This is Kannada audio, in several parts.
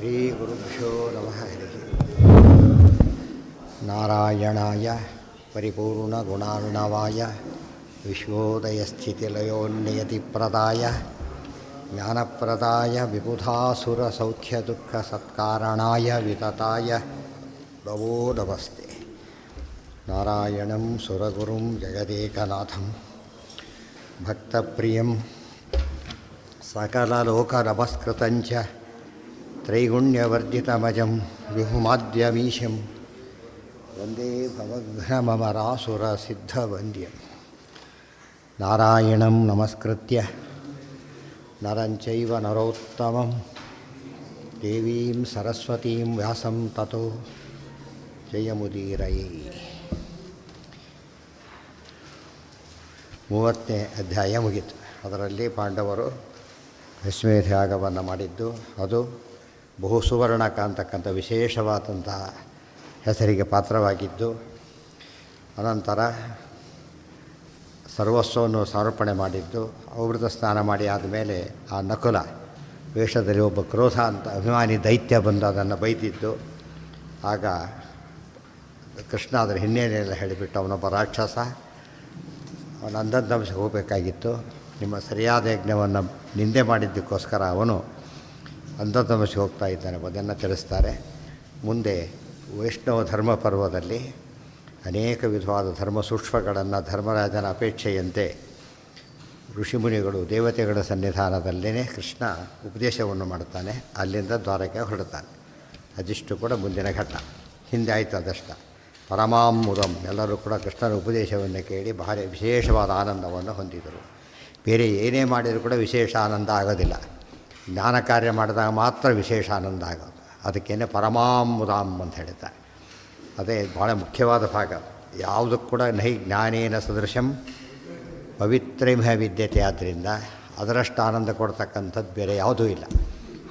ಶ್ರೀಗುರುಭ್ಯೋ ನಮಃ. ಹರಿಃ ನಾರಾಯಣಾಯ ಪರಿಪೂರ್ಣಗುಣಾರ್ಣವಾಯ ವಿಶ್ವೋದಯಸ್ಥಿತಿಲಯೋನ್ನಿಯತಿಪ್ರದಾಯ ಜ್ಞಾನಪ್ರದಾಯ ವಿಬುಧಾಸುರಸೌಖ್ಯದುಃಖಸತ್ಕಾರಣಾಯ ವಿತತಾಯ ನಮೋ ನಮಸ್ತೆ. ನಾರಾಯಣಂ ಸುರಗುರುಂ ಜಗದೇಕನಾಥಂ ಭಕ್ತಪ್ರಿಯಂ ಸಕಲಲೋಕನಮಸ್ಕೃತಂಚ ತ್ರೈಗುಣ್ಯವರ್ಜಿತಮಜಂ ವಿಹುಮಾದ್ಯಮೀಶಂ ವಂದೇ ಭವಘ್ನಮರಾಸುರಸಿದ್ಧವಂದ್ಯಂ. ನಾರಾಯಣಂ ನಮಸ್ಕೃತ್ಯ ನರಂಚೈವ ನರೋತ್ತಮಂ ದೇವೀಂ ಸರಸ್ವತೀಂ ವ್ಯಾಸಂ ತತೋ ಜಯಮುದೀರಯೇ. 30ನೇ ಅಧ್ಯಾಯ ಮುಗಿತು. ಅದರಲ್ಲಿ ಪಾಂಡವರು ಅಶ್ವಮೇಧಯಾಗವನ್ನು ಮಾಡಿದ್ದು ಅದು ಬಹು ಸುವರ್ಣಕ ಅಂತಕ್ಕಂಥ ವಿಶೇಷವಾದಂತಹ ಹೆಸರಿಗೆ ಪಾತ್ರವಾಗಿದ್ದು, ಅನಂತರ ಸರ್ವಸ್ವವನ್ನು ಸಮರ್ಪಣೆ ಮಾಡಿದ್ದು, ಅಮೃತ ಸ್ನಾನ ಮಾಡಿ ಆದಮೇಲೆ ಆ ನಕುಲ ವೇಷದಲ್ಲಿ ಒಬ್ಬ ಕ್ರೋಧ ಅಂತ ಅಭಿಮಾನಿ ದೈತ್ಯ ಬಂದು ಅದನ್ನು ಬೈದಿದ್ದು. ಆಗ ಕೃಷ್ಣ ಅದರ ಹಿನ್ನೆಲೆಯೆಲ್ಲ ಹೇಳಿಬಿಟ್ಟು ಅವನೊಬ್ಬ ರಾಕ್ಷಸ, ಅವನ ಅಂಧಂತಂಶಕ್ಕೆ ಹೋಗಬೇಕಾಗಿತ್ತು, ನಿಮ್ಮ ಸರಿಯಾದ ಯಜ್ಞವನ್ನು ನಿಂದೆ ಮಾಡಿದ್ದಕ್ಕೋಸ್ಕರ ಅವನು ಅಂಧಂತಂಶಕ್ಕೆ ಹೋಗ್ತಾ ಇದ್ದಾನೆ ಅದನ್ನು ತಿಳಿಸ್ತಾರೆ. ಮುಂದೆ ವೈಷ್ಣವ ಧರ್ಮ ಪರ್ವದಲ್ಲಿ ಅನೇಕ ವಿಧವಾದ ಧರ್ಮ ಸೂಕ್ಷ್ಮಗಳನ್ನು ಧರ್ಮರಾಜನ ಅಪೇಕ್ಷೆಯಂತೆ ಋಷಿಮುನಿಗಳು ದೇವತೆಗಳ ಸನ್ನಿಧಾನದಲ್ಲೇ ಕೃಷ್ಣ ಉಪದೇಶವನ್ನು ಮಾಡ್ತಾನೆ. ಅಲ್ಲಿಂದ ದ್ವಾರಕ್ಕೆ ಹೊರಡ್ತಾನೆ. ಅದಿಷ್ಟು ಕೂಡ ಮುಂದಿನ ಘಟ್ಟ. ಹಿಂದೆ ಆಯಿತು ಅದಷ್ಟ. ಪರಮಾಮುದಂ ಎಲ್ಲರೂ ಕೂಡ ಕೃಷ್ಣನ ಉಪದೇಶವನ್ನು ಕೇಳಿ ಭಾರಿ ವಿಶೇಷವಾದ ಆನಂದವನ್ನು ಹೊಂದಿದರು. ಬೇರೆ ಏನೇ ಮಾಡಿದರೂ ಕೂಡ ವಿಶೇಷ ಆನಂದ ಆಗೋದಿಲ್ಲ. ಜ್ಞಾನ ಕಾರ್ಯ ಮಾಡಿದಾಗ ಮಾತ್ರ ವಿಶೇಷ ಆನಂದ ಆಗೋದು. ಅದಕ್ಕೇನೆ ಪರಮಾಮುದಾಂ ಅಂತ ಹೇಳ್ತಾರೆ. ಅದೇ ಭಾಳ ಮುಖ್ಯವಾದ ಭಾಗ. ಯಾವುದಕ್ಕೂ ಕೂಡ ನಹಿ ಜ್ಞಾನೇನ ಸದೃಶಂ ಪವಿತ್ರೇಮ ವಿದ್ಯತೆ. ಆದ್ದರಿಂದ ಅದರಷ್ಟು ಆನಂದ ಕೊಡ್ತಕ್ಕಂಥದ್ದು ಬೇರೆ ಯಾವುದೂ ಇಲ್ಲ.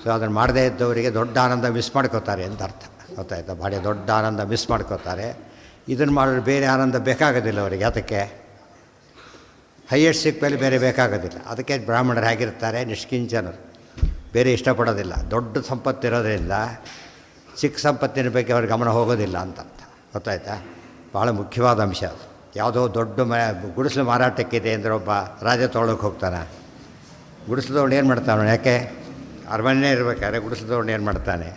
ಸೊ ಅದನ್ನು ಮಾಡದೇ ಇದ್ದವರಿಗೆ ದೊಡ್ಡ ಆನಂದ ಮಿಸ್ ಮಾಡ್ಕೋತಾರೆ ಅಂತ ಅರ್ಥ. ಗೊತ್ತಾಯ್ತಾ? ಭಾಳ ದೊಡ್ಡ ಆನಂದ ಮಿಸ್ ಮಾಡ್ಕೋತಾರೆ. ಇದನ್ನು ಮಾಡಿದ್ರೆ ಬೇರೆ ಆನಂದ ಬೇಕಾಗೋದಿಲ್ಲ ಅವರಿಗೆ. ಅದಕ್ಕೆ ಹೈಯೆಸ್ಟ್ ಸಿಕ್ಕ ಮೇಲೆ ಬೇರೆ ಬೇಕಾಗೋದಿಲ್ಲ. ಅದಕ್ಕೆ ಬ್ರಾಹ್ಮಣರು ಹೇಗಿರ್ತಾರೆ, ನಿಷ್ಕಿಂಚನರು, ಬೇರೆ ಇಷ್ಟಪಡೋದಿಲ್ಲ. ದೊಡ್ಡ ಸಂಪತ್ತಿರೋದ್ರಿಂದ ಚಿಕ್ಕ ಸಂಪತ್ತಿನ ಬಗ್ಗೆ ಅವ್ರ ಗಮನ ಹೋಗೋದಿಲ್ಲ ಅಂತ ಅರ್ಥ. ಗೊತ್ತಾಯ್ತಾ? ಭಾಳ ಮುಖ್ಯವಾದ ಅಂಶ ಅದು. ಯಾವುದೋ ದೊಡ್ಡ ಗುಡಿಸಲು ಮಾರಾಟಕ್ಕಿದೆ ಅಂದರೆ ಒಬ್ಬ ರಾಜ ತೊಗೊಳಕ್ಕೆ ಹೋಗ್ತಾನೆ. ಗುಡಿಸಲು ತೊಗೊಂಡು ಏನು ಮಾಡ್ತಾನೆ? ಯಾಕೆ ಅರಮನೆ ಇರಬೇಕಾದ್ರೆ ಗುಡಿಸಲು ತೊಗೊಂಡು ಏನು ಮಾಡ್ತಾನೆ?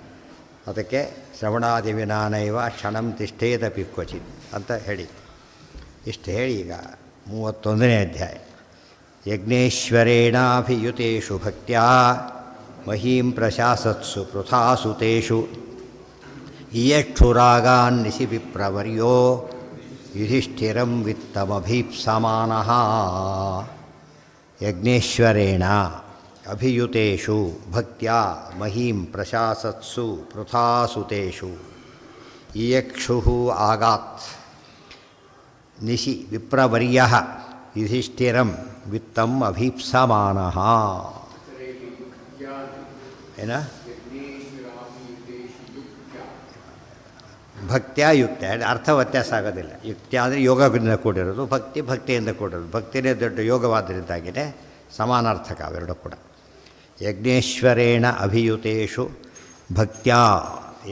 ಅದಕ್ಕೆ ಶ್ರವಣಾದಿ ವಿನಾನೈವ ಕ್ಷಣಂ ತಿಷ್ಠೇದ ಪಿಕ್ವಚಿತ್ ಅಂತ ಹೇಳಿ. ಇಷ್ಟು ಹೇಳಿ ಈಗ 31ನೇ ಅಧ್ಯಾಯ. ಯಜ್ಞೇಶ್ವರೇಣಾಭಿಯುತೇಷು ಭಕ್ತ್ಯಾ ಮಹೀಂ ಪ್ರಶಾಸತ್ಸು ಪೃಥಾಸುತೇಷು ಇಯಕ್ಷುರಾಗಾನ್ ನಿಶಿ ವಿಪ್ರವರ್ಯೋ ಯುಧಿಷ್ಠಿರಂ ವಿತ್ತಮಭೀಪ್ಸಮಾನಃ. ಯಜ್ಞೇಶ್ವರೇಣ ಅಭಿಯುತೇಷು ಭಕ್ತ್ಯಾ ಮಹೀಂ ಪ್ರಶಾಸತ್ಸು ಪೃಥಾಸುತೇಷು ಇಯಕ್ಷುಃ ಆಗಾತ್ ನಿಶಿ ವಿಪ್ರವರ್ಯಃ ಯುಧಿಷ್ಠಿರಂ ವಿತ್ತಂ ಅಭೀಪ್ಸಮಾನಃ. ಏನ ಭಕ್ತಿಯ ಯುಕ್ತ ಅರ್ಥ ವ್ಯತ್ಯಾಸ ಆಗೋದಿಲ್ಲ. ಯುಕ್ತಿ ಅಂದರೆ ಯೋಗದಿಂದ ಕೂಡಿರೋದು, ಭಕ್ತಿಯಿಂದ ಕೂಡಿರೋದು. ಭಕ್ತಿನೇ ದೊಡ್ಡ ಯೋಗವಾದ್ದರಿಂದಾಗಿಯೇ ಸಮಾನಾರ್ಥಕ ಅವೆರಡೂ ಕೂಡ. ಯಜ್ಞೇಶ್ವರೇಣ ಅಭಿಯುತೇಷು ಭಕ್ತ್ಯಾ.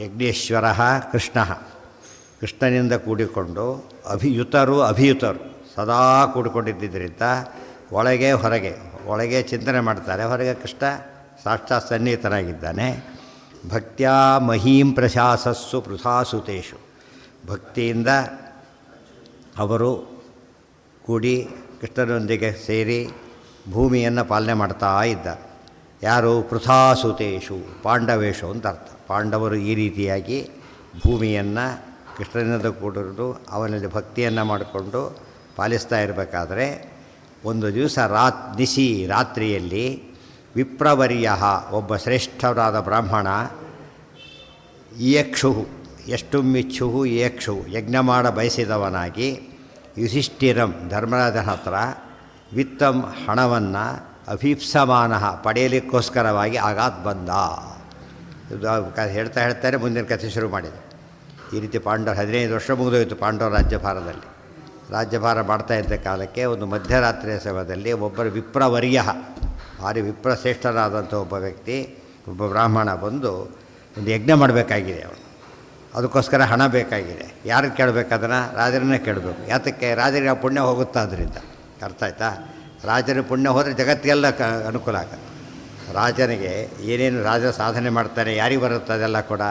ಯಜ್ಞೇಶ್ವರ ಕೃಷ್ಣ, ಕೃಷ್ಣನಿಂದ ಕೂಡಿಕೊಂಡು ಅಭಿಯುತರು ಸದಾ ಕೂಡಿಕೊಂಡಿದ್ದರಿಂದ ಒಳಗೆ ಹೊರಗೆ, ಒಳಗೆ ಚಿಂತನೆ ಮಾಡ್ತಾರೆ, ಹೊರಗೆ ಕೃಷ್ಣ ಸಾಕ್ಷಾತ್ ಸನ್ನಿಹಿತನಾಗಿದ್ದಾನೆ. ಭಕ್ತ್ಯಾ ಮಹೀಂ ಪ್ರಶಾಸಸ್ಸು ಪೃಥಾಸುತೇಷು. ಭಕ್ತಿಯಿಂದ ಅವರು ಕೂಡಿ ಕೃಷ್ಣನೊಂದಿಗೆ ಸೇರಿ ಭೂಮಿಯನ್ನು ಪಾಲನೆ ಮಾಡ್ತಾ ಇದ್ದಾರೆ. ಯಾರು? ಪೃಥಾಸುತೇಷು, ಪಾಂಡವೇಶು ಅಂತ ಅರ್ಥ. ಪಾಂಡವರು ಈ ರೀತಿಯಾಗಿ ಭೂಮಿಯನ್ನು ಕೃಷ್ಣನಿಂದ ಕೂಡಿರೋದು, ಅವನಲ್ಲಿ ಭಕ್ತಿಯನ್ನು ಮಾಡಿಕೊಂಡು ಪಾಲಿಸ್ತಾ ಇರಬೇಕಾದ್ರೆ ಒಂದು ದಿವಸ ರಾತ್ರಿಯಲ್ಲಿ ವಿಪ್ರವರ್ಯ ಒಬ್ಬ ಶ್ರೇಷ್ಠರಾದ ಬ್ರಾಹ್ಮಣ ಇಯಕ್ಷು ಎಷ್ಟುಮಿಚ್ಛು ಇಯಕ್ಷು ಯಜ್ಞ ಮಾಡ ಬಯಸಿದವನಾಗಿ ಯುಧಿಷ್ಠಿರಂ ಧರ್ಮರಾಜನ ಹತ್ರ ವಿತ್ತಂ ಹಣವನ್ನು ಅಭೀಪ್ಸಮಾನ ಪಡೆಯಲಿಕ್ಕೋಸ್ಕರವಾಗಿ ಆಗಾತ್ ಬಂದ. ಹೇಳ್ತಾರೆ ಮುಂದಿನ ಕಥೆ ಶುರು ಮಾಡಿದೆ. ಈ ರೀತಿ ಪಾಂಡವರು 15 ವರ್ಷ ಮುಗಿದೋಯಿತು ಪಾಂಡವರು ರಾಜ್ಯಭಾರ ಮಾಡ್ತಾ ಇದ್ದ ಕಾಲಕ್ಕೆ ಒಂದು ಮಧ್ಯರಾತ್ರಿಯ ಸಮಯದಲ್ಲಿ ಒಬ್ಬರು ವಿಪ್ರವರ್ಯ ಭಾರಿ ವಿಪ್ರಶ್ರೇಷ್ಠರಾದಂಥ ಒಬ್ಬ ವ್ಯಕ್ತಿ, ಒಬ್ಬ ಬ್ರಾಹ್ಮಣ ಬಂದು ಒಂದು ಯಜ್ಞ ಮಾಡಬೇಕಾಗಿದೆ ಅವನು, ಅದಕ್ಕೋಸ್ಕರ ಹಣ ಬೇಕಾಗಿದೆ. ಯಾರು ಕೇಳಬೇಕಾದನ್ನು? ರಾಜರನ್ನೇ ಕೇಳಬೇಕು. ಯಾತಕ್ಕೆ? ರಾಜರಿಗೆ ಆ ಪುಣ್ಯ ಹೋಗುತ್ತಾ ಅದರಿಂದ. ಅರ್ಥ ಆಯ್ತಾ? ರಾಜನ ಪುಣ್ಯ ಹೋದರೆ ಜಗತ್ತಿಗೆಲ್ಲ ಅನುಕೂಲ ಆಗುತ್ತೆ. ರಾಜನಿಗೆ ಏನೇನು ರಾಜ ಸಾಧನೆ ಮಾಡ್ತಾನೆ, ಯಾರಿಗೆ ಬರುತ್ತೆ ಅದೆಲ್ಲ ಕೂಡ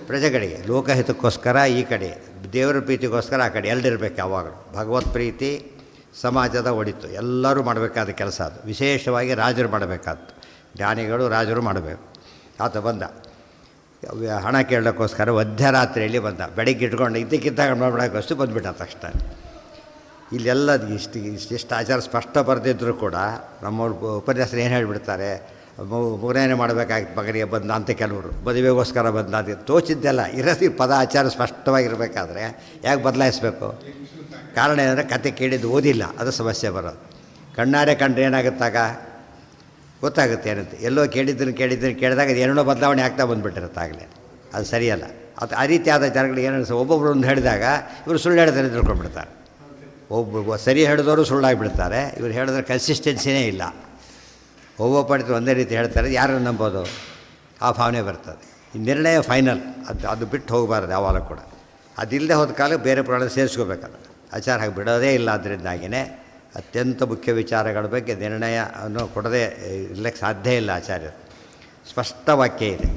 ಪ್ರಜೆಗಳಿಗೆ, ಲೋಕಹಿತಕ್ಕೋಸ್ಕರ ಈ ಕಡೆ, ದೇವರ ಪ್ರೀತಿಗೋಸ್ಕರ ಆ ಕಡೆ, ಎರಡಿರಬೇಕು ಯಾವಾಗಲೂ. ಭಗವತ್ ಪ್ರೀತಿ, ಸಮಾಜದ ಒಳಿತು ಎಲ್ಲರೂ ಮಾಡಬೇಕಾದ ಕೆಲಸ ಅದು. ವಿಶೇಷವಾಗಿ ರಾಜರು ಮಾಡಬೇಕಾದ್ದು, ಜ್ಞಾನಿಗಳು ರಾಜರು ಮಾಡಬೇಕು. ಆತ ಬಂದ ಹಣ ಕೇಳೋಕ್ಕೋಸ್ಕರ ಮಧ್ಯರಾತ್ರಿಯಲ್ಲಿ ಬಂದ. ಬೆಳಗ್ಗೆ ಇಟ್ಕೊಂಡು ಇದ್ದಕ್ಕಿದ್ದಾಗ ಮಾಡಬೇಕಷ್ಟು ಬಂದುಬಿಟ್ಟ ತಕ್ಷಣ. ಇಲ್ಲೆಲ್ಲ ಇಷ್ಟು ಆಚಾರ ಸ್ಪಷ್ಟ ಬರೆದಿದ್ದರೂ ಕೂಡ ನಮ್ಮವ್ರು ಉಪನ್ಯಾಸರು ಏನು ಹೇಳಿಬಿಡ್ತಾರೆ, ಮುರೇನೆ ಮಾಡಬೇಕಾಗಿತ್ತು ಮಗನಿಗೆ ಬಂದ ಅಂತ ಕೆಲವರು, ಮದುವೆಗೋಸ್ಕರ ಬಂದ ಅಂತ ತೋಚಿದ್ದೆಲ್ಲ ಇರೋದು ಪದ ಆಚಾರ ಸ್ಪಷ್ಟವಾಗಿರಬೇಕಾದ್ರೆ ಯಾಕೆ ಬದಲಾಯಿಸಬೇಕು? ಕಾರಣ ಏನಂದರೆ ಕತೆ ಕೇಳಿದ್ದು ಓದಿಲ್ಲ, ಅದು ಸಮಸ್ಯೆ ಬರೋದು. ಕಣ್ಣಾರೆ ಕಂಡ್ರೆ ಏನಾಗುತ್ತಾಗ ಗೊತ್ತಾಗುತ್ತೆ ಏನಂತ. ಎಲ್ಲೋ ಕೇಳಿದ್ದನ್ನು ಕೇಳಿದಾಗ ಅದು ಏನೋ ಬದಲಾವಣೆ ಆಗ್ತಾ ಬಂದುಬಿಟ್ಟಿರುತ್ತೆ ಆಗಲೇ. ಅದು ಸರಿಯಲ್ಲ. ಅದು ಆ ರೀತಿಯಾದ ಜನಗಳಿಗೆ ಏನು ಅನಿಸ್ತದೆ, ಒಬ್ಬೊಬ್ಬರು ಒಂದು ಹೇಳಿದಾಗ ಇವರು ಸುಳ್ಳು ಹೇಳ್ತಾರೆ ತಿಳ್ಕೊಂಡ್ಬಿಡ್ತಾರೆ. ಒಬ್ಬ ಸರಿ ಹೇಳಿದವರು ಸುಳ್ಳಾಗಿಬಿಡ್ತಾರೆ. ಇವ್ರು ಹೇಳಿದ್ರೆ ಕನ್ಸಿಸ್ಟೆನ್ಸಿನೇ ಇಲ್ಲ. ಒಬ್ಬೊಬ್ಬರು ಒಂದೇ ರೀತಿ ಹೇಳ್ತಾರೆ, ಯಾರನ್ನು ನಂಬೋದು? ಆ ಭಾವನೆ ಬರ್ತದೆ. ಈ ನಿರ್ಣಯ ಫೈನಲ್, ಅದು ಬಿಟ್ಟು ಹೋಗಬಾರ್ದು ಯಾವಾಗಲೂ ಕೂಡ. ಅದಿಲ್ಲದೆ ಹೋದ ಕಾಲಕ್ಕೆ ಬೇರೆ ಪ್ರಾಣ ಸೇರಿಸ್ಕೋಬೇಕಲ್ಲ. ಆಚಾರ ಹಾಗೆ ಬಿಡೋದೇ ಇಲ್ಲ. ಅದರಿಂದಾಗಿಯೇ ಅತ್ಯಂತ ಮುಖ್ಯ ವಿಚಾರಗಳ ಬಗ್ಗೆ ನಿರ್ಣಯವನ್ನು ಕೊಡದೆ ಇರಲಿಕ್ಕೆ ಸಾಧ್ಯ ಇಲ್ಲ ಆಚಾರ್ಯರು. ಸ್ಪಷ್ಟ ವಾಕ್ಯ ಇದೆ.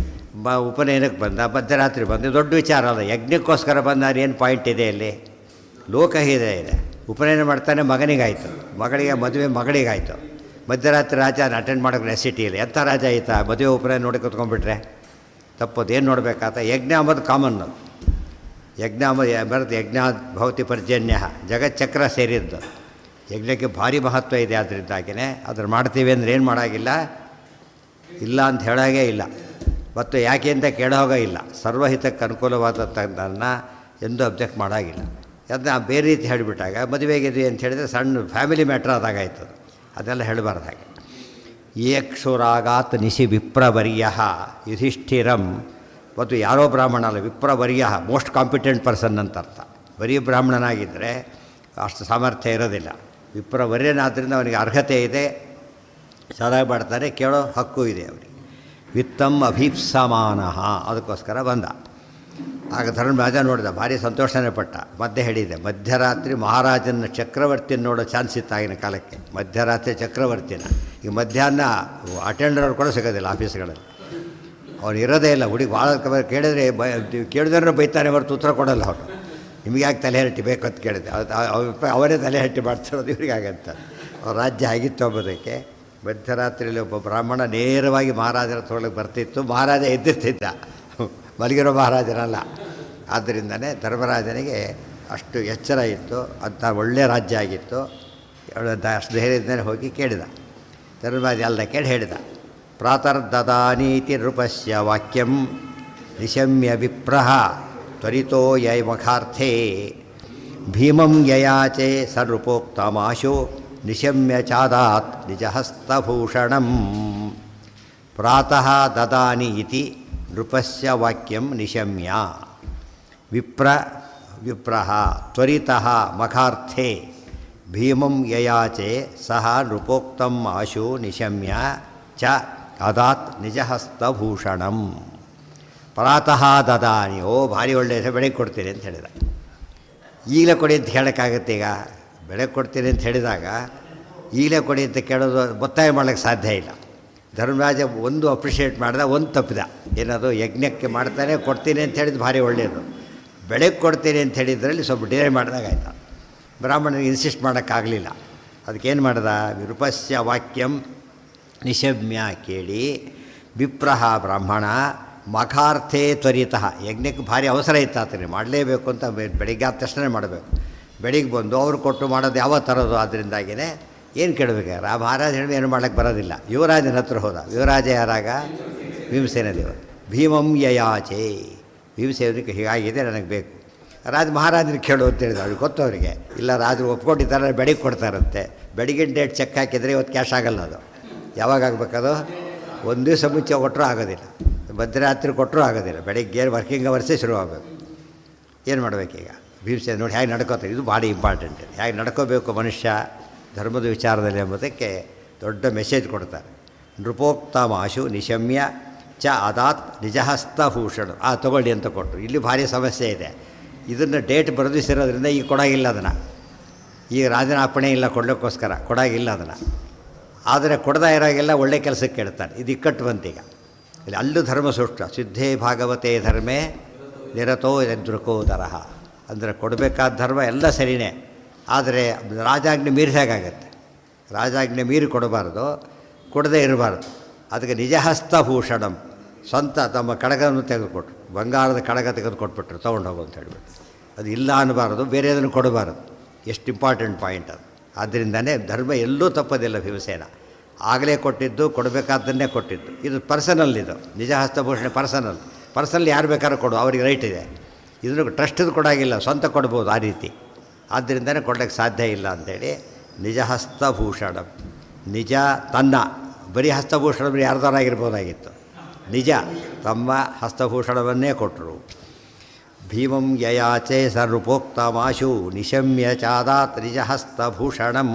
ಉಪನಯನಕ್ಕೆ ಬಂದ, ಮಧ್ಯರಾತ್ರಿ ಬಂದು, ದೊಡ್ಡ ವಿಚಾರ ಅಲ್ಲ. ಯಜ್ಞಕ್ಕೋಸ್ಕರ ಬಂದಾಗ ಏನು ಪಾಯಿಂಟ್ ಇದೆ ಅಲ್ಲಿ? ಲೋಕಹಿತ ಇದೆ. ಉಪನಯನ ಮಾಡ್ತಾನೆ ಮಗನಿಗಾಯಿತು, ಮಗಳಿಗೆ ಮದುವೆ ಮಗಳಿಗಾಯಿತು. ಮಧ್ಯರಾತ್ರಿ ರಾಜನ ಅಟೆಂಡ್ ಮಾಡೋಕ್ಕೆ ನೆಸಿಟಿ ಇಲ್ಲ. ಎಂಥ ರಾಜ ಆಯಿತಾ? ಮದುವೆ ಉಪನಯನ ನೋಡಿ ಕೂತ್ಕೊಂಡ್ಬಿಟ್ರೆ ತಪ್ಪದು. ಏನು ನೋಡಬೇಕಾತ? ಯಜ್ಞ ಅಂಬದು ಕಾಮನ್ನು. ಯಜ್ಞ ಬರುತ್ತೆ. ಯಜ್ಞ ಭವತಿ ಪರ್ಜನ್ಯ, ಜಗಚ್ಚಕ್ರ ಸೇರಿದ್ದು. ಯಜ್ಞಕ್ಕೆ ಭಾರಿ ಮಹತ್ವ ಇದೆ. ಅದರಿಂದಾಗಿಯೇ ಅದನ್ನು ಮಾಡ್ತೀವಿ ಅಂದರೆ ಏನು ಮಾಡೋಂಗಿಲ್ಲ, ಇಲ್ಲ ಅಂತ ಹೇಳೋಗೇ ಇಲ್ಲ. ಮತ್ತು ಯಾಕೆ ಅಂತ ಕೇಳೋಗೇ ಇಲ್ಲ. ಸರ್ವಹಿತಕ್ಕೆ ಅನುಕೂಲವಾದದ್ದನ್ನು ಎಂದೂ ಅಬ್ಜೆಕ್ಟ್ ಮಾಡೋಂಗಿಲ್ಲ. ಅದನ್ನ ಬೇರೆ ರೀತಿ ಹೇಳಿಬಿಟ್ಟಾಗ ಮದುವೆಗಿದ್ವಿ ಅಂತ ಹೇಳಿದರೆ ಸಣ್ಣ ಫ್ಯಾಮಿಲಿ ಮ್ಯಾಟ್ರ್ ಆದಾಗಾಯ್ತದೆ. ಅದೆಲ್ಲ ಹೇಳಬಾರ್ದು ಹಾಗೆ. ಏಕ್ಷುರಾಗಾತ್ ನಿಶಿ ವಿಪ್ರವರ್ಯ ಯುಧಿಷ್ಠಿರಂ. ಮತ್ತು ಯಾರೋ ಬ್ರಾಹ್ಮಣ ಅಲ್ಲ, ವಿಪ್ರವರ್ಯ, ಮೋಸ್ಟ್ ಕಾಂಪಿಟೆಂಟ್ ಪರ್ಸನ್ ಅಂತ ಅರ್ಥ. ಬರೀ ಬ್ರಾಹ್ಮಣನಾಗಿದ್ದರೆ ಅಷ್ಟು ಸಾಮರ್ಥ್ಯ ಇರೋದಿಲ್ಲ. ವಿಪ್ರವರ್ಯನಾದ್ದರಿಂದ ಅವನಿಗೆ ಅರ್ಹತೆ ಇದೆ, ಚೆನ್ನಾಗಿ ಮಾಡ್ತಾರೆ, ಕೇಳೋ ಹಕ್ಕು ಇದೆ ಅವನಿಗೆ. ವಿತ್ತಮ್ ಅಭೀಪ್ಸಮಾನಃ, ಅದಕ್ಕೋಸ್ಕರ ಬಂದ. ಆಗ ಧರ್ಮರಾಜ ನೋಡಿದ, ಭಾರಿ ಸಂತೋಷನೇ ಪಟ್ಟ. ಮಧ್ಯೆ ಹೇಳಿದೆ, ಮಧ್ಯರಾತ್ರಿ ಮಹಾರಾಜನ ಚಕ್ರವರ್ತಿನ ನೋಡೋ ಚಾನ್ಸ್ ಇತ್ತು ಆಗಿನ ಕಾಲಕ್ಕೆ. ಮಧ್ಯರಾತ್ರಿ ಚಕ್ರವರ್ತಿನ. ಈಗ ಮಧ್ಯಾಹ್ನ ಅಟೆಂಡರ್ ಕೂಡ ಸಿಗೋದಿಲ್ಲ ಆಫೀಸ್ಗಳಲ್ಲಿ. ಅವ್ನು ಇರೋದೇ ಇಲ್ಲ. ಹುಡುಗಿ ಭಾಳ ಕೇಳಿದ್ರೆ ಕೇಳಿದ್ರೆ ಬೈತಾನೆ ಹೊರತು ಉತ್ತರ ಕೊಡೋಲ್ಲ ಅವರು. ನಿಮಗೆ ಯಾಕೆ ತಲೆ ಹರಟಿ ಬೇಕು ಅಂತ ಕೇಳಿದೆ. ಅವರೇ ತಲೆ ಹರಟಿ ಮಾಡ್ತಿರೋದು ಇವ್ರಿಗಾಗಂತ. ಅವ್ರ ರಾಜ್ಯ ಆಗಿತ್ತು ಅಂಬೋದಕ್ಕೆ. ಮಧ್ಯರಾತ್ರಿಯಲ್ಲಿ ಒಬ್ಬ ಬ್ರಾಹ್ಮಣ ನೇರವಾಗಿ ಮಹಾರಾಜರ ತೊಗೊಳಕ್ಕೆ ಬರ್ತಿತ್ತು. ಮಹಾರಾಜ ಎದ್ದಿರ್ತಿದ್ದ, ಮಲಗಿರೋ ಮಹಾರಾಜನಲ್ಲ. ಆದ್ದರಿಂದನೇ ಧರ್ಮರಾಜನಿಗೆ ಅಷ್ಟು ಎಚ್ಚರ ಇತ್ತು. ಅಂಥ ಒಳ್ಳೆಯ ರಾಜ್ಯ ಆಗಿತ್ತು. ಅಷ್ಟು ಧೈರ್ಯದಿಂದಲೇ ಹೋಗಿ ಕೇಳಿದ. ಧರ್ಮರಾಜ ಎಲ್ಲ ಕೇಳಿ ಹೇಳಿದ. ಪ್ರಾತರ್ದದಾನೀತಿ ನೃಪಸ್ಯ ವಾಕ್ಯಂ ನಿಶಮ್ಯ ವಿಪ್ರಹ ತ್ವರಿತೋ ಯೈ ಮಖಾರ್ಥೇ ಭೀಮಂ ಯಯಾಚೆ ಸರ್ವೋಕ್ತಮಾಶು ನಿಶಮ್ಯ ಚಾದಾತ್ ನಿಜಹಸ್ತಭೂಷಣಂ. ಪ್ರಾತಃ ದದಾನಿ ಇತಿ ನೃಪಸ್ಯ ವಾಕ್ಯಂ ನಿಶಮ್ಯ ವಿಪ್ರಹ ತ್ವರಿತಃ ಮಖಾರ್ಥೇ ಭೀಮಂ ಯಯಾಚೆ ಸಹ ನೃಪೋಕ್ತಂ ಆಶು ನಿಶಮ್ಯ ಚ ಅದಾತ್ ನಿಜಹಸ್ತಭೂಷಣಂ. ಪ್ರಾತಃ ದದಾನಿ, ಓ ಭಾರಿ ಒಳ್ಳೆಯ ಬೆಳಗ್ಗೆ ಕೊಡ್ತೀನಿ ಅಂತ ಹೇಳಿದ. ಈಗಲೇ ಕೊಡಿ ಅಂತ ಹೇಳೋಕ್ಕಾಗತ್ತೆ? ಈಗ ಬೆಳಗ್ಗೆ ಕೊಡ್ತೀನಿ ಅಂತ ಹೇಳಿದಾಗ ಈಗಲೇ ಕೊಡಿ ಅಂತ ಕೇಳೋದು ಒತ್ತಾಯ ಮಾಡೋಕ್ಕೆ ಸಾಧ್ಯ ಇಲ್ಲ. ಧರ್ಮರಾಜ ಒಂದು ಅಪ್ರಿಷಿಯೇಟ್ ಮಾಡಿದ, ಒಂದು ತಪ್ಪಿದ. ಏನದು? ಯಜ್ಞಕ್ಕೆ ಮಾಡ್ತಾನೆ ಕೊಡ್ತೀನಿ ಅಂತ ಹೇಳಿದ್ದು ಭಾರಿ ಒಳ್ಳೆಯದು. ಬೆಳಗ್ಗೆ ಕೊಡ್ತೀನಿ ಅಂತ ಹೇಳಿದ್ರಲ್ಲಿ ಸ್ವಲ್ಪ ಡಿಲೇ ಮಾಡಿದಾಗ ಆಯ್ತು. ಬ್ರಾಹ್ಮಣನಿಗೆ ಇನ್ಸಿಸ್ಟ್ ಮಾಡೋಕ್ಕಾಗಲಿಲ್ಲ. ಅದಕ್ಕೇನು ಮಾಡ್ದ? ವಿರೂಪಸ್ಯ ವಾಕ್ಯಂ ನಿಶಮ್ಯ, ಕೇಳಿ. ವಿಪ್ರಹ ಬ್ರಾಹ್ಮಣ ಮಖಾರ್ಥೇ ತ್ವರಿತಃ, ಯಜ್ಞಕ್ಕೆ ಭಾರಿ ಅವಸರ ಇತ್ತು ಆತನಿಗೆ, ಮಾಡಲೇಬೇಕು ಅಂತ. ಬೆಳಿಗ್ಗೆ ಆದ ತಕ್ಷಣ ಮಾಡಬೇಕು. ಬೆಳಿಗ್ಗೆ ಬಂದು ಅವರು ಕೊಟ್ಟು ಮಾಡೋದು ಯಾವ ಥರದ್ದು? ಅದರಿಂದಾಗಿಯೇ ಏನು ಕೇಳಬೇಕಾದ್ರೆ ಆ ಮಹಾರಾಜ ಹೇಳಿದ್ರೆ ಏನು ಮಾಡೋಕ್ಕೆ ಬರೋದಿಲ್ಲ. ಯುವರಾಜನ ಹತ್ರ ಹೋದ. ಯುವರಾಜ ಯಾರಾಗ? ಭೀಮಸೇನ ದೇವರು. ಭೀಮಂ ಯಯಾಚೆ, ಭೀಮಸೇನಿಗೆ ಹೀಗಾಗಿದೆ, ನನಗೆ ಬೇಕು. ಮಹಾರಾಜನಿಗೆ ಕೇಳು ಅಂತ ಹೇಳಿದ. ಅವ್ರಿಗೆ ಗೊತ್ತು ಅವರಿಗೆ. ಇಲ್ಲ, ರಾಜರು ಒಪ್ಕೊಂಡಿದ್ದಾರೆ, ಬೆಳಿಗ್ಗೆ ಕೊಡ್ತಾರಂತೆ. ಬೆಳಿಗ್ಗೆ ಡೇಟ್ ಚೆಕ್ ಹಾಕಿದರೆ ಇವತ್ತು ಕ್ಯಾಶ್ ಆಗೋಲ್ಲ. ಅದು ಯಾವಾಗ ಆಗಬೇಕದು? ಒಂದು ದಿವಸ ಮುಂಚೆ ಕೊಟ್ಟರೂ ಆಗೋದಿಲ್ಲ, ಮಧ್ಯರಾತ್ರಿ ಕೊಟ್ಟರೂ ಆಗೋದಿಲ್ಲ. ಬೆಳಿಗ್ಗೆ ವರ್ಕಿಂಗ್ ಅವರ್ಸೇ ಶುರುವಾಗಬೇಕು. ಏನು ಮಾಡಬೇಕೀಗ? ಭೀಮಸೇನ ನೋಡಿ ಹೇಗೆ ನಡ್ಕೋತಾರೆ. ಇದು ಭಾಳ ಇಂಪಾರ್ಟೆಂಟ್. ಹೇಗೆ ನಡ್ಕೋಬೇಕು ಮನುಷ್ಯ ಧರ್ಮದ ವಿಚಾರದಲ್ಲಿ ಎಂಬುದಕ್ಕೆ ದೊಡ್ಡ ಮೆಸೇಜ್ ಕೊಡ್ತಾರೆ. ನೃಪೋಕ್ತಮಾಶು ನಿಶಮ್ಯ ಚ ಅದಾತ್ ನಿಜಹಸ್ತಭೂಷಣ ತಗೊಳ್ಳಿ ಅಂತ ಕೊಟ್ಟರು. ಇಲ್ಲಿ ಭಾರಿ ಸಮಸ್ಯೆ ಇದೆ. ಇದನ್ನು ಡೇಟ್ ಬರೆದಿಸಿರೋದ್ರಿಂದ ಈಗ ಕೊಡಾಗಿಲ್ಲ ಅದನ್ನು. ಈಗ ರಾಜನ ಅಪ್ಪಣೆ ಇಲ್ಲ ಕೊಡಲಿಕ್ಕೋಸ್ಕರ ಕೊಡಾಗಿಲ್ಲ ಅದನ್ನು. ಆದರೆ ಕೊಡದ ಇರೋಗೆಲ್ಲ ಒಳ್ಳೆ ಕೆಲಸಕ್ಕೆ ಕೇಳ್ತಾನೆ. ಇದು ಇಕ್ಕಟ್ಟು ಬಂತೀಗ. ಇಲ್ಲಿ ಅಲ್ಲೂ ಧರ್ಮ ಸೂಕ್ಷ್ಮ ಸಿದ್ಧೇ ಭಾಗವತೆ ಧರ್ಮೇ ನಿರತೋ ಯದೃಕೋದರಹ. ಅಂದರೆ ಕೊಡಬೇಕಾದ ಧರ್ಮ ಎಲ್ಲ ಸರಿಯೇ, ಆದರೆ ರಾಜಾಜ್ಞೆ ಮೀರಿಸಾಗತ್ತೆ. ರಾಜಾಜ್ಞೆ ಮೀರಿ ಕೊಡಬಾರ್ದು, ಕೊಡದೇ ಇರಬಾರ್ದು. ಅದಕ್ಕೆ ನಿಜಹಸ್ತಭೂಷಣಂ, ಸ್ವಂತ ತಮ್ಮ ಕಡಗವನ್ನು ತೆಗೆದುಕೊಟ್ರು, ಬಂಗಾರದ ಕಡಗ ತೆಗೆದು ಕೊಟ್ಬಿಟ್ರು, ತೊಗೊಂಡೋಗು ಅಂತ ಹೇಳ್ಬಿಟ್ಟು. ಅದು ಇಲ್ಲ ಅನ್ನಬಾರ್ದು, ಬೇರೆ ಅದನ್ನು ಕೊಡಬಾರ್ದು. ಎಷ್ಟು ಇಂಪಾರ್ಟೆಂಟ್ ಪಾಯಿಂಟ್ ಅದು. ಆದ್ದರಿಂದನೇ ಧರ್ಮ ಎಲ್ಲೂ ತಪ್ಪೋದಿಲ್ಲ. ಭೀಮಸೇನ ಆಗಲೇ ಕೊಟ್ಟಿದ್ದು, ಕೊಡಬೇಕಾದ್ದನ್ನೇ ಕೊಟ್ಟಿದ್ದು. ಇದು ಪರ್ಸನಲ್, ಇದು ನಿಜಹಸ್ತಭೂಷಣೆ ಪರ್ಸನಲ್ ಯಾರು ಬೇಕಾದ್ರೂ ಕೊಡು, ಅವ್ರಿಗೆ ರೈಟ್ ಇದೆ. ಇದನ್ನು ಟ್ರಸ್ಟದು ಕೊಡಾಗಿಲ್ಲ, ಸ್ವಂತ ಕೊಡ್ಬೋದು ಆ ರೀತಿ. ಆದ್ದರಿಂದನೇ ಕೊಡೋಕ್ಕೆ ಸಾಧ್ಯ ಇಲ್ಲ ಅಂಥೇಳಿ ನಿಜಹಸ್ತಭೂಷಣ. ನಿಜ ತನ್ನ ಬರೀ ಹಸ್ತಭೂಷಣ ಯಾರ್ದಾರಾಗಿರ್ಬೋದಾಗಿತ್ತು. ನಿಜ ತಮ್ಮ ಹಸ್ತಭೂಷಣವನ್ನೇ ಕೊಟ್ಟರು. ಭೀಮಂ ಯಯಾಚೆ ಸರ್ವೋಕ್ತಮಾಶು ನಿಶಮ್ಯ ಚಾದಾತ್ ನಿಜಹಸ್ತಭೂಷಣಂ.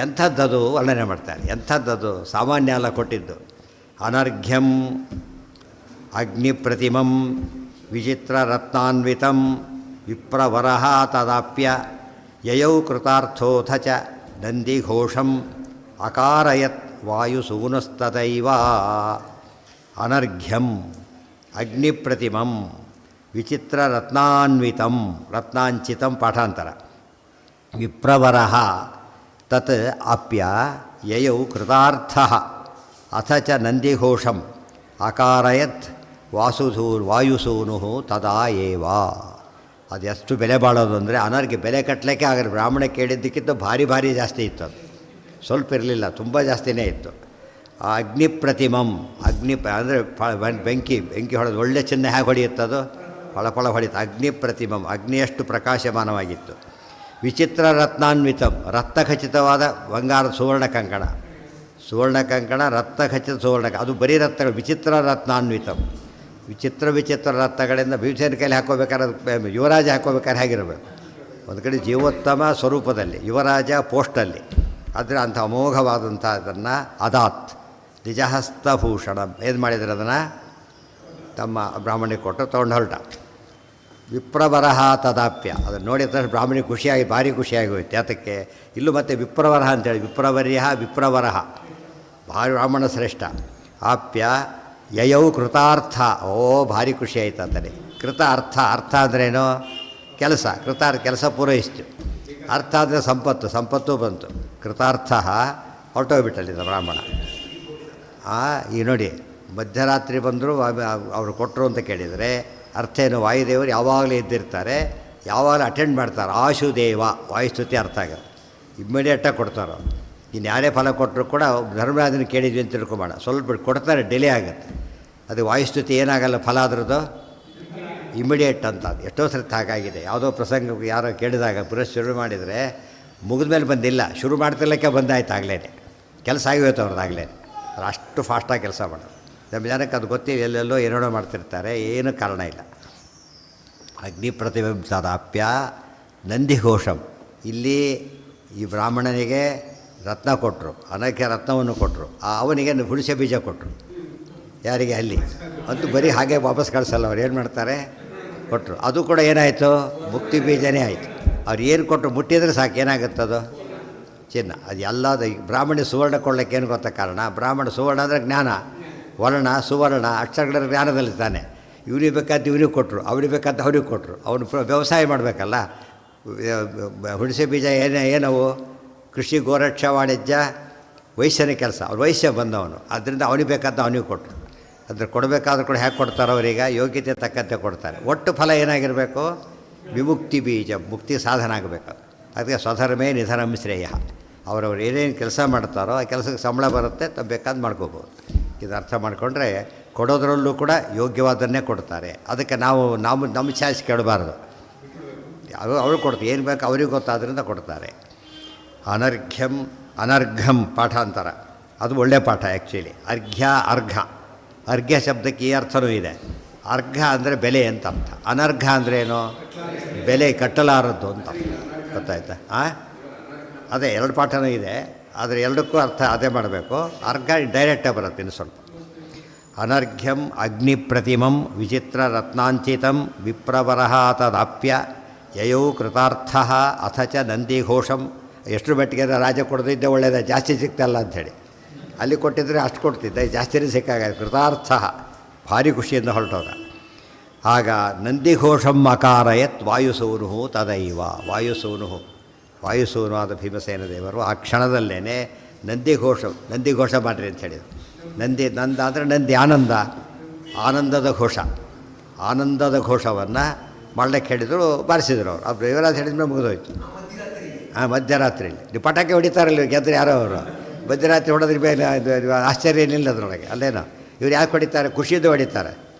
ಎಂಥದ್ದದು ವರ್ಣನೆ ಮಾಡ್ತಾರೆ. ಎಂಥದ್ದದು ಸಾಮಾನ್ಯ ಅಲ್ಲ ಕೊಟ್ಟಿದ್ದು. ಅನರ್ಘ್ಯಂ ಅಗ್ನಿಪ್ರತಿಮಂ ವಿಚಿತ್ರರತ್ನಾನ್ವಿತಂ ವಿಪ್ರವರಹ ತದಾಪ್ಯ ಯಯೌ ಕೃತಾರ್ಥೋಥ ಚ ನಂದಿಘೋಷಂ ಅಕಾರಯತ್ ವಾಯುಸೂನಸ್ತದೈವ. ಅನರ್ಘ್ಯಂ ಅಗ್ನಿಪ್ರತಿಮಂ ವಿಚಿತ್ರರತ್ನಾನ್ವಿತಂ, ರತ್ನಾಂಚಿತಂ ಪಾಠಾಂತರ. ವಿಪ್ರವರಹ ತತ್ ಆಪ್ಯ ಯಯೌ ಕೃತಾರ್ಥಃ ಅಥ ಚ ನಂದಿಘೋಷಂ ಅಕಾರಯತ್ ವಾಯುಸೂನು ತದಾ ಏವ. ಅದು ಎಷ್ಟು ಬೆಲೆ ಬಾಳೋದು ಅಂದರೆ ಅನರ್ಘ್ಯ ಬೆಲೆ ಕಟ್ಟಲಿಕ್ಕೆ ಆಗಲ್ಲ. ಬ್ರಾಹ್ಮಣ ಕೇಳಿದ್ದಕ್ಕಿಂತ ಭಾರಿ ಜಾಸ್ತಿ ಇತ್ತು. ಅದು ಸ್ವಲ್ಪ ಇರಲಿಲ್ಲ, ತುಂಬ ಜಾಸ್ತಿನೇ ಇತ್ತು. ಆ ಅಗ್ನಿಪ್ರತಿಮಂ, ಅಂದರೆ ಬೆಂಕಿ ಹೊಡೆದು ಒಳ್ಳೆ ಚಿನ್ನ ಹೇಗೆ ಹೊಡೆಯುತ್ತದು, ಫಳ ಹೊಡಿತು. ಅಗ್ನಿಪ್ರತಿಮಂ, ಅಗ್ನಿಯಷ್ಟು ಪ್ರಕಾಶಮಾನವಾಗಿತ್ತು. ವಿಚಿತ್ರ ರತ್ನಾನ್ವಿತಂ, ರತ್ನಖಚಿತವಾದ ಬಂಗಾರದ ಸುವರ್ಣ ಕಂಕಣ ರತ್ನಖಚಿತ ಸುವರ್ಣ, ಅದು ಬರೀ ರತ್ನಗಳು. ವಿಚಿತ್ರ ರತ್ನಾನ್ವಿತಂ, ವಿಚಿತ್ರ ರತ್ನಗಳಿಂದ ಭೀಮಸೇನ ಕೈಲಿ ಹಾಕೋಬೇಕಾದ್ರೆ ಯುವರಾಜ ಹಾಕೋಬೇಕಾದ್ರೆ ಹೇಗಿರಬೇಕು, ಒಂದು ಕಡೆ ಜೀವೋತ್ತಮ ಸ್ವರೂಪದಲ್ಲಿ, ಯುವರಾಜ ಪೋಸ್ಟಲ್ಲಿ. ಆದರೆ ಅಂಥ ಅಮೋಘವಾದಂಥ ಅದನ್ನು ಅದಾತ್ ನಿಜಹಸ್ತಭೂಷಣ ಏನು ಮಾಡಿದ್ರು, ಅದನ್ನು ತಮ್ಮ ಬ್ರಾಹ್ಮಣಿಗೆ ಕೊಟ್ಟು ತೊಗೊಂಡು ಹೊರಟ. ವಿಪ್ರವರಹ ತದಾಪ್ಯ, ಅದನ್ನು ನೋಡಿದ ತಕ್ಷಣ ಬ್ರಾಹ್ಮಣಿಗೆ ಭಾರಿ ಖುಷಿಯಾಗಿ ಹೋಯ್ತು. ಯಾತಕ್ಕೆ ಇಲ್ಲೂ ಮತ್ತೆ ವಿಪ್ರವರಹ ಅಂತೇಳಿ, ವಿಪ್ರವರಹ ಭಾರಿ ಬ್ರಾಹ್ಮಣ ಶ್ರೇಷ್ಠ. ಆಪ್ಯ ಯಯೌ ಕೃತಾರ್ಥ, ಭಾರಿ ಖುಷಿ ಆಯ್ತು ಅಂತಲೇ. ಕೃತ ಅರ್ಥ ಅಂದ್ರೇನು, ಕೆಲಸ. ಕೆಲಸ ಪೂರೈಸ್ತು. ಅರ್ಥ ಅಂದರೆ ಸಂಪತ್ತು ಬಂತು. ಕೃತಾರ್ಥ ಹೊರಟೋಗ್ಬಿಟ್ಟಲ್ಲಿದ್ದ ಬ್ರಾಹ್ಮಣ. ಈಗ ನೋಡಿ, ಮಧ್ಯರಾತ್ರಿ ಬಂದರು ಅವರು ಕೊಟ್ಟರು ಅಂತ ಕೇಳಿದರೆ ಅರ್ಥ ಏನು, ವಾಯುದೇವರು ಯಾವಾಗಲೂ ಎದ್ದಿರ್ತಾರೆ, ಯಾವಾಗಲೂ ಅಟೆಂಡ್ ಮಾಡ್ತಾರೆ. ಆಶುದೇವ ವಾಯುಸ್ತುತಿ ಅರ್ಥ ಆಗೋದು, ಇಮ್ಮಿಡಿಯೇಟಾಗಿ ಕೊಡ್ತಾರೆ. ಇನ್ನು ಯಾರೇ ಫಲ ಕೊಟ್ಟರು ಕೂಡ ಧರ್ಮರಾಜನ ಕೇಳಿದ್ವಿ ಅಂತ ತಿಳ್ಕೊಬೇಡ, ಸ್ವಲ್ಪ ಕೊಡ್ತಾರೆ, ಡಿಲೇ ಆಗುತ್ತೆ. ಅದು ವಾಯುಸ್ತುತಿ ಏನಾಗಲ್ಲ, ಫಲ ಅದರದ್ದು ಇಮ್ಮಿಡಿಯೇಟ್ ಅಂತ. ಅದು ಎಷ್ಟೋ ಸರ್ತಿ ಹಾಗಾಗಿದೆ. ಯಾವುದೋ ಪ್ರಸಂಗ ಯಾರೋ ಕೇಳಿದಾಗ ಪುನಃ ಶುರು ಮಾಡಿದರೆ ಮುಗಿದ ಮೇಲೆ ಬಂದಿಲ್ಲ, ಶುರು ಮಾಡ್ತಿರ್ಲಿಕ್ಕೆ ಬಂದಾಯ್ತು, ಆಗಲೇ ಕೆಲಸ ಆಗಿತ್ತು ಅವ್ರದ್ದಾಗಲೇ. ಅಷ್ಟು ಫಾಸ್ಟಾಗಿ ಕೆಲಸ ಮಾಡೋದು. ನಮ್ಮ ಜನಕ್ಕೆ ಅದು ಗೊತ್ತಿಲ್ಲ, ಎಲ್ಲೆಲ್ಲೋ ಏನೇನೋ ಮಾಡ್ತಿರ್ತಾರೆ, ಏನೂ ಕಾರಣ ಇಲ್ಲ. ಅಗ್ನಿ ಪ್ರತಿಬಿಂಬದಾಪ್ಯ ನಂದಿಘೋಷಂ, ಇಲ್ಲಿ ಈ ಬ್ರಾಹ್ಮಣನಿಗೆ ರತ್ನ ಕೊಟ್ಟರು, ಅನಕ್ಕೆ ರತ್ನವನ್ನು ಕೊಟ್ಟರು, ಅವನಿಗೆ ಹುಣಸೆ ಬೀಜ ಕೊಟ್ಟರು. ಯಾರಿಗೆ ಅಲ್ಲಿ ಅಂತೂ ಬರೀ ಹಾಗೆ ವಾಪಸ್ ಕಳಿಸಲ್ಲ, ಅವ್ರು ಏನು ಮಾಡ್ತಾರೆ, ಕೊಟ್ಟರು. ಅದು ಕೂಡ ಏನಾಯಿತು, ಮುಕ್ತಿ ಬೀಜನೇ ಆಯಿತು. ಅವ್ರು ಏನು ಕೊಟ್ಟರು ಮುಟ್ಟಿದರೆ ಸಾಕು, ಏನಾಗುತ್ತದು, ಚಿನ್ನ. ಅದು ಎಲ್ಲದ ಬ್ರಾಹ್ಮಣ ಸುವರ್ಣ ಕೊಡ್ಲಿಕ್ಕೆ ಏನು ಗೊತ್ತ ಕಾರಣ, ಬ್ರಾಹ್ಮಣ ಸುವರ್ಣ ಅಂದರೆ ಜ್ಞಾನ, ವರ್ಣ ಸುವರ್ಣ ಅಕ್ಷರಗಳ ಜ್ಞಾನದಲ್ಲಿ ತಾನೆ. ಇವ್ರಿಗೆ ಬೇಕಾದ ಇವ್ರಿಗೆ ಕೊಟ್ಟರು, ಅವ್ರಿಗೆ ಬೇಕಾದ ಅವ್ರಿಗೆ ಕೊಟ್ಟರು. ಅವನು ವ್ಯವಸಾಯ ಮಾಡಬೇಕಲ್ಲ. ಹುಣಸೆ ಬೀಜ ಏನವು, ಕೃಷಿ ಗೋರಕ್ಷ ವಾಣಿಜ್ಯ ವೈಶ್ಯನ ಕೆಲಸ. ಅವ್ರು ವೈಶ್ಯ ಬಂದವನು, ಅದರಿಂದ ಅವನಿಗೆ ಬೇಕಾದ ಅವನಿಗೆ ಕೊಟ್ಟರು. ಅದ್ರ ಕೊಡಬೇಕಾದ್ರೂ ಕೂಡ ಹೇಗೆ ಕೊಡ್ತಾರೆ, ಅವರಿಗೆ ಯೋಗ್ಯತೆ ತಕ್ಕಂತೆ ಕೊಡ್ತಾರೆ. ಒಟ್ಟು ಫಲ ಏನಾಗಿರಬೇಕು, ವಿಮುಕ್ತಿ ಬೀಜ, ಮುಕ್ತಿ ಸಾಧನ ಆಗಬೇಕು. ಅದಕ್ಕೆ ಸ್ವಧರ್ಮೇ ನಿಧನಂ ಶ್ರೇಯ. ಅವರವ್ರು ಏನೇನು ಕೆಲಸ ಮಾಡ್ತಾರೋ ಆ ಕೆಲಸಕ್ಕೆ ಸಂಬಳ ಬರುತ್ತೆ, ಬೇಕಾದ್ ಮಾಡ್ಕೋಬೋದು. ಇದು ಅರ್ಥ ಮಾಡಿಕೊಂಡ್ರೆ ಕೊಡೋದ್ರಲ್ಲೂ ಕೂಡ ಯೋಗ್ಯವಾದನ್ನೇ ಕೊಡ್ತಾರೆ. ಅದಕ್ಕೆ ನಾವು ನಮ್ಮ ಚಾಯ್ಸ್ ಕೇಳಬಾರ್ದು. ಅವ್ರು ಕೊಡ್ತಾರೆ, ಏನು ಬೇಕು ಅವ್ರಿಗೆ ಗೊತ್ತಾದ್ರಿಂದ ಕೊಡ್ತಾರೆ. ಅನರ್ಘಂ ಪಾಠಾಂತರ, ಅದು ಒಳ್ಳೆಯ ಪಾಠ ಆ್ಯಕ್ಚುಲಿ. ಅರ್ಘ್ಯ ಶಬ್ದಕ್ಕೆ ಈ ಅರ್ಥವೂ ಇದೆ. ಅರ್ಘ ಅಂದರೆ ಬೆಲೆ ಅಂತ ಅರ್ಥ. ಅನರ್ಘ ಅಂದ್ರೇನು, ಬೆಲೆ ಕಟ್ಟಲಾರದ್ದು ಅಂತ ಗೊತ್ತಾಯ್ತಾ. ಅದೇ ಎರಡು ಪಾಠನೂ ಇದೆ, ಆದರೆ ಎರಡಕ್ಕೂ ಅರ್ಥ ಅದೇ ಮಾಡಬೇಕು. ಅರ್ಘ ಡೈರೆಕ್ಟಾಗಿ ಬರುತ್ತೆ. ಇನ್ನು ಸ್ವಲ್ಪ ಅನರ್ಘ್ಯಂ ಅಗ್ನಿಪ್ರತಿಮಂ ವಿಚಿತ್ರ ರತ್ನಾಂಚಿತಂ ವಿಪ್ರವರಹ ತದಾಪ್ಯ ಯಯೌ ಕೃತಾರ್ಥ ಅಥ ಚ ನಂದಿಘೋಷಂ. ಎಷ್ಟು ಮಟ್ಟಿಗೆ ರಾಜ ಕೊಡದಿದ್ದೆ ಒಳ್ಳೆಯದ, ಜಾಸ್ತಿ ಸಿಗ್ತಲ್ಲ ಅಂಥೇಳಿ. ಅಲ್ಲಿ ಕೊಟ್ಟಿದ್ದರೆ ಅಷ್ಟು ಕೊಡ್ತಿದ್ದೆ, ಜಾಸ್ತಿನೇ ಸಿಕ್ಕಾಗ ಕೃತಾರ್ಥ ಭಾರಿ ಖುಷಿಯಿಂದ ಹೊರಟೋದ. ಆಗ ನಂದಿಘೋಷಂ ಅಕಾರಯತ್ ವಾಯುಸೂನು ತದೈವ. ವಾಯುಸೂನು ಆದ ಭೀಮಸೇನ ದೇವರು ಆ ಕ್ಷಣದಲ್ಲೇ ನಂದಿಘೋಷ ಮಾಡಿರಿ ಅಂತ ಹೇಳಿದರು. ನಂದ ಅಂದರೆ ನಂದಿ ಆನಂದದ ಘೋಷವನ್ನು ಮಾಡಲಿಕ್ಕೆ ಹೇಳಿದರು, ಬಾರಿಸಿದ್ರು ಅವರು. ಅದು ದೇವರಾಜ ಹೇಳಿದ್ಮೇಲೆ ಮುಗಿದೋಯ್ತು. ಮಧ್ಯರಾತ್ರಿಯಲ್ಲಿ ನೀವು ಪಟಾಕಿ ಹೊಡಿತಾರಲ್ಲ, ಗೆದ್ದರೆ ಯಾರೋ ಅವರು ಮಧ್ಯರಾತ್ರಿ ಹೊಡೆದ್ರೆ ಮೇಲೆ ಆಶ್ಚರ್ಯ ಏನಿಲ್ಲ ಅದರೊಳಗೆ. ಅಲ್ಲೇನೋ ಇವ್ರು ಯಾಕೆ ಹೊಡಿತಾರೆ, ಖುಷಿಯಿಂದ ಹೊಡಿತಾರೆ,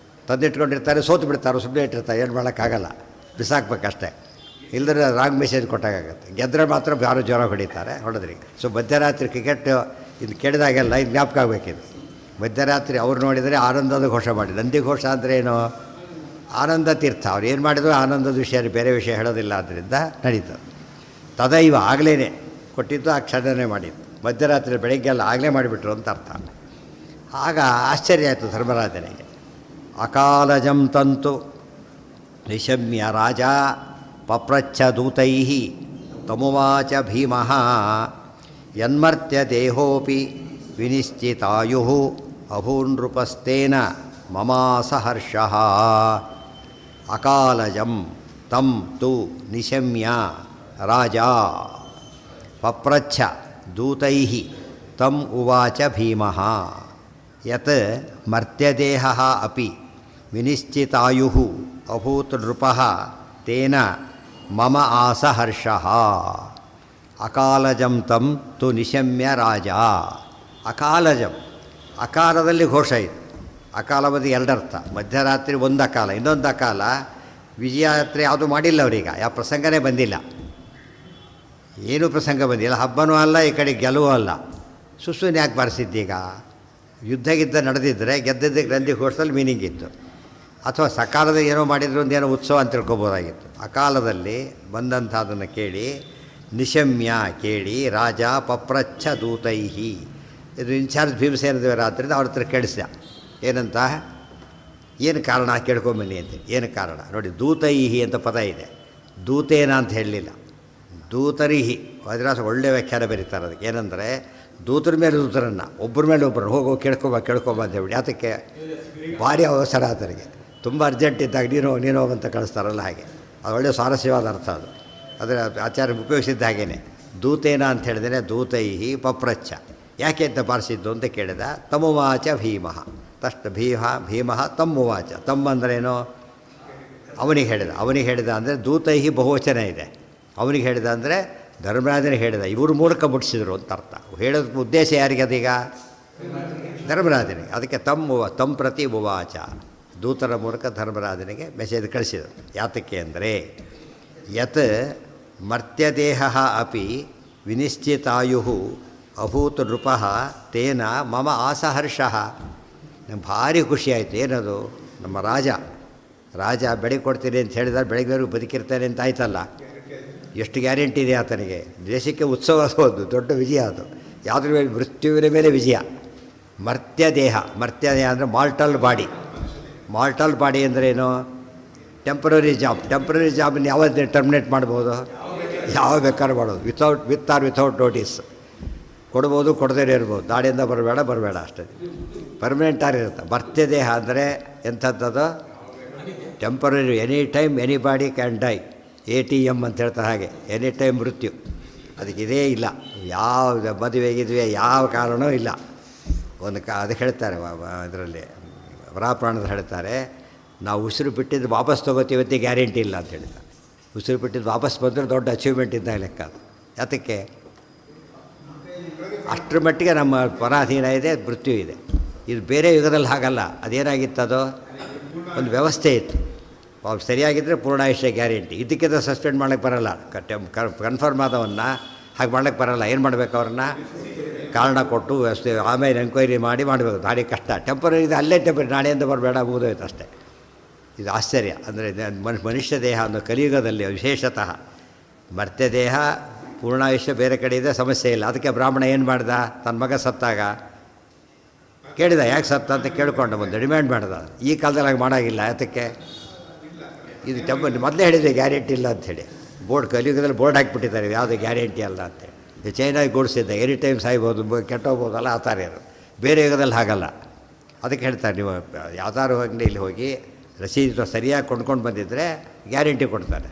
ತಂದಿಟ್ಕೊಂಡಿರ್ತಾರೆ, ಸೋತು ಬಿಡ್ತಾರೆ, ಸುಮ್ಮನೆ ಇಟ್ಟಿರ್ತಾರೆ, ಏನು ಮಾಡೋಕ್ಕಾಗಲ್ಲ, ಬಿಸಾಕ್ಬೇಕಷ್ಟೇ. ಇಲ್ಲದ್ರೆ ರಾಂಗ್ ಮೆಸೇಜ್ ಕೊಟ್ಟಾಗುತ್ತೆ. ಗೆದ್ದರೆ ಮಾತ್ರ ಯಾರು ಜ್ವರ ಹೊಡಿತಾರೆ ಹೊಡೆದ್ರಿಗೆ. ಸೊ ಮಧ್ಯರಾತ್ರಿ ಕ್ರಿಕೆಟ್ ಇದು ಕೇಳಿದಾಗೆಲ್ಲ ಇದು ಜ್ಞಾಪಕ ಆಗಬೇಕಿದು. ಮಧ್ಯರಾತ್ರಿ ಅವ್ರು ನೋಡಿದರೆ ಆನಂದದ ಘೋಷ ಮಾಡಿ. ನಂದಿಘೋಷ ಅಂದರೆ ಏನು, ಆನಂದ ತೀರ್ಥ. ಅವ್ರು ಏನು ಮಾಡಿದ್ರು ಆನಂದದ ವಿಷಯ, ಬೇರೆ ವಿಷಯ ಹೇಳೋದಿಲ್ಲ, ಆದ್ದರಿಂದ ನಡೀತದೆ. ತದೈವ ಆಗಲೇ ಕೊಟ್ಟಿದ್ದು, ಆ ಕ್ಷಣನೇ ಮಾಡಿದ್ದು. ಮಧ್ಯರಾತ್ರಿ ಬೆಳಗ್ಗೆಲ್ಲ ಆಗಲೇ ಮಾಡಿಬಿಟ್ರು ಅಂತ ಅರ್ಥ. ಆಗ ಆಶ್ಚರ್ಯ ಆಯಿತು ಧರ್ಮರಾಜನಿಗೆ. ಅಕಾಲಜಂ ತಂತು ನಿಶಮ್ಯ ರಾಜ ಪಪ್ರಚ್ಛ ದೂತೈ ತಮುವಾಚ ಭೀಮಃ ಯನ್ಮರ್ತ್ಯ ದೇಹೋಪಿ ವಿನಿಶ್ಚಿತಾಯು ಅಭೂನೃಪಸ್ತೇನ ಮಮಾಸ ಹರ್ಷಃ. ಅಕಾಲಜಂ ತಂ ತು ನಿಶಮ್ಯ ರಾಜ ಪಪ್ರಚ್ಛ ದೂತೈ ತಂ ಉವಾಚ ಭೀಮಃ ಯತ್ ಮರ್ತ್ಯದೇಹಃ ಅಪಿ ವಿನಿಶ್ಚಿತಾಯುಃ ಅಭೂತ್ ನೃಪಃ ತೇನ ಮಮ ಆಸ ಹರ್ಷಃ. ಅಕಾಲಜಂ ತಂ ತು ನಿಶಮ್ಯ ರಾಜ. ಅಕಾಲಜಂ, ಅಕಾಲದಲ್ಲಿ ಘೋಷ ಇದೆ. ಅಕಾಲವಧಿ ಎರಡರ್ಥ. ಮಧ್ಯರಾತ್ರಿ ಒಂದು ಅಕಾಲ, ಇನ್ನೊಂದು ಅಕಾಲ ವಿಜಯಯಾತ್ರೆ ಯಾವುದು ಮಾಡಿಲ್ಲ ಅವರೀಗ, ಯಾವ ಪ್ರಸಂಗನೇ ಬಂದಿಲ್ಲ, ಏನೂ ಪ್ರಸಂಗ ಬಂದಿಲ್ಲ. ಹಬ್ಬನೂ ಅಲ್ಲ, ಈ ಕಡೆ ಗೆಲುವು ಅಲ್ಲ. ಸುಮ್ಮನೆ ಯಾಕೆ ಬಾರಿಸಿದ್ದೀಗ? ಯುದ್ಧ ನಡೆದಿದ್ದರೆ ಗೆದ್ದದ್ದಕ್ಕೆ ನಂದಿ ಘೋಷದಲ್ಲಿ ಮೀನಿಂಗ್ ಇತ್ತು. ಅಥವಾ ಸಕಾಲದಲ್ಲಿ ಏನೋ ಮಾಡಿದ್ರು ಒಂದೇನೋ ಉತ್ಸವ ಅಂತ ತಿಳ್ಕೊಬೋದಾಗಿತ್ತು. ಅಕಾಲದಲ್ಲಿ ಬಂದಂಥದ್ದನ್ನು ಕೇಳಿ ನಿಶಮ್ಯ ಕೇಳಿ ರಾಜ ಪಪ್ರಚ್ಛ ದೂತೈಹಿ. ಇದು ಇನ್ಚಾರ್ಜ್ ಭೀಮಸೇನ ದೇವರಾದ್ದರಿಂದ ಅವ್ರ ಹತ್ರ ಕೇಳಿಸ್ದ. ಏನಂತ, ಏನು ಕಾರಣ ಕೇಳ್ಕೊಂಬನ್ನಿ ಅಂತ. ಏನು ಕಾರಣ ನೋಡಿ, ದೂತೈಹಿ ಅಂತ ಪದ ಇದೆ, ದೂತೇನ ಅಂತ ಹೇಳಲಿಲ್ಲ, ದೂತರಿಹಿ. ವಜ್ರಾಸ ಒಳ್ಳೆಯ ವ್ಯಾಖ್ಯಾನ ಬರೀತಾರೆ ಅದಕ್ಕೆ. ಏನಂದರೆ ದೂತರ ಮೇಲೆ ದೂತರನ್ನು, ಒಬ್ಬರ ಮೇಲೆ ಒಬ್ಬರು ಹೋಗೋ ಕೇಳ್ಕೊಬ ಅಂತ ಹೇಳಿ. ಅದಕ್ಕೆ ಭಾರಿ ಅವಸರ ಆತನಿಗೆ, ತುಂಬ ಅರ್ಜೆಂಟ್ ಇದ್ದಾಗ ನೀನು ಅಂತ ಕಳಿಸ್ತಾರಲ್ಲ, ಹಾಗೆ ಅದು ಒಳ್ಳೆಯ ಸ್ವಾರಸ್ಯವಾದ ಅರ್ಥ ಅದು. ಅದರ ಆಚಾರ್ಯ ಉಪಯೋಗಿಸಿದ್ದ ಹಾಗೇನೆ. ದೂತೇನ ಅಂತ ಹೇಳಿದ್ರೆ ದೂತೈಹಿ ಪಪ್ರಚ್ಛ. ಯಾಕೆ ಅಂತ ಬಾರಿಸಿದ್ದು ಅಂತ ಕೇಳಿದ. ತಮುವಾಚ ಭೀಮಃ. ತಷ್ಟ ಭೀಮಃ ತಮ್ಮುವಾಚ. ತಮ್ಮಂದ್ರೇನು, ಅವನಿಗೆ ಹೇಳಿದ ಅಂದರೆ ದೂತೈಹಿ ಬಹುವಚನ ಇದೆ. ಅವನಿಗೆ ಹೇಳಿದ ಅಂದರೆ ಧರ್ಮರಾಜನಿಗೆ ಹೇಳಿದ, ಇವ್ರ ಮೂಲಕ ಮುಟ್ಟಿಸಿದ್ರು ಅಂತ ಅರ್ಥ. ಹೇಳೋದಕ್ಕೆ ಉದ್ದೇಶ ಯಾರಿಗೆ ಅದೀಗ? ಧರ್ಮರಾಜನಿಗೆ. ಅದಕ್ಕೆ ತಮ್ಮ ಪ್ರತಿ ಉವಾಚ, ದೂತರ ಮೂಲಕ ಧರ್ಮರಾಜನಿಗೆ ಮೆಸೇಜ್ ಕಳಿಸಿದರು. ಯಾತಕ್ಕೆ ಅಂದರೆ ಯತ್ ಮರ್ತ್ಯದೇಹ ಅಪಿ ವಿನಿಶ್ಚಿತಾಯು ಅಭೂತ್ ನೃಪಃ ತೇನ ಮಮ ಆಸಹರ್ಷಃ. ನಂಗೆ ಭಾರಿ ಖುಷಿಯಾಯಿತು. ಏನದು, ನಮ್ಮ ರಾಜ ಬೆಳಗ್ಗೆ ಕೊಡ್ತೀನಿ ಅಂತ ಹೇಳಿದಾಗ ಬೆಳಗ್ಗೆವರೆಗೂ ಬದುಕಿರ್ತಾನೆ ಅಂತ ಆಯ್ತಲ್ಲ, ಎಷ್ಟು ಗ್ಯಾರಂಟಿ ಇದೆ ಆತನಿಗೆ. ದೇಶಕ್ಕೆ ಉತ್ಸವ ಅದು ದೊಡ್ಡ ವಿಜಯ. ಅದು ಯಾವುದ್ರ ಮೇಲೆ, ಮೃತ್ಯುವಿನ ಮೇಲೆ ವಿಜಯ. ಮರ್ತ್ಯದೇಹ ಅಂದರೆ ಮಾರ್ಟಲ್ ಬಾಡಿ ಅಂದ್ರೇನು? ಟೆಂಪ್ರರಿ ಜಾಬನ್ನು ಯಾವತ್ತು ಟರ್ಮಿನೇಟ್ ಮಾಡ್ಬೋದು, ಯಾವ ಬೇಕಾದ್ರೂ ಮಾಡೋದು, ವಿತೌಟ್ ನೋಟಿಸ್ ಕೊಡ್ಬೋದು, ಕೊಡದೇ ಇರ್ಬೋದು. ದಾಳಿಯಿಂದ ಬರಬೇಡ ಅಷ್ಟೇ. ಪರ್ಮನೆಂಟ್ ಆಗಿರುತ್ತೆ. ಮರ್ತ್ಯದೇಹ ಅಂದರೆ ಎಂಥದ್ದು? Temporary. Any time any body can die. ATM ಅಂತ ಹೇಳ್ತಾರೆ ಹಾಗೆ, ಎನಿ ಟೈಮ್ ಮೃತ್ಯು. ಅದಕ್ಕೆ ಇದೇ ಇಲ್ಲ, ಯಾವ ಮದುವೆಗಿದ್ವಿ ಯಾವ ಕಾರಣವೂ ಇಲ್ಲ. ಅದಕ್ಕೆ ಹೇಳ್ತಾರೆ ಇದರಲ್ಲಿ ವರಾಪ್ರಾಣದಲ್ಲಿ ಹೇಳ್ತಾರೆ, ನಾವು ಉಸಿರು ಬಿಟ್ಟಿದ್ದು ವಾಪಸ್ ತೊಗೋತೀವಿ ಅಂತ ಗ್ಯಾರಂಟಿ ಇಲ್ಲ ಅಂತ ಹೇಳಿದ್ದಾರೆ. ಉಸಿರು ಬಿಟ್ಟಿದ್ದು ವಾಪಸ್ ಬಂದರೆ ದೊಡ್ಡ ಅಚೀವ್ಮೆಂಟ್ ಇದ್ದಾಗ ಲೆಕ್ಕ ಅದು. ಯಾತಕ್ಕೆ? ಅಷ್ಟರ ಮಟ್ಟಿಗೆ ನಮ್ಮ ಪರಾಧೀನ ಇದೆ, ಮೃತ್ಯು ಇದೆ. ಇದು ಬೇರೆ ಯುಗದಲ್ಲಿ ಹಾಗಲ್ಲ. ಅದೇನಾಗಿತ್ತದು, ಒಂದು ವ್ಯವಸ್ಥೆ ಇತ್ತು. ಅವ್ರು ಸರಿಯಾಗಿದ್ದರೆ ಪೂರ್ಣಾಯುಷ್ಯ ಗ್ಯಾರಂಟಿ. ಇದಕ್ಕಿಂತ ಸಸ್ಪೆಂಡ್ ಮಾಡೋಕ್ಕೆ ಬರೋಲ್ಲ. ಕನ್ಫರ್ಮ್ ಆದವನ್ನ ಹಾಗೆ ಮಾಡೋಕ್ಕೆ ಬರೋಲ್ಲ. ಏನು ಮಾಡಬೇಕು, ಅವ್ರನ್ನ ಕಾರಣ ಕೊಟ್ಟು ವ್ಯವಸ್ಥೆ ಆಮೇಲೆ ಎನ್ಕ್ವೈರಿ ಮಾಡಬೇಕು. ದಾಡಿ ಕಷ್ಟ. ಟೆಂಪರರಿ ಇದೆ, ಅಲ್ಲೇ ಟೆಂಪರರಿ, ನಾಳೆಯಿಂದ ಬರಬೇಡ, ಮುಗಿದೋಯ್ತು ಅಷ್ಟೇ. ಇದು ಆಶ್ಚರ್ಯ. ಅಂದರೆ ಮನುಷ್ಯ ದೇಹ ಅನ್ನೋ ಕಲಿಯುಗದಲ್ಲಿ ವಿಶೇಷತಃ ಮರ್ತ್ಯ ದೇಹ, ಪೂರ್ಣಾಯುಷ್ಯ ಬೇರೆ ಕಡೆ ಇದೆ, ಸಮಸ್ಯೆ ಇಲ್ಲ. ಅದಕ್ಕೆ ಬ್ರಾಹ್ಮಣ ಏನು ಮಾಡ್ದ, ತನ್ನ ಮಗ ಸತ್ತಾಗ ಕೇಳಿದ ಯಾಕೆ ಸತ್ತ ಅಂತ ಕೇಳ್ಕೊಂಡು ಬಂದು ಡಿಮ್ಯಾಂಡ್ ಮಾಡ್ದ. ಈ ಕಾಲದಲ್ಲಿ ಹಾಗೆ ಮಾಡೋಂಗಿಲ್ಲ. ಯಾತಕ್ಕೆ ಇದು ಮೊದಲೇ ಹೇಳಿದೆ ಗ್ಯಾರಂಟಿ ಇಲ್ಲ ಅಂಥೇಳಿ. ಬೋರ್ಡ್ ಕಲಿಯುಗದಲ್ಲಿ ಬೋರ್ಡ್ ಹಾಕಿಬಿಟ್ಟಿದ್ದಾರೆ ಯಾವುದೇ ಗ್ಯಾರಂಟಿ ಅಲ್ಲ ಅಂತೇಳಿ. ಇದು ಚೈನಾಗಿ ಗೂಡಿಸಿದ್ದೆ ಎನಿ ಟೈಮ್ ಸಾಯ್ಬೋದು, ಕೆಟ್ಟೋಗ್ಬೋದಲ್ಲ, ಆ ಥರ ಇರೋದು. ಬೇರೆ ಯುಗದಲ್ಲಿ ಹಾಗಲ್ಲ. ಅದಕ್ಕೆ ಹೇಳ್ತಾರೆ, ನೀವು ಯಾವ್ದಾದ್ರು ಅಂಗಡಿಯಲ್ಲಿ ಹೋಗಿ ರಸೀದಿ ಸರಿಯಾಗಿ ಕೊಂಡ್ಕೊಂಡು ಬಂದಿದ್ದರೆ ಗ್ಯಾರಂಟಿ ಕೊಡ್ತಾರೆ.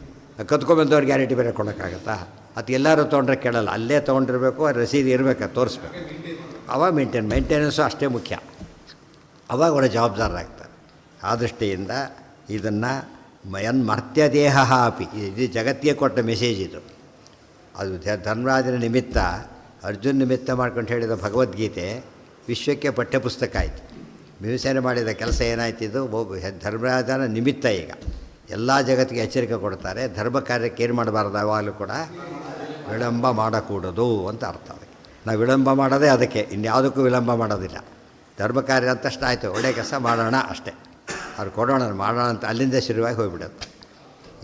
ಕತ್ಕೊಂಡ್ಬಂದವ್ರು ಗ್ಯಾರಂಟಿ ಬೇರೆ ಕೊಡೋಕ್ಕಾಗತ್ತಾ? ಅದು ಎಲ್ಲರೂ ತೊಗೊಂಡ್ರೆ ಕೇಳಲ್ಲ. ಅಲ್ಲೇ ತೊಗೊಂಡಿರಬೇಕು, ರಸೀದಿ ಇರಬೇಕು, ತೋರಿಸ್ಬೇಕು. ಅವಾಗ ಮೇಂಟೆನೆನ್ಸು ಅಷ್ಟೇ ಮುಖ್ಯ. ಅವಾಗ ಅವರ ಜವಾಬ್ದಾರರಾಗ್ತಾರೆ. ಆ ದೃಷ್ಟಿಯಿಂದ ಇದನ್ನು ಮರ್ತ್ಯ ದೇಹ ಅಪಿ, ಇದು ಜಗತ್ತಿಗೆ ಕೊಟ್ಟ ಮೆಸೇಜ್ ಇದು. ಅದು ಧರ್ಮರಾಜನ ನಿಮಿತ್ತ, ಅರ್ಜುನ ನಿಮಿತ್ತ ಮಾಡ್ಕೊಂಡು ಹೇಳಿದ ಭಗವದ್ಗೀತೆ ವಿಶ್ವಕ್ಕೆ ಪಠ್ಯಪುಸ್ತಕ ಆಯಿತು. ಭೀಮಸೇನ ಮಾಡಿದ ಕೆಲಸ ಏನಾಯ್ತಿದ್ದು, ಧರ್ಮರಾಜನ ನಿಮಿತ್ತ. ಈಗ ಎಲ್ಲ ಜಗತ್ತಿಗೆ ಎಚ್ಚರಿಕೆ ಕೊಡ್ತಾರೆ, ಧರ್ಮ ಕಾರ್ಯಕ್ಕೆ ಏನು ಮಾಡಬಾರ್ದು, ಯಾವಾಗಲೂ ಕೂಡ ವಿಳಂಬ ಮಾಡಕೂಡದು ಅಂತ ಅರ್ಥ. ಅದಕ್ಕೆ ನಾವು ವಿಳಂಬ ಮಾಡೋದೇ ಅದಕ್ಕೆ, ಇನ್ಯಾವುದಕ್ಕೂ ವಿಳಂಬ ಮಾಡೋದಿಲ್ಲ. ಧರ್ಮ ಕಾರ್ಯ ಅಂತ ತಕ್ಷಣ ಆಯಿತು, ಒಳ್ಳೆಯ ಕೆಲಸ ಮಾಡೋಣ ಅಷ್ಟೇ, ಅವ್ರು ಕೊಡೋಣ ಮಾಡೋಣ ಅಂತ ಅಲ್ಲಿಂದ ಶುರುವಾಗಿ ಹೋಗಿಬಿಡುತ್ತೆ.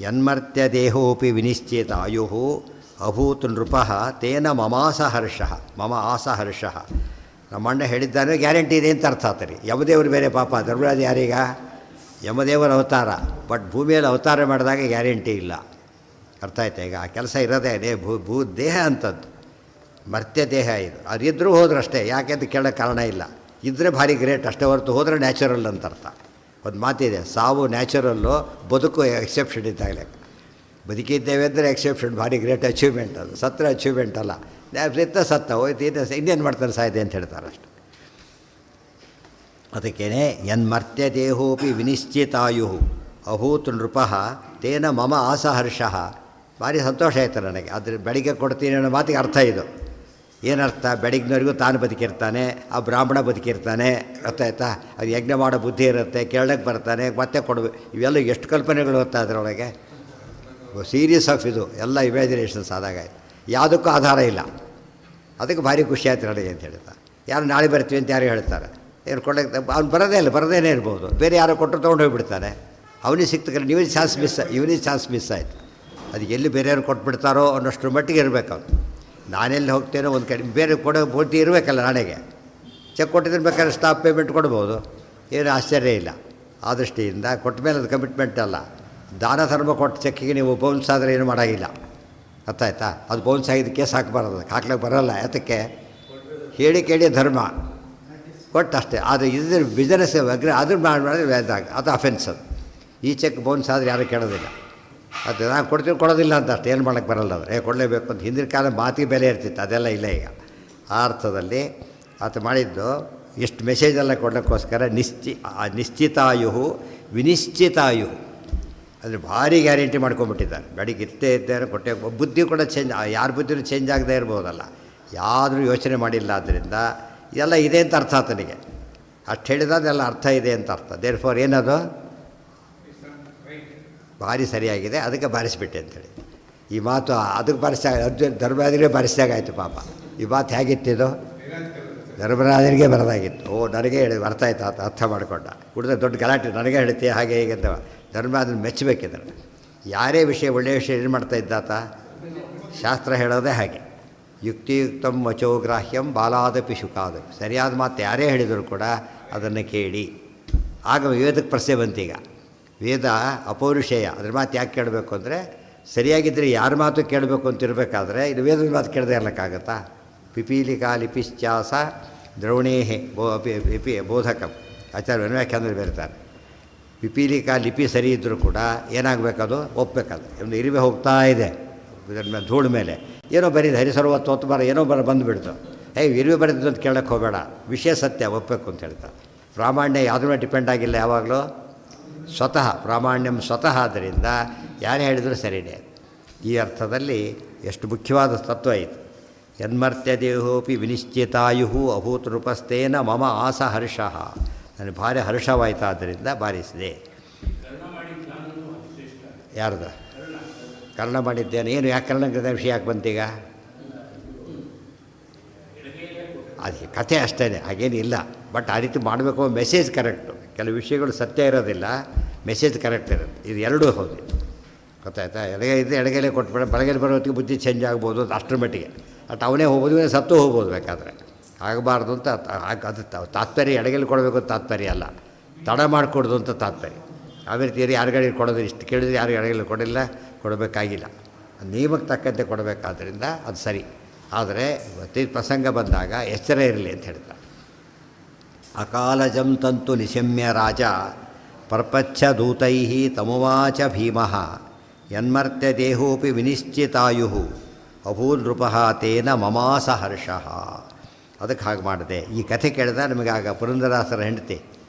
ಯನ್ಮರ್ತ್ಯ ದೇಹೋಪಿ ವಿನಿಶ್ಚಿತ ಆಯು ಅಭೂತ್ ನೃಪಃ ತೇನ ಮಮಾಸ ಹರ್ಷ ಮಮ ಆಸ ಹರ್ಷ. ನಮ್ಮಣ್ಣ ಹೇಳಿದ್ದಾನೆ ಗ್ಯಾರಂಟಿ ಇದೆ ಅಂತ ಅರ್ಥ ಆತರಿ. ಯಮದೇವರು ಬೇರೆ ಪಾಪ, ಧರ್ಮರಾಜ ಯಾರೀಗ ಯಮದೇವರ ಅವತಾರ. ಬಟ್ ಭೂಮಿಯಲ್ಲಿ ಅವತಾರ ಮಾಡಿದಾಗ ಗ್ಯಾರಂಟಿ ಇಲ್ಲ. ಅರ್ಥ ಆಯ್ತಾ? ಈಗ ಆ ಕೆಲಸ ಇರೋದೇ ದೇಹ ಅಂಥದ್ದು, ಮರ್ತ್ಯ ದೇಹ ಇದು. ಅದಿದ್ದರೂ ಹೋದ್ರೆ ಅಷ್ಟೇ, ಯಾಕೆ ಅಂತ ಕೇಳೋಕ್ಕೆ ಕಾರಣ ಇಲ್ಲ. ಇದ್ದರೆ ಭಾರಿ ಗ್ರೇಟ್ ಅಷ್ಟೇ ಹೊರತು ಹೋದರೆ ನ್ಯಾಚುರಲ್ ಅಂತ ಅರ್ಥ. ಒಂದು ಮಾತಿದೆ, ಸಾವು ನ್ಯಾಚುರಲ್ಲು, ಬದುಕು ಎಕ್ಸೆಪ್ಷನ್ ಇದ್ದಾಗಲೇ. ಬದುಕಿದ್ದೇವೆ ಅಂದರೆ ಎಕ್ಸೆಪ್ಷನ್, ಭಾರಿ ಗ್ರೇಟ್ ಅಚೀವ್ಮೆಂಟ್ ಅದು. ಸತ್ರ ಅಚೀವ್ಮೆಂಟ್ ಅಲ್ಲ. ಸತ್ತ ಹೋಯ್ತು, ಇನ್ನೇನು ಮಾಡ್ತಾರೆ, ಸಾಯಿದೆ ಅಂತ ಹೇಳ್ತಾರೆ ಅಷ್ಟೆ. ಅದಕ್ಕೇನೆ ಯನ್ಮರ್ತ್ಯ ದೇಹೋಪಿ ವಿನಿಶ್ಚಿತಾಯು ಅಭೂತ್ ನೃಪಃ ತೇನ ಮಮ ಆಸ ಹರ್ಷ. ಭಾರಿ ಸಂತೋಷ ಆಯಿತು ನನಗೆ. ಅದ್ರ ಬೆಳಿಗ್ಗೆ ಕೊಡ್ತೀನಿ ಅನ್ನೋ ಮಾತಿಗೆ ಅರ್ಥ ಇದು. ಏನರ್ಥ? ಬೆಳಗ್ಗಿನವರೆಗೂ ತಾನು ಬದುಕಿರ್ತಾನೆ, ಆ ಬ್ರಾಹ್ಮಣ ಬದುಕಿರ್ತಾನೆ. ಗೊತ್ತಾಯ್ತಾ? ಅದು ಯಜ್ಞ ಮಾಡೋ ಬುದ್ಧಿ ಇರುತ್ತೆ, ಕೇಳಕ್ಕೆ ಬರ್ತಾನೆ, ಮತ್ತೆ ಕೊಡಬೇಕು. ಇವೆಲ್ಲ ಎಷ್ಟು ಕಲ್ಪನೆಗಳು ಹೋಗ್ತಾ ಅದರೊಳಗೆ. ಸೀರಿಯಸ್ ಆಫ್ ಇದು ಎಲ್ಲ ಇಮ್ಯಾಜಿನೇಷನ್ಸ್ ಆದಾಗಾಯ್ತು. ಯಾವುದಕ್ಕೂ ಆಧಾರ ಇಲ್ಲ. ಅದಕ್ಕೆ ಭಾರಿ ಖುಷಿ ಆಯ್ತು ನನಗೆ ಅಂತ ಹೇಳ್ತಾ. ಯಾರು ನಾಳೆ ಬರ್ತೀವಿ ಅಂತ ಯಾರು ಹೇಳ್ತಾರೆ, ಏನು ಕೊಡೋಕ್ಕೆ ಅವ್ನು ಬರೋದೇ ಇಲ್ಲ, ಬರೋದೇನೇ ಇರ್ಬೋದು. ಬೇರೆ ಯಾರೋ ಕೊಟ್ಟರು ತೊಗೊಂಡು ಹೋಗಿಬಿಡ್ತಾನೆ. ಅವನಿಗೆ ಸಿಕ್ತಕ್ಕಲ್ಲ, ಇವನಿಗೆ ಚಾನ್ಸ್ ಮಿಸ್ ಆಯಿತು. ಅದು ಎಲ್ಲಿ ಬೇರೆಯವ್ರು ಕೊಟ್ಬಿಡ್ತಾರೋ ಅನ್ನೋಷ್ಟರ ಮಟ್ಟಿಗೆ ಇರಬೇಕು ಅವನು. ನಾನೆಲ್ಲಿ ಹೋಗ್ತೇನೋ ಒಂದು ಕಡೆ ಬೇರೆ ಕೊಡೋ ಬೋಟಿ ಇರಬೇಕಲ್ಲ. ನಾಳೆಗೆ ಚೆಕ್ ಕೊಟ್ಟಿದ್ರೆ ಬೇಕಾದ್ರೆ ಸ್ಟಾಪ್ ಪೇಮೆಂಟ್ ಕೊಡ್ಬೋದು, ಏನು ಆಶ್ಚರ್ಯ ಇಲ್ಲ. ಆ ದೃಷ್ಟಿಯಿಂದ ಕೊಟ್ಟ ಮೇಲೆ ಅದು ಕಮಿಟ್ಮೆಂಟ್ ಅಲ್ಲ. ದಾನ ಧರ್ಮ ಕೊಟ್ಟ ಚೆಕ್ಕಿಗೆ ನೀವು ಬೌನ್ಸ್ ಆದರೆ ಏನು ಮಾಡೋಂಗಿಲ್ಲ. ಅರ್ಥ ಆಯ್ತಾ? ಅದು ಬೌನ್ಸ್ ಆಗಿದ್ದು ಕೇಸ್ ಹಾಕಬಾರ್ದು, ಹಾಕ್ಲಿಕ್ಕೆ ಬರೋಲ್ಲ. ಯಾತಕ್ಕೆ? ಹೇಳಿ ಕೇಳಿ ಧರ್ಮ ಕೊಟ್ಟು ಅಷ್ಟೇ. ಅದು ಇದ್ರ ಬಿಸ್ನೆಸ್ ಅದ್ರ ಮಾಡಿದ್ರೆ ಅದು ಅಫೆನ್ಸ್. ಅದು ಈ ಚೆಕ್ ಬೌನ್ಸ್ ಆದರೆ ಯಾರೂ ಕೇಳೋದಿಲ್ಲ. ಅದು ನಾನು ಕೊಡೋದಿಲ್ಲ ಅಂತ ಅಷ್ಟೇ, ಏನು ಮಾಡೋಕ್ಕೆ ಬರಲ್ಲ. ಅದು ಕೊಡಲೇಬೇಕು ಅಂತ ಹಿಂದಿನ ಕಾಲ ಮಾತಿಗೆ ಬೆಲೆ ಇರ್ತಿತ್ತು, ಅದೆಲ್ಲ ಇಲ್ಲ ಈಗ. ಆ ಅರ್ಥದಲ್ಲಿ ಆತ ಮಾಡಿದ್ದು ಎಷ್ಟು ಮೆಸೇಜೆಲ್ಲ ಕೊಡೋಕ್ಕೋಸ್ಕರ ನಿಶ್ಚಿತಾಯು ವಿನಿಶ್ಚಿತಾಯು ಅಂದರೆ ಭಾರಿ ಗ್ಯಾರಂಟಿ ಮಾಡ್ಕೊಂಬಿಟ್ಟಿದ್ದಾರೆ. ಬೆಳಿಗ್ಗೆ ಇರ್ತೇ ಇದ್ದಾರೆ ಕೊಟ್ಟೆ. ಬುದ್ಧಿ ಕೂಡ ಚೇಂಜ್, ಯಾರ ಬುದ್ಧಿನೂ ಚೇಂಜ್ ಆಗದೆ ಇರ್ಬೋದಲ್ಲ. ಯಾವುದೂ ಯೋಚನೆ ಮಾಡಿಲ್ಲ. ಆದ್ದರಿಂದ ಇದೆಲ್ಲ ಇದೆ ಅಂತ ಅರ್ಥ ಆತನಿಗೆ. ಅಷ್ಟು ಹೇಳಿದಾದೆಲ್ಲ ಅರ್ಥ ಇದೆ ಅಂತ ಅರ್ಥ. ದೇರ್ ಫಾರ್ ಏನದು ಭಾರಿ ಸರಿಯಾಗಿದೆ, ಅದಕ್ಕೆ ಬಾರಿಸಿಬಿಟ್ಟೆ ಅಂಥೇಳಿ. ಈ ಮಾತು ಅದಕ್ಕೆ ಅರ್ಜುನ ಧರ್ಮರಾಜನಿಗೆ ಬಾರಿಸಿದಾಗಾಯಿತು ಪಾಪ. ಈ ಮಾತು ಹೇಗಿತ್ತಿದು? ಧರ್ಮರಾಜನಿಗೆ ಬರೋದಾಗಿತ್ತು. ನನಗೆ ಹೇಳಿ ಅರ್ಥ ಆಯ್ತು, ಅರ್ಥ ಮಾಡಿಕೊಂಡ. ಕುಡಿದ್ರೆ ದೊಡ್ಡ ಗಲಾಟೆ, ನನಗೆ ಹೇಳ್ತೀಯ ಹಾಗೆ ಹೀಗೆ ಅಂತ. ಧರ್ಮರಾಜನ ಮೆಚ್ಚಬೇಕಿದ್ದಾರೆ. ಯಾರೇ ವಿಷಯ ಒಳ್ಳೆಯ ವಿಷಯ ಏನು ಮಾಡ್ತಾ ಇದ್ದಾತ? ಶಾಸ್ತ್ರ ಹೇಳೋದೇ ಹಾಗೆ. ಯುಕ್ತಿಯುಕ್ತಂ ವಚೋಗ್ರಾಹ್ಯಂ ಬಾಲಾದಪಿ ಶುಕಾದ. ಸರಿಯಾದ ಮಾತು ಯಾರೇ ಹೇಳಿದರೂ ಕೂಡ ಅದನ್ನು ಕೇಳಿ. ಆಗ ವೇದಕ್ಕೆ ಪ್ರಶ್ನೆ ಬಂತೀಗ. ವೇದ ಅಪೌರುಷೇಯ, ಅದ್ರ ಮಾತು ಯಾಕೆ ಕೇಳಬೇಕು ಅಂದರೆ ಸರಿಯಾಗಿದ್ದರೆ ಯಾರ ಮಾತು ಕೇಳಬೇಕು ಅಂತ ಇರಬೇಕಾದ್ರೆ ಇದು ವೇದದ ಮಾತು ಕೇಳದೆ ಇರಲಿಕ್ಕಾಗತ್ತಾ? ಪಿಪೀಲಿಕಾ ಲಿಪಿಶ್ಚಾಸ ದ್ರೌಣೇಹೆ ಬೋಧಕಂ. ಆಚಾರ್ಯ ವ್ಯಾಖ್ಯಾನದಲ್ಲಿ ಬರೀತಾರೆ. ಪಿಪೀಲಿಕಾ ಲಿಪಿ ಸರಿ ಇದ್ದರೂ ಕೂಡ ಏನಾಗಬೇಕದು? ಒಪ್ಪಬೇಕದು. ಒಂದು ಇರುವೆ ಹೋಗ್ತಾ ಇದೆ ಧೂಳು ಮೇಲೆ, ಏನೋ ಬರೀದು ಹರಿಸರ್ವತ್ತು ಹೊತ್ತು ಬರ ಏನೋ ಬಂದುಬಿಡ್ತು. ಇರುವೆ ಬರೆದಿದ್ದು ಅಂತ ಕೇಳಕ್ಕೆ ಹೋಗಬೇಡ, ವಿಷಯ ಸತ್ಯ ಒಪ್ಪಬೇಕು ಅಂತ ಹೇಳ್ತಾರೆ. ಪ್ರಾಮಾಣ್ಯ ಯಾವುದ್ರ ಮೇಲೆ ಡಿಪೆಂಡ್ ಆಗಿಲ್ಲ ಯಾವಾಗಲೂ, ಸ್ವತಃ ಪ್ರಾಮಾಣ್ಯಂ ಸ್ವತಃ. ಆದ್ದರಿಂದ ಯಾರು ಹೇಳಿದರೂ ಸರಿಯೇ. ಈ ಅರ್ಥದಲ್ಲಿ ಎಷ್ಟು ಮುಖ್ಯವಾದ ತತ್ವ ಇದು. ಯನ್ಮರ್ತ್ಯ ದೇಹೋಪಿ ವಿನಿಶ್ಚಿತಾಯು ಅಭೂತ್ ರೂಪಸ್ಥೇನ ಮಮ ಆಸ ಹರ್ಷ. ನನಗೆ ಭಾರಿ ಹರ್ಷವಾಯಿತು, ಆದ್ದರಿಂದ ಬಾರಿಸಿದೆ. ಯಾರ್ದು? ಕರ್ಣ ಮಾಡಿದ್ದೇನೆ. ಏನು ಯಾಕೆ ಕರ್ಣದ ವಿಷಯ ಯಾಕೆ ಬಂತೀಗ? ಅದಕ್ಕೆ ಕಥೆ ಅಷ್ಟೇ, ಹಾಗೇನಿಲ್ಲ. ಬಟ್ ಆ ರೀತಿ ಮಾಡಬೇಕು. Message correct. ಕೆಲವು ವಿಷಯಗಳು ಸತ್ಯ ಇರೋದಿಲ್ಲ, ಮೆಸೇಜ್ ಕರೆಕ್ಟ್ ಇರುತ್ತೆ. ಇದು ಎರಡೂ ಹೌದು. ಗೊತ್ತಾಯ್ತಾ? ಎಡಗೈ ಇದ್ದರೆ ಎಡಗೈಲೇ ಕೊಟ್ಬಿಡ, ಬಲಗೈಲಿ ಬರೋ ಹೊತ್ತಿಗೆ ಬುದ್ಧಿ ಚೇಂಜ್ ಆಗ್ಬೋದು ಅಷ್ಟರ ಮಟ್ಟಿಗೆ. ಬಟ್ ಅವನೇ ಹೋಗ್ಬೋದು, ಸತ್ತು ಹೋಗ್ಬೋದು ಬೇಕಾದರೆ. ಆಗಬಾರ್ದು ಅಂತ ಅದು ತಾತ್ಪರ್ಯ ಎಡಗಲ್ಲಿ ಕೊಡಬೇಕು ಅಂತ ತಾತ್ಪರ್ಯ ಅಲ್ಲ, ತಡ ಮಾಡಿಕೊಡ್ದು ಅಂತ ತಾತ್ಪರ್ಯ. ಆಮೇಲೆ ತೀರಿ ಯಾರಿಗಳಿಗೆ ಕೊಡೋದು, ಇಷ್ಟು ಕೇಳಿದ್ರೆ ಯಾರು ಎಡಗಲ್ಲಿ ಕೊಡಿಲ್ಲ, ಕೊಡಬೇಕಾಗಿಲ್ಲ. ನಿಯಮಕ್ಕೆ ತಕ್ಕಂತೆ ಕೊಡಬೇಕಾದ್ರಿಂದ ಅದು ಸರಿ. ಆದರೆ ಪ್ರಸಂಗ ಬಂದಾಗ ಎಚ್ಚರ ಇರಲಿ ಅಂತ ಹೇಳ್ತಾರೆ. ಅಕಾಲಜಂ ತಂತು ನಿಶಮ್ಯ ರಾಜ ಪರ್ಪಚ್ಛ ದೂತೈ ತಮುವಾಚ ಭೀಮಃ ಯನ್ಮರ್ತ್ಯ ದೇಹೋಪಿ ವಿನಿಶ್ಚಿತಾಯು ಅಭೂನ್ ನೃಪಃ ತೇನ ಮಮಾಸ ಹರ್ಷಃ. ಅದಕ್ಕೆ ಹಾಗೆ ಮಾಡಿದೆ. ಈ ಕಥೆ ಕೇಳಿದ ನಮಗಾಗ ಪುರಂದರದಾಸರ ಹೆಂಡತಿ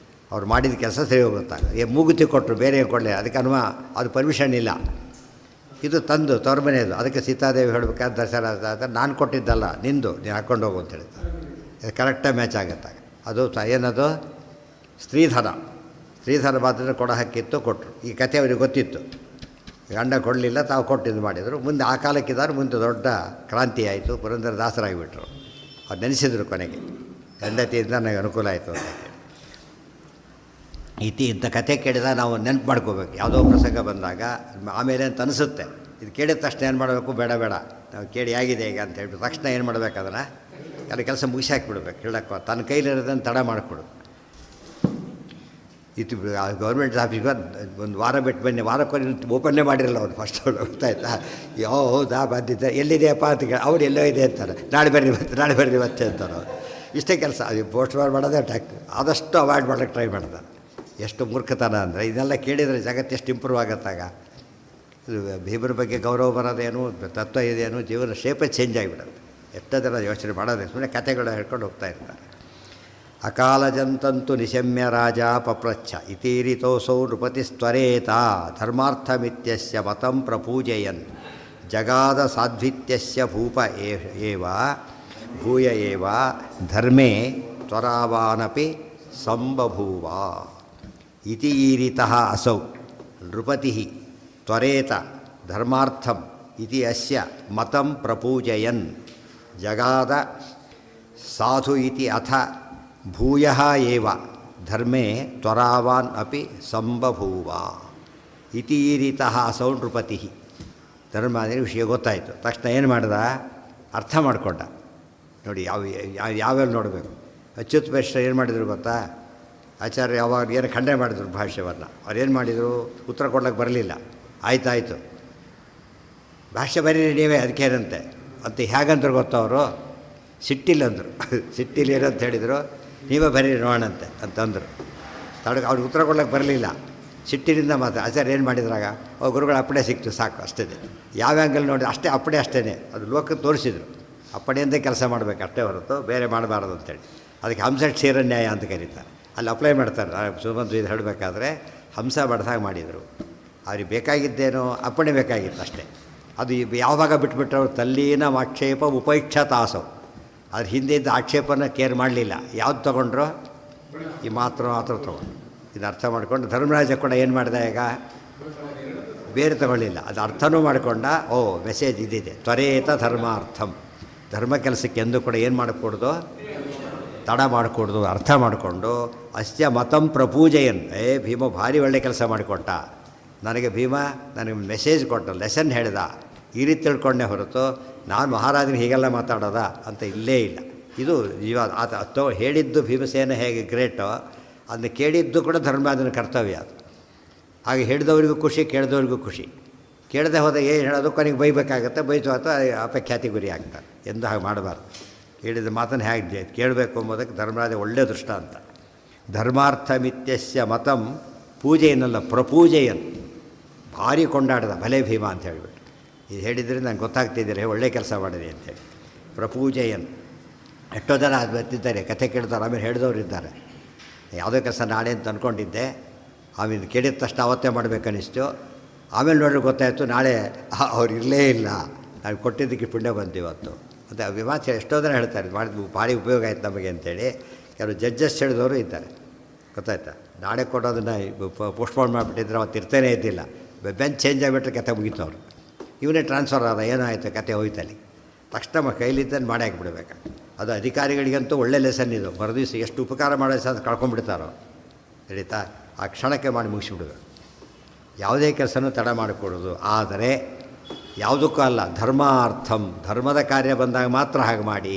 ಅವ್ರು ಮಾಡಿದ ಕೆಲಸ ಸರಿ ಹೋಗುತ್ತಾಗ ಮೂಗುತಿ ಕೊಟ್ಟರು, ಬೇರೆ ಕೊಡಲಿ, ಅದಕ್ಕೆ ಅದು ಪರ್ಮಿಷನ್ ಇಲ್ಲ. ಇದು ತಂದು ತವ್ರ ಮನೆಯದು. ಅದಕ್ಕೆ ಸೀತಾದೇವಿ ಹೇಳಬೇಕಾದ್ರೆ ದಶರಥ ನಾನು ಕೊಟ್ಟಿದ್ದಲ್ಲ, ನಿಂದು, ನೀನು ಹಾಕ್ಕೊಂಡು ಹೋಗು ಅಂತ ಹೇಳ್ತಾರೆ. ಇದು ಕರೆಕ್ಟಾಗಿ ಮ್ಯಾಚ್ ಆಗುತ್ತಾಗ. ಅದು ಏನದು ಸ್ತ್ರೀಧನ ಮಾತ್ರ ಕೊಡ ಹಾಕಿತ್ತು, ಕೊಟ್ಟರು. ಈ ಕಥೆ ಅವ್ರಿಗೆ ಗೊತ್ತಿತ್ತು. ಗಂಡ ಕೊಡಲಿಲ್ಲ, ತಾವು ಕೊಟ್ಟಿದ್ದು ಮಾಡಿದರು. ಮುಂದೆ ಆ ಕಾಲಕ್ಕಿದ್ದಾರೆ, ಮುಂದೆ ದೊಡ್ಡ ಕ್ರಾಂತಿ ಆಯಿತು, ಪುರಂದರದಾಸರಾಗಿಬಿಟ್ರು. ಅವ್ರು ನೆನೆಸಿದ್ರು ಕೊನೆಗೆ, ಹೆಂಡತಿಯಿಂದ ನನಗೆ ಅನುಕೂಲ ಆಯಿತು ಅಂತ ಹೇಳಿ. ಇಂಥ ಕಥೆ ಕೇಳಿದಾಗ ನಾವು ನೆನಪು ಮಾಡ್ಕೋಬೇಕು. ಯಾವುದೋ ಪ್ರಸಂಗ ಬಂದಾಗ ಆಮೇಲೆ ಅಂತ ಅನಿಸುತ್ತೆ. ಇದು ಕೇಳಿದ ತಕ್ಷಣ ಏನು ಮಾಡಬೇಕು, ಬೇಡ ನಾವು ಕೇಳಿ ಆಗಿದೆ ಈಗ ಅಂತ ಹೇಳ್ಬಿಟ್ಟು ತಕ್ಷಣ ಏನು ಮಾಡಬೇಕು, ಅದನ್ನು ಎಲ್ಲ ಕೆಲಸ ಮುಗಿಸಿ ಹಾಕಿಬಿಡ್ಬೇಕು. ಹೇಳಕ್ಕೆ ತನ್ನ ಕೈಲಿರೋದನ್ನು ತಡ ಮಾಡಿಕೊಡು. ಇದು ಗೌರ್ಮೆಂಟ್ ಆಫೀಸ್ಗೆ ಒಂದು ವಾರ ಬಿಟ್ಟು ಬನ್ನಿ, ವಾರಕ್ಕೊಂದು ಓಪನ್ನೇ ಮಾಡಿರಲ್ಲ ಅವ್ರು ಫಸ್ಟ್. ಗೊತ್ತಾಯ್ತಾ? ಹೌದಾ ಬಂದಿದ್ದೆ, ಎಲ್ಲಿದೆಯಪ್ಪ ಅಂತ ಅವ್ರು ಎಲ್ಲೋ ಇದೆ ಅಂತಾರೆ. ನಾಳೆ ಬರ್ರಿ ಮತ್ತೆ ಅಂತಾರೆ ಅವ್ರು. ಇಷ್ಟೇ ಕೆಲಸ. ಅದು ಪೋಸ್ಟ್ ಮಾಡೋದೇ ಆದಷ್ಟು ಅವಾಯ್ಡ್ ಮಾಡೋಕ್ಕೆ ಟ್ರೈ ಮಾಡ್ತಾರೆ. ಎಷ್ಟು ಮೂರ್ಖತನ ಅಂದರೆ ಇದೆಲ್ಲ ಕೇಳಿದರೆ ಜಗತ್ತು ಎಷ್ಟು ಇಂಪ್ರೂವ್ ಆಗುತ್ತಾಗ. ಇದು ಭೀಮರ ಬಗ್ಗೆ ಗೌರವ ಬರೋದೇನು, ತತ್ವ ಇದೇನು, ಜೀವನ ಶೇಪೇ ಚೇಂಜ್ ಆಗಿಬಿಡುತ್ತೆ. ಎಷ್ಟೋ ಜನ ಯೋಚನೆ ಮಾಡೋದೇ, ಸುಮ್ಮನೆ ಕಥೆಗಳು ಹೇಳ್ಕೊಂಡು ಹೋಗ್ತಾ ಇರ್ತಾರೆ. ಅಕಾಲಜಂತಂತು ನಿಶಮ್ಯ ರಾಜ ಪಪ್ರಚ್ಛ ಇತೀರಿತೋಸೌ ನೃಪತಿಸ್ತ್ವರೇತ ಧರ್ಮಾರ್ಥಮಿತ್ಯಸ್ಯ ಮತಂ ಪ್ರಪೂಜಯನ್ ಜಗಾದ ಸಾಧ್ವಿತ್ಯಸ್ಯ ಭೂಯ ಏವ ಧರ್ಮೇ ತ್ವರಾವಾನಪಿ ಸಂಬಭೂವ. ಇತೀರಿತಃ ಅಸೌ ನೃಪತಿಃ ತ್ವರೇತ ಧರ್ಮಾರ್ಥಂ ಇತಿ ಅಸ್ಯ ಮತಂ ಪ್ರಪೂಜಯನ್ ಜಗಾದ ಸಾಧು ಇತಿ ಅಥ ಭೂಯಃ ಏವ ಧರ್ಮೇ ತ್ವರಾವಾನ್ ಅಪಿ ಸಂಬಭೂವ. ಇತೀರಿತಃ ಅಸೌ ನೃಪತಿ. ಧರ್ಮ ಅಂದರೆ ವಿಷಯ ಗೊತ್ತಾಯಿತು ತಕ್ಷಣ ಏನು ಮಾಡ್ದ, ಅರ್ಥ ಮಾಡಿಕೊಂಡ. ನೋಡಿ ಯಾವ್ಯಾವ ನೋಡಬೇಕು. ಅಚ್ಯುತ್ ಮಿಶ್ರ ಏನು ಮಾಡಿದ್ರು ಗೊತ್ತಾ? ಆಚಾರ್ಯ ಯಾವಾಗ ಏನು ಖಂಡನೆ ಮಾಡಿದ್ರು ಭಾಷ್ಯವನ್ನು. ಅವ್ರೇನು ಮಾಡಿದರು, ಉತ್ತರ ಕೊಡ್ಲಿಕ್ಕೆ ಬರಲಿಲ್ಲ. ಆಯಿತಾಯಿತು, ಭಾಷ್ಯ ಬರೀರಿ ನೀವೇ, ಅದಕ್ಕೇನಂತೆ ಅಂತ ಹೇಗಂದ್ರೆ ಗೊತ್ತವರು ಸಿಟ್ಟಿಲ್ಲಂದರು. ಸಿಟ್ಟಿಲ್ಲ ಏನಂತ ಹೇಳಿದರು, ನೀವೇ ಬರೀರಿ ನೋಡೋಣಂತೆ ಅಂತಂದರು. ಅವ್ರಿಗೆ ಉತ್ತರ ಕೊಡ್ಲಿಕ್ಕೆ ಬರಲಿಲ್ಲ. ಸಿಟ್ಟಿನಿಂದ ಮಾತ್ರ ಆಚಾರ್ಯ ಏನು ಮಾಡಿದ್ರಾಗ, ಗುರುಗಳು ಅಪ್ಪಣೆ ಸಿಕ್ತು, ಸಾಕು ಅಷ್ಟೇ. ಯಾವ ಆ್ಯಂಗಲ್ ನೋಡಿ ಅಷ್ಟೇ, ಅಷ್ಟೇ ಅದು ಲೋಕಕ್ಕೆ ತೋರಿಸಿದ್ರು. ಅಪ್ಪಣೆಯಿಂದ ಕೆಲಸ ಮಾಡಬೇಕು ಅಷ್ಟೇ ಹೊರತು ಬೇರೆ ಮಾಡಬಾರ್ದು ಅಂತೇಳಿ. ಅದಕ್ಕೆ ಹಂಸ ಕ್ಷೀರ ನ್ಯಾಯ ಅಂತ ಕರೀತಾರೆ. ಅಲ್ಲಿ ಅಪ್ಲೈ ಮಾಡ್ತಾರೆ. ಸುಮಂತ್ ಇದು ಹೇಳಬೇಕಾದ್ರೆ ಹಂಸ ಬಡ್ದಾಗ ಮಾಡಿದರು. ಅವ್ರಿಗೆ ಬೇಕಾಗಿದ್ದೇನೋ ಅಪ್ಪಣೆ ಬೇಕಾಗಿತ್ತು ಅಷ್ಟೇ. ಅದು ಯಾವಾಗ ಬಿಟ್ಬಿಟ್ರೆ ಅವ್ರು ತಲ್ಲೀನ ಆಕ್ಷೇಪ ಉಪೈಕ್ಷತಾಸವು. ಅದ್ರ ಹಿಂದೆ ಇದ್ದ ಆಕ್ಷೇಪನ ಕೇರ್ ಮಾಡಲಿಲ್ಲ. ಯಾವ್ದು ತೊಗೊಂಡ್ರು, ಈ ಮಾತ್ರ ತೊಗೊಂಡು. ಇದು ಅರ್ಥ ಮಾಡ್ಕೊಂಡು ಧರ್ಮರಾಜ ಕೂಡ ಏನು ಮಾಡಿದೆ, ಈಗ ಬೇರೆ ತಗೊಳ್ಳಿಲ್ಲ, ಅದು ಅರ್ಥನೂ ಮಾಡಿಕೊಂಡ. ಮೆಸೇಜ್ ಇದಿದೆ, ತ್ವರೇತ ಧರ್ಮಾರ್ಥಂ. ಧರ್ಮ ಕೆಲಸಕ್ಕೆ ಎಂದು ಕೂಡ ಏನು ಮಾಡಿಕೊಡ್ದು, ತಡ ಮಾಡಿಕೊಡ್ದು, ಅರ್ಥ ಮಾಡಿಕೊಂಡು ಅಸ್ಯ ಮತಂ ಪ್ರಪೂಜೆಯನ್. ಭೀಮ ಭಾರಿ ಒಳ್ಳೆ ಕೆಲಸ ಮಾಡಿಕೊಟ್ಟ ನನಗೆ. ಭೀಮ ನನಗೆ ಮೆಸೇಜ್ ಕೊಟ್ಟ, ಲೆಸನ್ ಹೇಳಿದ. ಈ ರೀತಿ ತಿಳ್ಕೊಂಡೆ ಹೊರತು ನಾನು ಮಹಾರಾಜನ ಹೀಗೆಲ್ಲ ಮಾತಾಡೋದ ಅಂತ ಇಲ್ಲೇ ಇಲ್ಲ. ಇದು ಆತ ಹೇಳಿದ್ದು ಭೀಮಸೇನ ಹೇಗೆ ಗ್ರೇಟೋ, ಅದನ್ನ ಕೇಳಿದ್ದು ಕೂಡ ಧರ್ಮರಾಜನ ಕರ್ತವ್ಯ. ಅದು ಹಾಗೆ ಹೇಳಿದವರಿಗೂ ಖುಷಿ, ಕೇಳಿದವ್ರಿಗೂ ಖುಷಿ. ಕೇಳದೆ ಹೋದ ಏನು ಹೇಳೋದು, ಕೊನೆಗೆ ಬೈಬೇಕಾಗತ್ತೆ. ಬೈತು ಅಥವಾ ಅಪಖ್ಯಾತಿ ಗುರಿ ಆಗ್ತಾರೆ. ಎಂದು ಹಾಗೆ ಮಾಡಬಾರ್ದು. ಹೇಳಿದ ಮಾತನ್ನು ಹೇಗೆ ಕೇಳಬೇಕು ಎಂಬುದಕ್ಕೆ ಧರ್ಮರಾಜ ಒಳ್ಳೆಯ ದೃಷ್ಟಾಂತ. ಧರ್ಮಾರ್ಥಮಿತ್ಯಸ್ಯ ಮತಂ ಪೂಜೆಯನ್ನಲ್ಲ, ಪ್ರಪೂಜೆಯನ್. ಭಾರಿ ಕೊಂಡಾಡಿದ ಭಲೆ ಭೀಮ ಅಂತ ಹೇಳಿಬಿಟ್ಟು. ಇದು ಹೇಳಿದರೆ ನಂಗೆ ಗೊತ್ತಾಗ್ತಿದ್ದೀರಿ ಒಳ್ಳೆ ಕೆಲಸ ಮಾಡಿದೆ ಅಂತೇಳಿ. ಪ್ರಪೂಜೆಯನ್. ಎಷ್ಟೋ ಜನ ಅದು ಬರ್ತಿದ್ದಾರೆ, ಕಥೆ ಕೇಳ್ತಾರೆ, ಆಮೇಲೆ ಹೇಳಿದವರು ಇದ್ದಾರೆ. ಯಾವುದೋ ಕೆಲಸ ನಾಳೆ ಅಂತ ಅಂದ್ಕೊಂಡಿದ್ದೆ, ಆಮೇಲೆ ಕೇಳಿದ ತಕ್ಷಣ ಅವತ್ತೇ ಮಾಡಬೇಕನ್ನಿಸ್ತು. ಆಮೇಲೆ ನೋಡ್ರಿ ಗೊತ್ತಾಯಿತು ನಾಳೆ ಅವ್ರು ಇರಲೇ ಇಲ್ಲ, ನಾನು ಕೊಟ್ಟಿದ್ದಕ್ಕೆ ಪುಣ್ಯ ಬಂತು ಇವತ್ತು ಮತ್ತು ವಿಮಾನ ಎಷ್ಟೋ ಜನ ಹೇಳ್ತಾರೆ, ಮಾಡಿದ್ದು ಭಾರಿ ಉಪಯೋಗ ಆಯ್ತು ನಮಗೆ ಅಂತೇಳಿ. ಕೆಲವು ಜಡ್ಜಸ್ ಹೇಳಿದವರು ಇದ್ದಾರೆ, ಗೊತ್ತಾಯ್ತಾ. ನಾಳೆ ಕೊಡೋದನ್ನು ಪೋಸ್ಟ್ಪೋನ್ ಮಾಡಿಬಿಟ್ಟಿದ್ರೆ ಅವತ್ತು ಇರ್ತೇನೆ ಇದ್ದಿಲ್ಲ. ಬೆಂಚ್ ಚೇಂಜ್ ಆಗಿಬಿಟ್ರೆ ಕತೆ ಮುಗೀತು ಅವರು. ಇವನೇ ಟ್ರಾನ್ಸ್ಫರ್ ಆದ, ಏನೋ ಆಯಿತು ಕತೆ ಹೋಯ್ತಲ್ಲಿ. ತಕ್ಷಣ ಕೈಲಿದ್ದನ್ನು ಮಾಡಿ ಹಾಕಿಬಿಡ್ಬೇಕು. ಅದು ಅಧಿಕಾರಿಗಳಿಗಂತೂ ಒಳ್ಳೆ ಲೆಸನ್ ಇದು. ಮರುದಿವಸ ಎಷ್ಟು ಉಪಕಾರ ಮಾಡೋ ಸಹ ಕಳ್ಕೊಂಡ್ಬಿಡ್ತಾರೋ ಹೇಳಿತಾ, ಆ ಕ್ಷಣಕ್ಕೆ ಮಾಡಿ ಮುಗಿಸ್ಬಿಡ್ಬೇಕು. ಯಾವುದೇ ಕೆಲಸನೂ ತಡ ಮಾಡಿಕೊಡೋದು. ಆದರೆ ಯಾವುದಕ್ಕೂ ಅಲ್ಲ, ಧರ್ಮಾರ್ಥಂ, ಧರ್ಮದ ಕಾರ್ಯ ಬಂದಾಗ ಮಾತ್ರ ಹಾಗೆ ಮಾಡಿ.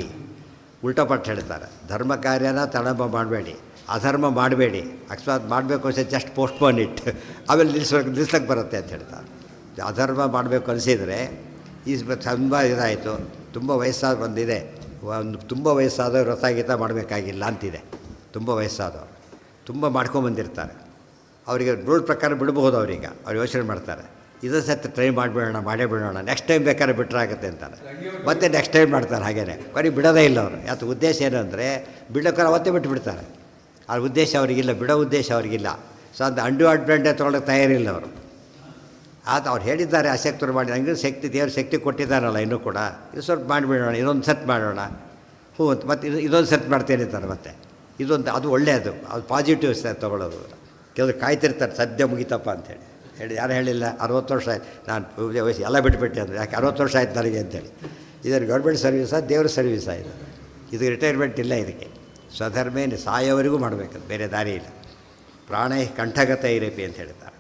ಉಲ್ಟಪಟ್ಟು ಹೇಳ್ತಾರೆ. ಧರ್ಮ ಕಾರ್ಯನ ತಳಂಬ ಮಾಡಬೇಡಿ, ಅಧರ್ಮ ಮಾಡಬೇಡಿ, ಅಕಸ್ಮಾತ್ ಮಾಡಬೇಕು ಅನ್ಸೆ ಜಸ್ಟ್ ಪೋಸ್ಟ್ಪೋನ್ ಇಟ್, ಆಮೇಲೆ ನಿಲ್ಲಿಸಕ್ಕೆ ಬರುತ್ತೆ ಅಂತ ಹೇಳ್ತಾರೆ. ಅಧರ್ಮ ಮಾಡಬೇಕು ಅನಿಸಿದರೆ ಈ ತುಂಬ ಇದಾಯಿತು, ತುಂಬ ವಯಸ್ಸಾದ ಬಂದಿದೆ, ತುಂಬ ವಯಸ್ಸಾದವ್ರು ವ್ರತ ಗೀತ ಮಾಡಬೇಕಾಗಿಲ್ಲ ಅಂತಿದೆ. ತುಂಬ ವಯಸ್ಸಾದವರು ತುಂಬ ಮಾಡ್ಕೊಂಬಂದಿರ್ತಾರೆ, ಅವರಿಗೆ ರೂಲ್ ಪ್ರಕಾರ ಬಿಡ್ಬೋದು. ಅವ್ರು ಯೋಚನೆ ಮಾಡ್ತಾರೆ, ಇದೊಂದು ಸತ್ತು ಟ್ರೈ ಮಾಡಿಬಿಡೋಣ, ಮಾಡೇ ಬಿಡೋಣ, ನೆಕ್ಸ್ಟ್ ಟೈಮ್ ಬೇಕಾದ್ರೆ ಬಿಟ್ಟರಾಗುತ್ತೆ ಅಂತಾರೆ. ಮತ್ತೆ ನೆಕ್ಸ್ಟ್ ಟೈಮ್ ಮಾಡ್ತಾರೆ ಹಾಗೇ, ಕೊನೆಗೆ ಬಿಡೋದೇ ಇಲ್ಲ ಅವರು. ಯಾಕೆ ಉದ್ದೇಶ ಏನು ಅಂದರೆ ಬಿಡೋಕ್ಕಾರೆ ಅವತ್ತೇ ಬಿಟ್ಟುಬಿಡ್ತಾರೆ. ಆ ಉದ್ದೇಶ ಅವರಿಗಿಲ್ಲ, ಬಿಡೋ ಉದ್ದೇಶ ಅವರಿಗಿಲ್ಲ. ಸೊ ಅದು ಅಡ್ವಾಂಟೇಜ್ ತೊಗೊಳಕ್ಕೆ ತಯಾರಿಲ್ಲ ಅವರು. ಅದು ಅವ್ರು ಹೇಳಿದ್ದಾರೆ ಆಸಕ್ತರು ಮಾಡಿ, ಹಂಗೆ ಶಕ್ತಿ ದೇವ್ರ ಶಕ್ತಿ ಕೊಟ್ಟಿದ್ದಾರಲ್ಲ ಇನ್ನೂ ಕೂಡ, ಇದು ಸ್ವಲ್ಪ ಮಾಡಿಬಿಡೋಣ, ಇದೊಂದು ಸೆಟ್ ಮಾಡೋಣ, ಹ್ಞೂ ಅಂತ ಮತ್ತೆ ಇದೊಂದು ಸೆಟ್ ಮಾಡ್ತೇನೆ ಅಂತಾರೆ. ಮತ್ತೆ ಇದೊಂದು ಅದು ಒಳ್ಳೆಯದು, ಅದು ಪಾಸಿಟಿವ್ ತೊಗೊಳ್ಳೋದು. ಕೆಲವರು ಕಾಯ್ತಿರ್ತಾರೆ ಸದ್ಯ ಮುಗಿತಪ್ಪ ಅಂತೇಳಿ ಯಾರು ಹೇಳಿಲ್ಲ 60 ವರ್ಷ ಆಯ್ತು ನಾನು ವಯಸ್ಸು ಎಲ್ಲ ಬಿಟ್ಬಿಟ್ಟೆ ಅಂದರೆ, ಯಾಕೆ 60 ವರ್ಷ ಆಯ್ತು ನನಗೆ ಅಂತೇಳಿ. ಇದನ್ನು ಗೌರ್ಮೆಂಟ್ ಸರ್ವೀಸಾ ದೇವ್ರ ಸರ್ವೀಸಾ ಇದು ರಿಟೈರ್ಮೆಂಟ್ ಇಲ್ಲ ಇದಕ್ಕೆ. ಸ್ವಧರ್ಮೇ ಸಾಯೋವರೆಗೂ ಮಾಡಬೇಕು, ಬೇರೆ ದಾರಿ ಇಲ್ಲ. ಪ್ರಾಣೇ ಕಂಠಗತ ಇರಪಿ ಅಂತ ಹೇಳ್ತಾರೆ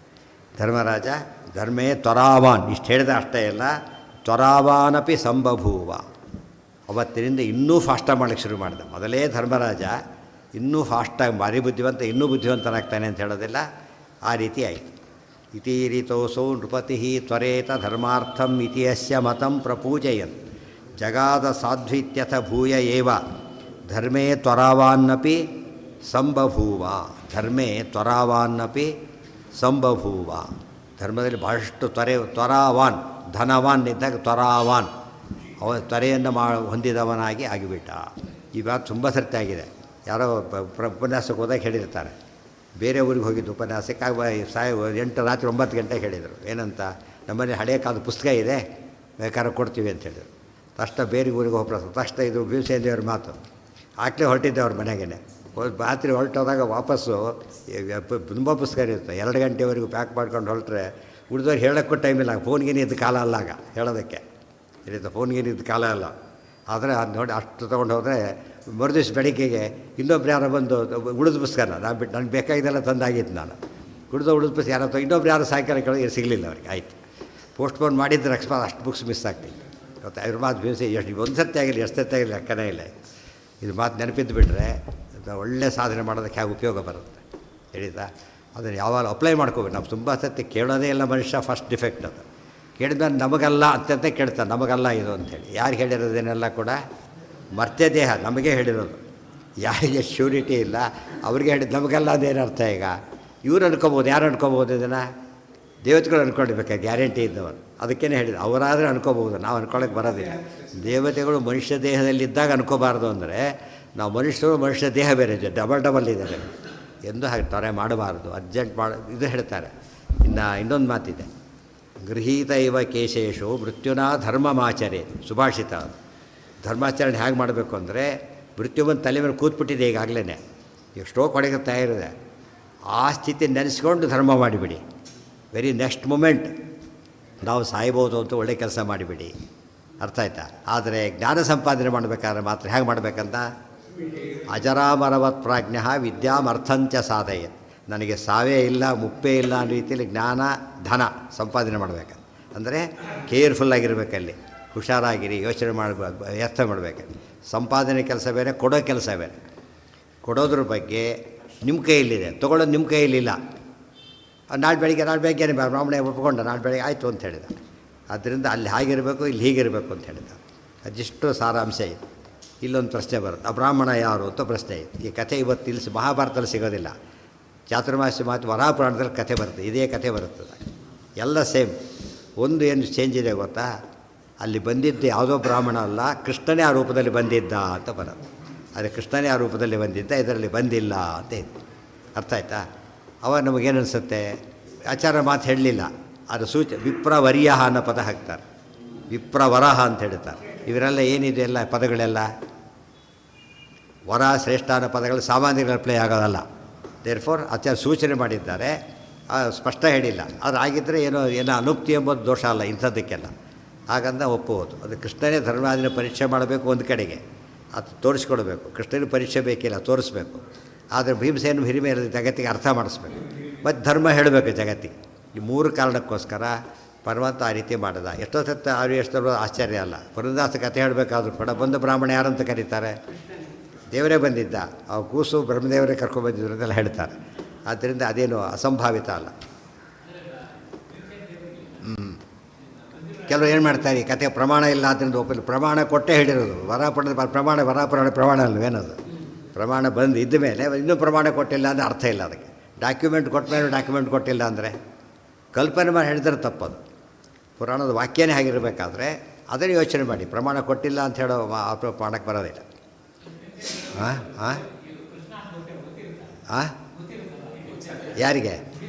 ಧರ್ಮರಾಜ. ಧರ್ಮೇ ತ್ವರಾವಾನ್ ಇಷ್ಟು ಹೇಳಿದ ಅಷ್ಟೇ ಇಲ್ಲ, ತ್ವರಾವಾನಪಿ ಸಂಬಭೂವ. ಅವತ್ತಿನಿಂದ ಇನ್ನೂ ಫಾಸ್ಟಾಗಿ ಮಾಡೋಕ್ಕೆ ಶುರು ಮಾಡಿದ. ಮೊದಲೇ ಧರ್ಮರಾಜ ಇನ್ನೂ ಫಾಸ್ಟಾಗಿ ಭಾರಿ ಬುದ್ಧಿವಂತ, ಇನ್ನೂ ಬುದ್ಧಿವಂತನಾಗ್ತಾನೆ ಅಂತ ಹೇಳೋದಿಲ್ಲ, ಆ ರೀತಿ ಆಯಿತು. ಇತಿ ರೀತೋಸೌ ನೃಪತಿ ತ್ವರೇತ ಧರ್ಮಾರ್ಥಂ ಇತಿಯಸ್ಯ ಮತಂ ಪ್ರಪೂಜಯನ್ ಜಗಾದ ಸಾಧ್ವಿತ್ಯಥ ಭೂಯ ಏವ ಧರ್ಮೇ ತ್ವರಾವಾನ್ನಪಿ ಸಂಬಭೂವ. ಧರ್ಮೇ ತ್ವರಾವಾನ್ನಪಿ ಸಂಬಭೂವ. ಧರ್ಮದಲ್ಲಿ ಬಹಳಷ್ಟು ತ್ವರಾವಾನ್, ಧನವಾನ್ ಇದ್ದಾಗ ತ್ವರಾವಾನ್, ತ್ವರೆಯನ್ನು ಹೊಂದಿದವನಾಗಿ ಆಗಿಬಿಟ್ಟ. ಈ ಮಾತು ತುಂಬ ಸರ್ತಿ ಆಗಿದೆ. ಯಾರೋ ಉಪನ್ಯಾಸಕ್ಕೆ ಹೋದಾಗ ಹೇಳಿರ್ತಾರೆ, ಬೇರೆ ಊರಿಗೆ ಹೋಗಿದ್ದು ಉಪನ್ಯಾಸಕ್ಕೆ 8 ರಾತ್ರಿ 9 ಗಂಟೆಗೆ ಹೇಳಿದರು. ಏನಂತ, ನಮ್ಮಲ್ಲಿ ಹಳೆಯ ಕಾಲದ ಪುಸ್ತಕ ಇದೆ, ಬೇಕಾದ್ರೆ ಕೊಡ್ತೀವಿ ಅಂತ ಹೇಳಿದರು. ತಕ್ಷಣ ಬೇರೆ ಊರಿಗೆ ಹೋಗ್ರ ತಕ್ಷಣ ಇದು ಭೀಮಸೇನದೇವ್ರ ಮಾತು ಆಗಲೇ ಹೊರಟಿದ್ದೆ ಅವ್ರ ಮನೆಗೇ. ರಾತ್ರಿ ಹೊರಟೋದಾಗ ವಾಪಸ್ಸು ತುಂಬ ಪುಸ್ತಕ ಇರುತ್ತೆ. 2 ಗಂಟೆವರೆಗೂ ಪ್ಯಾಕ್ ಮಾಡ್ಕೊಂಡು ಹೊರಟ್ರೆ ಉಳಿದವ್ರು ಹೇಳೋಕ್ಕೂ ಟೈಮಿಲ್ಲ. ಫೋನ್ಗೇನು ಇದ್ದ ಕಾಲ ಅಲ್ಲ ಆಗ ಹೇಳೋದಕ್ಕೆ, ಇರುತ್ತೆ ಫೋನ್ಗೇನು ಇದ್ದ ಕಾಲ ಅಲ್ಲ. ಆದರೆ ಅದು ನೋಡಿ ಅಷ್ಟು ತೊಗೊಂಡು ಹೋದರೆ ಮರುದಿವ್ಸ ಬೆಳಿಗ್ಗೆಗೆ ಇನ್ನೊಬ್ರು ಯಾರೋ ಬಂದು ಉಳಿದ ಪುಸ್ತಕನ ನನಗೆ ಬೇಕಾಗಿದ್ದೆಲ್ಲ ತಂದಾಗಿತ್ತು. ನಾನು ಉಳಿದ ಪುಸ್ತಕ ಯಾರೋ ಇನ್ನೊಬ್ರು ಯಾರು ಸಾಯಂಕಾಲ ಕೆಳಗೆ ಸಿಗಲಿಲ್ಲ ಅವ್ರಿಗೆ. ಆಯಿತು, ಪೋಸ್ಟ್ಪೋನ್ ಮಾಡಿದ್ರೆ ಅಕಸ್ಮಾತ್ ಅಷ್ಟು ಬುಕ್ಸ್ ಮಿಸ್ ಆಗ್ತಿತ್ತು. ಇವತ್ತು ಅವ್ರ ಮಾತು ಭೀಮಸೆ ಎಷ್ಟು ಒಂದು ಸರ್ತಿ ಆಗಿಲ್ಲ, ಎಷ್ಟು ಸರ್ತಿ ಆಗಿಲ್ಲ ಲೆಕ್ಕನೇ ಇಲ್ಲ. ಇದು ಮಾತು ನೆನಪಿದ್ದು ಬಿಟ್ಟರೆ ಒಳ್ಳೆ ಸಾಧನೆ ಮಾಡೋದಕ್ಕೆ ಹೇಗೆ ಉಪಯೋಗ ಬರುತ್ತೆ ಹೇಳಿದ. ಅದನ್ನು ಯಾವಾಗ ಅಪ್ಲೈ ಮಾಡ್ಕೋಬೇಕು. ನಾವು ತುಂಬ ಸರ್ತಿ ಕೇಳೋದೇ ಇಲ್ಲ ಮನುಷ್ಯ, ಫಸ್ಟ್ ಡಿಫೆಕ್ಟ್ ಅದು. ಕೇಳಿದ್ಮೇಲೆ ನಮಗಲ್ಲ ಅಂತ ಕೇಳ್ತಾರೆ, ನಮಗಲ್ಲ ಇದು ಅಂಥೇಳಿ. ಯಾರು ಹೇಳಿರೋದೇನೆಲ್ಲ ಕೂಡ ಮರ್ತ್ಯ ದೇಹ ನಮಗೆ ಹೇಳಿರೋದು. ಯಾರಿಗೆ ಶ್ಯೂರಿಟಿ ಇಲ್ಲ ಅವ್ರಿಗೆ ಹೇಳಿದ್ದು ನಮಗೆಲ್ಲ ಅದೇನು ಅರ್ಥ. ಈಗ ಇವ್ರು ಅನ್ಕೋಬೋದು, ಯಾರು ಅನ್ಕೋಬೋದು ಇದನ್ನು? ದೇವತೆಗಳು ಅನ್ಕೊಂಡಿರ್ಬೇಕಾದ್ರೆ ಗ್ಯಾರಂಟಿ ಇದ್ದವರು. ಅದಕ್ಕೇ ಹೇಳಿದ್ರು, ಅವರಾದರೆ ಅನ್ಕೋಬೋದು, ನಾವು ಅನ್ಕೊಳ್ಳೋಕ್ಕೆ ಬರೋದಿಲ್ಲ. ದೇವತೆಗಳು ಮನುಷ್ಯ ದೇಹದಲ್ಲಿದ್ದಾಗ ಅನ್ಕೋಬಾರ್ದು ಅಂದರೆ, ನಾವು ಮನುಷ್ಯರು ಮನುಷ್ಯ ದೇಹ ಬೇರೆ ಡಬಲ್ ಇದ್ದಾರೆ ಎಂದು ಹಾಗೆ ತೊರೆ ಮಾಡಬಾರ್ದು. ಅರ್ಜೆಂಟ್ ಇದು ಹೇಳ್ತಾರೆ. ಇನ್ನೊಂದು ಮಾತಿದೆ, ಗೃಹೀತ ಇವ ಕೇಶೇಶು ಮೃತ್ಯುನಾ ಧರ್ಮಮಾಚರೆ. ಸುಭಾಷಿತ. ಧರ್ಮಾಚರಣೆ ಹೇಗೆ ಮಾಡಬೇಕು ಅಂದರೆ, ಮೃತ್ಯು ಬಂದು ತಲೆ ಮೇಲೆ ಕೂತ್ಬಿಟ್ಟಿದೆ ಈಗಾಗಲೇ, ಎಷ್ಟೋ ಕೊಡೆಗೆ ತಯಾರಿದೆ. ಆ ಸ್ಥಿತಿ ನೆನೆಸ್ಕೊಂಡು ಧರ್ಮ ಮಾಡಿಬಿಡಿ. ವೆರಿ ನೆಕ್ಸ್ಟ್ ಮೂಮೆಂಟ್ ನಾವು ಸಾಯ್ಬೋದು ಅಂತ ಒಳ್ಳೆ ಕೆಲಸ ಮಾಡಿಬಿಡಿ. ಅರ್ಥ ಆಯ್ತಾ? ಆದರೆ ಜ್ಞಾನ ಸಂಪಾದನೆ ಮಾಡಬೇಕಾದ್ರೆ ಮಾತ್ರ ಹೇಗೆ ಮಾಡಬೇಕಂತ, ಅಜರಾಮರವತ್ ಪ್ರಾಜ್ಞ ವಿದ್ಯಾಮರ್ಥಂಚ ಸಾಧಯತ್. ನನಗೆ ಸಾವೇ ಇಲ್ಲ, ಮುಪ್ಪೇ ಇಲ್ಲ ಅನ್ನೋ ರೀತಿಯಲ್ಲಿ ಜ್ಞಾನ ಧನ ಸಂಪಾದನೆ ಮಾಡಬೇಕು. ಅಂದರೆ ಕೇರ್ಫುಲ್ಲಾಗಿರಬೇಕಲ್ಲಿ, ಹುಷಾರಾಗಿರಿ, ಯೋಚನೆ ಮಾಡಬೇಕು, ವ್ಯರ್ಥ ಮಾಡಬೇಕು. ಸಂಪಾದನೆ ಕೆಲಸ ಬೇರೆ, ಕೊಡೋ ಕೆಲಸ ಬೇರೆ. ಕೊಡೋದ್ರ ಬಗ್ಗೆ ನಿಮ್ಮ ಕೈಯಲ್ಲಿದೆ, ತೊಗೊಳ್ಳೋದು ನಿಮ್ಮ ಕೈಯಲ್ಲಿಲ್ಲ. ನಾಳೆ ಬೆಳಗ್ಗೆ ಬ್ರಾಹ್ಮಣ ಒಪ್ಪಿಕೊಂಡ, ನಾಳೆ ಬೆಳಗ್ಗೆ ಆಯಿತು ಅಂತ ಹೇಳಿದ. ಆದ್ದರಿಂದ ಅಲ್ಲಿ ಹಾಗಿರಬೇಕು, ಇಲ್ಲಿ ಹೀಗಿರಬೇಕು ಅಂತ ಹೇಳಿದ. ಅದಿಷ್ಟು ಸಾರಾಂಶ ಇದೆ. ಇಲ್ಲೊಂದು ಪ್ರಶ್ನೆ ಬರುತ್ತೆ, ಆ ಬ್ರಾಹ್ಮಣ ಯಾರು ಅಂತ ಪ್ರಶ್ನೆ ಇದೆ. ಈ ಕಥೆ ಇವತ್ತು ಇಲ್ಲಿ ಮಹಾಭಾರತದಲ್ಲಿ ಸಿಗೋದಿಲ್ಲ. ಚಾತುರ್ಮಾಸ್ಯ ಮಾತು ವರಾಪುರಾಣದಲ್ಲಿ ಕಥೆ ಬರುತ್ತೆ, ಇದೇ ಕಥೆ ಬರುತ್ತದೆ. ಎಲ್ಲ ಸೇಮ್. ಒಂದು ಏನು ಚೇಂಜ್ ಇದೆ ಗೊತ್ತಾ, ಅಲ್ಲಿ ಬಂದಿದ್ದು ಯಾವುದೋ ಬ್ರಾಹ್ಮಣ ಅಲ್ಲ, ಕೃಷ್ಣನೇ ಆ ರೂಪದಲ್ಲಿ ಬಂದಿದ್ದ ಅಂತ ಬರುತ್ತೆ. ಆದರೆ ಕೃಷ್ಣನೇ ಆ ರೂಪದಲ್ಲಿ ಬಂದಿದ್ದ, ಇದರಲ್ಲಿ ಬಂದಿಲ್ಲ ಅಂತ ಇದೆ. ಅರ್ಥ ಆಯ್ತಾ? ಅವಾಗ ನಮಗೇನು ಅನಿಸುತ್ತೆ, ಆಚಾರ ಮಾತು ಹೇಳಲಿಲ್ಲ, ಅದು ವಿಪ್ರವರ್ಯ ಅನ್ನೋ ಪದ ಹಾಕ್ತಾರೆ, ವಿಪ್ರವರಹ ಅಂತ ಹೇಳ್ತಾರೆ. ಇವರೆಲ್ಲ ಏನಿದೆ ಎಲ್ಲ ಪದಗಳೆಲ್ಲ ವರ ಶ್ರೇಷ್ಠ ಅನ್ನೋ ಪದಗಳು ಸಾಮಾನ್ಯಗಳ ಅಪ್ಲೈ ಆಗೋದಲ್ಲ. ದೇರ್ಫೋರ್ ಆಚಾರ ಸೂಚನೆ ಮಾಡಿದ್ದಾರೆ, ಸ್ಪಷ್ಟ ಹೇಳಿಲ್ಲ. ಅದು ಆಗಿದ್ದರೆ ಏನೋ ಅನುಕ್ತಿ ಎಂಬುದು ದೋಷ ಅಲ್ಲ ಇಂಥದ್ದಕ್ಕೆಲ್ಲ. ಹಾಗಂದ ಒಪ್ಪುವುದು. ಅದು ಕೃಷ್ಣನೇ ಧರ್ಮಾದಿನ ಪರೀಕ್ಷೆ ಮಾಡಬೇಕು, ಒಂದು ಕಡೆಗೆ ಅದು ತೋರಿಸ್ಕೊಡ್ಬೇಕು. ಕೃಷ್ಣನಿಗೆ ಪರೀಕ್ಷೆ ಬೇಕಿಲ್ಲ, ತೋರಿಸ್ಬೇಕು. ಆದರೆ ಭೀಮಸೇನ ಹಿರಿಮೆ ಜಗತ್ತಿಗೆ ಅರ್ಥ ಮಾಡಿಸ್ಬೇಕು, ಮತ್ತು ಧರ್ಮ ಹೇಳಬೇಕು ಜಗತ್ತಿಗೆ. ಈ 3 ಕಾರಣಕ್ಕೋಸ್ಕರ ಪರಮಾತ್ಮ ಆ ರೀತಿ ಮಾಡಿದ. ಎಷ್ಟೋ ಸತ್ತ ಎಷ್ಟು ಆಶ್ಚರ್ಯ ಅಲ್ಲ. ಪುರಂದಾಸ ಕಥೆ ಹೇಳಬೇಕಾದ್ರೂ ಕೂಡ ಬಂದು ಬ್ರಾಹ್ಮಣ ಯಾರಂತ ಕರೀತಾರೆ? ದೇವರೇ ಬಂದಿದ್ದ, ಆ ಕೂಸು ಬ್ರಹ್ಮದೇವರೇ ಕರ್ಕೊಂಡ್ಬಂದಿದ್ರು ಅಂತೆಲ್ಲ ಹೇಳ್ತಾರೆ. ಆದ್ದರಿಂದ ಅದೇನು ಅಸಂಭಾವಿತ ಅಲ್ಲ. ಕೆಲವರು ಏನು ಮಾಡ್ತಾರೆ, ಈ ಕಥೆ ಪ್ರಮಾಣ ಇಲ್ಲ ಆದ್ದರಿಂದ ಒಪ್ಪಿಲ್ಲ. ಪ್ರಮಾಣ ಕೊಟ್ಟೇ ಹೇಳಿರೋದು. ವರ ಪಡೆದ ಪ್ರಮಾಣ ಅಲ್ವೇನದು? ಪ್ರಮಾಣ ಬಂದು ಇದ್ದ ಮೇಲೆ ಇನ್ನೂ ಪ್ರಮಾಣ ಕೊಟ್ಟಿಲ್ಲ ಅಂದರೆ ಅರ್ಥ ಇಲ್ಲ ಅದಕ್ಕೆ. ಡಾಕ್ಯುಮೆಂಟ್ ಕೊಟ್ಟ ಮೇಲೆ ಡಾಕ್ಯುಮೆಂಟ್ ಕೊಟ್ಟಿಲ್ಲ ಅಂದರೆ ಕಲ್ಪನೆ ಮಾಡಿ ಹೇಳಿದ್ರೆ ತಪ್ಪದು. ಪುರಾಣದ ವಾಕ್ಯನೇ ಆಗಿರಬೇಕಾದ್ರೆ ಅದನ್ನು ಯೋಚನೆ ಮಾಡಿ. ಪ್ರಮಾಣ ಕೊಟ್ಟಿಲ್ಲ ಅಂತ ಹೇಳೋ ಮಾಡಕ್ಕೆ ಬರೋದಿಲ್ಲ. ಹಾಂ ಹಾಂ ಹಾಂ ಯಾರಿಗೆ?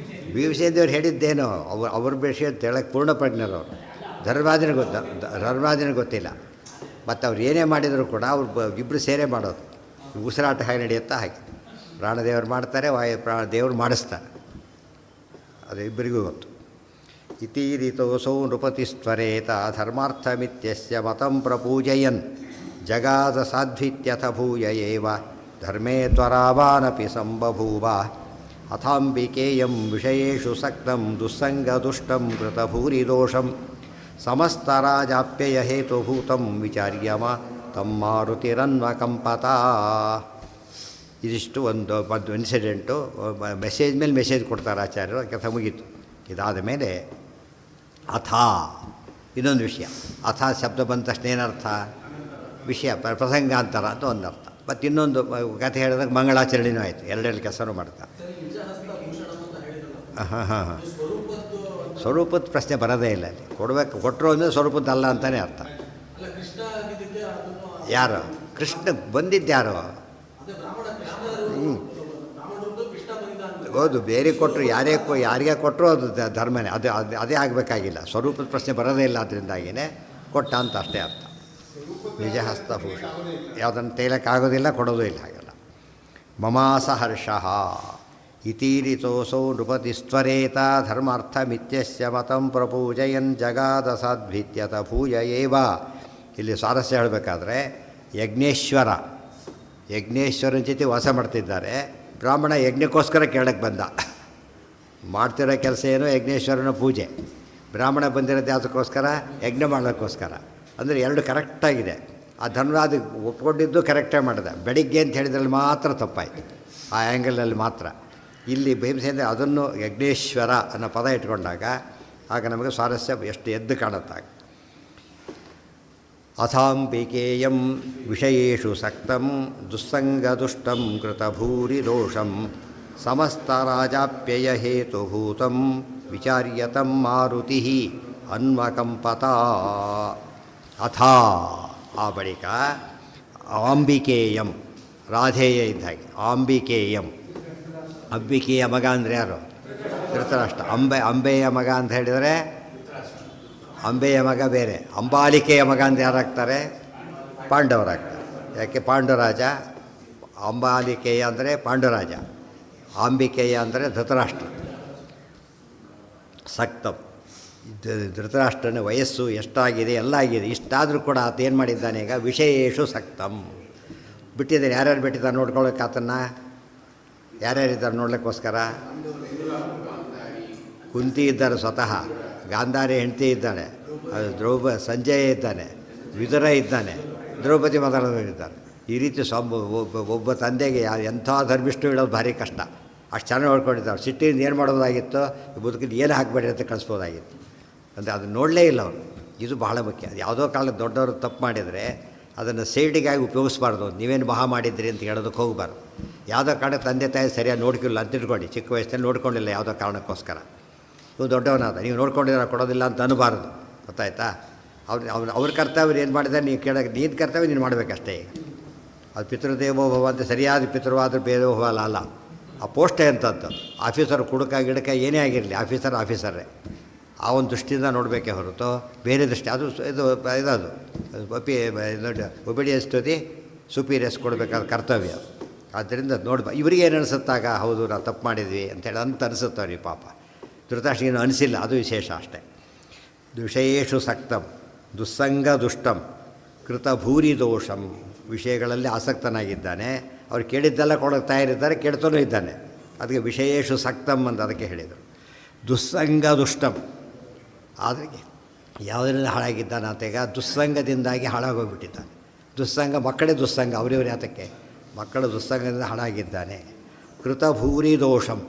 ಭೀಮಸೇನದೇವ್ರು ಹೇಳಿದ್ದೇನೋ ಅವ್ರ ವಿಷಯ ಅಂತ ಹೇಳಕ್ಕೆ ಪೂರ್ಣ ಪ್ರಜ್ಞರವರು. ಧರ್ಮರಾಜನಿಗೆ ಗೊತ್ತಿಲ್ಲ. ಮತ್ತು ಅವ್ರು ಏನೇ ಮಾಡಿದರೂ ಕೂಡ ಅವ್ರು ಇಬ್ಬರು ಸೇರೇ ಮಾಡೋದು. ಉಸಿರಾಟ ಹಾಗೆ ನಡೆಯುತ್ತಾ ಹಾಗೆ ಪ್ರಾಣದೇವರು ಮಾಡ್ತಾರೆ, ದೇವರು ಮಾಡಿಸ್ತಾರೆ. ಅದು ಇಬ್ಬರಿಗೂ ಗೊತ್ತು. ಇತಿ ರೀತೋಸೌ ನೃಪತಿಸ್ತ್ವರೇತ ಧರ್ಮಾರ್ಥಮಿತ್ಯಸ್ಯ ಮತಂ ಪ್ರಪೂಜಯನ್ ಜಗಾದ ಸಾಧ್ವಿತ್ಯಥ ಭೂಯ ಏವ ಧರ್ಮೇ ತ್ವರಾವಾನಪಿ ಸಂಬಭೂವ ಅಥಾಂಬಿಕೇಯಂ ವಿಷಯೇಷು ಸಕ್ತಂ ದುಸ್ಸಂಗದುಷ್ಟಂ ಕೃತಭೂರಿದೋಷಂ ಸಮಸ್ತರಾಜಾಪ್ಯಯ ಹೇತುಭೂತಂ ವಿಚಾರ್ಯಮ ತಂ ಮಾರುತಿರನ್ವಕಂಪತ. ಇದಿಷ್ಟು ಒಂದು ಇನ್ಸಿಡೆಂಟು. ಮೆಸೇಜ್ ಮೇಲೆ ಮೆಸೇಜ್ ಕೊಡ್ತಾರೆ ಆಚಾರ್ಯರು. ಕೆಲಸ ಮುಗೀತು. ಇದಾದ ಮೇಲೆ ಅಥಾ ಇನ್ನೊಂದು ವಿಷಯ. ಅಥಾ ಶಬ್ದ ಬಂದ ತಕ್ಷಣ ಏನರ್ಥ? ವಿಷಯ ಪ್ರಸಂಗಾಂತರ ಅಂತ ಒಂದು ಅರ್ಥ. ಮತ್ತು ಇನ್ನೊಂದು ಕಥೆ ಹೇಳಿದಾಗ ಮಂಗಳಾಚರಣೆಯೂ ಆಯಿತು. ಎರಡೆರಡು ಕೆಲಸನೂ ಮಾಡ್ತಾರೆ. ಹಾಂ ಹಾಂ ಹಾಂ ಸ್ವರೂಪದ ಪ್ರಶ್ನೆ ಬರೋದೇ ಇಲ್ಲ ಅಲ್ಲಿ. ಕೊಟ್ಟರು ಅಂದರೆ ಸ್ವರೂಪದ್ದಲ್ಲ ಅಂತಲೇ ಅರ್ಥ. ಯಾರು? ಕೃಷ್ಣ ಬಂದಿದ್ದು ಯಾರು? ಹೌದು, ಬೇರೆ ಕೊಟ್ಟರು ಯಾರಿಗೆ ಕೊಟ್ಟರು ಅದು ಧರ್ಮನೇ. ಅದೇ ಆಗಬೇಕಾಗಿಲ್ಲ. ಸ್ವರೂಪದ ಪ್ರಶ್ನೆ ಬರೋದೇ ಇಲ್ಲ. ಅದರಿಂದಾಗಿಯೇ ಕೊಟ್ಟ ಅಂತ ಅಷ್ಟೇ ಅರ್ಥ. ನಿಜ ಹಸ್ತಭೂಷ ಯಾವುದನ್ನು ತೇಲಕ್ಕಾಗೋದಿಲ್ಲ, ಕೊಡೋದು ಇಲ್ಲ. ಹಾಗೆಲ್ಲ ಮಮಾಸ ಹರ್ಷಃ ಇತೀರಿತೋಸೌ ನೃಪತಿಸ್ತ್ವರೇತ ಧರ್ಮಾರ್ಥಮಿತ್ಯಸ್ಯ ಮತಂ ಪ್ರಪೂಜಯನ್ ಜಗಾದ ಸಾಧ್ವಿತ್ಯತ ಭೂಯ ಏವ. ಇಲ್ಲಿ ಸ್ವಾರಸ್ಯ ಹೇಳಬೇಕಾದ್ರೆ ಯಜ್ಞೇಶ್ವರನ ಜೊತೆ ವಾಸ ಮಾಡ್ತಿದ್ದಾರೆ. ಬ್ರಾಹ್ಮಣ ಯಜ್ಞಕ್ಕೋಸ್ಕರ ಕೇಳಕ್ಕೆ ಬಂದ. ಮಾಡ್ತಿರೋ ಕೆಲಸ ಏನು? ಯಜ್ಞೇಶ್ವರನ ಪೂಜೆ. ಬ್ರಾಹ್ಮಣ ಬಂದಿರೋದು ಯಾವುದಕ್ಕೋಸ್ಕರ? ಯಜ್ಞ ಮಾಡೋಕ್ಕೋಸ್ಕರ. ಅಂದರೆ ಎರಡು ಕರೆಕ್ಟಾಗಿದೆ. ಆ ಧರ್ಮರಾಜ ಒಪ್ಕೊಂಡಿದ್ದು ಕರೆಕ್ಟಾಗಿ ಮಾಡಿದೆ. ಬೆಳಿಗ್ಗೆ ಅಂತ ಹೇಳಿದ್ರಲ್ಲಿ ಮಾತ್ರ ತಪ್ಪಾಯಿತು, ಆ ಆ್ಯಂಗಲಲ್ಲಿ ಮಾತ್ರ. ಇಲ್ಲಿ ಭೀಮಸೇನ ಅದನ್ನು ಯಜ್ಞೇಶ್ವರ ಅನ್ನೋ ಪದ ಇಟ್ಕೊಂಡಾಗ ಆಗ ನಮಗೆ ಸ್ವಾರಸ್ಯ ಎಷ್ಟು ಎದ್ದು ಕಾಣುತ್ತಾಗ. ಅಥಾಂಬಿಕೇಯಂ ವಿಷಯೇಷು ಸಕ್ತಂ ದುಸ್ಸಂಗದುಷ್ಟಂ ಕೃತಭೂರಿದೋಷಂ ಸಮಸ್ತರಾಜಾಪ್ಯಯ ಹೇತುಭೂತಂ ವಿಚಾರ್ಯತಂ ಮಾರುತಿ ಅನ್ವಕಂಪತ. ಅಥಾ ಆ ಬಳಿಕ ಆಂಬಿಕೇಯಂ ರಾಧೇಯ ಇದ್ದ ಹಾಗೆ. ಆಂಬಿಕೇಯಂ ಅಂಬಿಕೆಯ ಮಗ ಅಂದರೆ ಯಾರು? ಧೃತರಾಷ್ಟ್ರ. ಅಂಬೆಯ ಮಗ ಅಂತ ಹೇಳಿದರೆ ಅಂಬೆಯ ಮಗ ಬೇರೆ. ಅಂಬಾಲಿಕೆಯ ಮಗ ಅಂತ ಯಾರಾಗ್ತಾರೆ? ಪಾಂಡವರಾಗ್ತಾರೆ. ಯಾಕೆ? ಪಾಂಡುರಾಜ. ಅಂಬಾಲಿಕೆಯ ಅಂದರೆ ಪಾಂಡುರಾಜ, ಅಂಬಿಕೆಯ ಅಂದರೆ ಧೃತರಾಷ್ಟ್ರ. ಸಕ್ತಂ ಧೃತರಾಷ್ಟ್ರನ ವಯಸ್ಸು ಎಷ್ಟಾಗಿದೆ, ಎಲ್ಲ ಆಗಿದೆ. ಇಷ್ಟಾದರೂ ಕೂಡ ಆತ ಏನು ಮಾಡಿದ್ದಾನೆ ಈಗ? ವಿಷಯೇಷು ಸಕ್ತಂ ಬಿಟ್ಟಿದ್ದಾನೆ. ಯಾರ್ಯಾರು ಬಿಟ್ಟಿದ್ದಾರೆ ನೋಡ್ಕೊಳ್ಳೋಕೆ ಆತನ್ನು? ಯಾರ್ಯಾರಿದ್ದಾರೆ ನೋಡ್ಲಿಕ್ಕೋಸ್ಕರ? ಕುಂತಿ ಇದ್ದಾರೆ ಸ್ವತಃ, ಗಾಂಧಾರಿ ಹೆಂಡತಿ ಇದ್ದಾನೆ, ಸಂಜಯ ಇದ್ದಾನೆ, ವಿದುರ ಇದ್ದಾನೆ, ದ್ರೌಪದಿ ಮೊದಲಾದವರಿದ್ದಾರೆ. ಈ ರೀತಿ ಒಬ್ಬ ತಂದೆಗೆ ಎಂಥ ಧರ್ಮಿಷ್ಠು ಹೇಳೋದು ಭಾರಿ ಕಷ್ಟ. ಅಷ್ಟು ಚೆನ್ನಾಗಿ ನೋಡ್ಕೊಂಡಿದ್ದಾರೆ. ಸಿಟ್ಟಿಯಿಂದ ಏನು ಮಾಡೋದಾಗಿತ್ತು? ಬದುಕಿದ್ದು ಏನು ಹಾಕಬೇಡಿ ಅಂತ ಕಳಿಸ್ಬೋದಾಗಿತ್ತು. ಅಂದರೆ ಅದನ್ನು ನೋಡಲೇ ಇಲ್ಲ ಅವರು. ಇದು ಬಹಳ ಮುಖ್ಯ. ಅದು ಯಾವುದೋ ಕಾಲಕ್ಕೆ ದೊಡ್ಡವರು ತಪ್ಪು ಮಾಡಿದರೆ ಅದನ್ನು ಸೈಡಿಗಾಗಿ ಉಪಯೋಗಿಸ್ಬಾರ್ದು. ನೀವೇನು ಮಹಾ ಮಾಡಿದ್ರಿ ಅಂತ ಹೇಳೋದಕ್ಕೆ ಹೋಗಬಾರ್ದು. ಯಾವುದೋ ಕಾರಣಕ್ಕೆ ತಂದೆ ತಾಯಿ ಸರಿಯಾಗಿ ನೋಡ್ಕಿಲ್ಲ ಅಂತ ತಿಳ್ಕೊಂಡು, ಚಿಕ್ಕ ವಯಸ್ಸಲ್ಲಿ ನೋಡ್ಕೊಂಡಿಲ್ಲ ಯಾವುದೋ ಕಾರಣಕ್ಕೋಸ್ಕರ. ಇವು ದೊಡ್ಡವನಾದ, ನೀವು ನೋಡ್ಕೊಂಡಿದ್ರೆ ಕೊಡೋದಿಲ್ಲ ಅಂತ ಅನ್ನಬಾರ್ದು. ಗೊತ್ತಾಯ್ತಾ? ಅವ್ರ ಕರ್ತವ್ಯ ಏನು ಮಾಡಿದರೆ ನೀವು ಕೇಳೋಕ್ಕೆ, ನೀನು ಕರ್ತವ್ಯ ನೀನು ಮಾಡಬೇಕಷ್ಟೇ. ಅದು ಪಿತೃದೇವೋಭವ ಅಂತ ಸರಿಯಾದ ಪಿತೃವಾದರೂ ಬೇದೋಭವ ಅಲ್ಲ. ಆ ಪೋಸ್ಟೇ ಅಂತದ್ದು. ಆಫೀಸರ್ ಕುಡುಕ ಗಿಡಕ ಏನೇ ಆಗಿರಲಿ, ಆಫೀಸರೇ ಆ ಒಂದು ದೃಷ್ಟಿಯಿಂದ ನೋಡಬೇಕೇ ಹೊರತು ಬೇರೆ ದೃಷ್ಟಿ ಅದು ಇದದು ಒಬಿಡಿಯನ್ಸ್ ಟು ದಿ ಸುಪೀರಿಯರ್ಸ್ ಕೊಡಬೇಕಾದ ಕರ್ತವ್ಯ. ಆದ್ದರಿಂದ ಇವರಿಗೆ ಏನು ಅನಿಸುತ್ತಾಗ, ಹೌದು ನಾವು ತಪ್ಪು ಮಾಡಿದ್ವಿ ಅಂತೇಳಿ ಅಂತ ಅನಿಸುತ್ತವ್ರಿಗೆ ಪಾಪ. ಧೃತರಾಷ್ಟ್ರನಿಗೇನು ಅನಿಸಿಲ್ಲ, ಅದು ವಿಶೇಷ ಅಷ್ಟೇ. ವಿಷಯೇಷು ಸಕ್ತಂ ದುಸ್ಸಂಗ ದುಷ್ಟಂ ಕೃತ ಭೂರಿ ದೋಷಂ. ವಿಷಯಗಳಲ್ಲಿ ಆಸಕ್ತನಾಗಿದ್ದಾನೆ. ಅವ್ರು ಕೇಳಿದ್ದೆಲ್ಲ ಕೊಡೋಕ್ಕೆ ತಯಾರಿದ್ದಾರೆ, ಕೇಳ್ತಾನೂ ಇದ್ದಾನೆ. ಅದಕ್ಕೆ ವಿಷಯೇಷು ಸಕ್ತಂ ಅಂತ ಅದಕ್ಕೆ ಹೇಳಿದರು. ದುಸ್ಸಂಗ ದುಷ್ಟಂ ಆದರೆ ಯಾವುದರಿಂದ ಹಾಳಾಗಿದ್ದಾನೆ ಅಂತ ಈಗ ದುಸ್ಸಂಗದಿಂದಾಗಿ ಹಾಳಾಗೋಗ್ಬಿಟ್ಟಿದ್ದಾನೆ. ದುಸ್ಸಂಗ ಮಕ್ಕಳೇ ದುಸ್ಸಂಗ, ಅವರಿವ್ರು ಯಾತಕ್ಕೆ ಮಕ್ಕಳು ದುಸ್ಸಂಗದಿಂದ ಹಾಳಾಗಿದ್ದಾನೆ. ಕೃತಭೂರಿ ದೋಷಂ,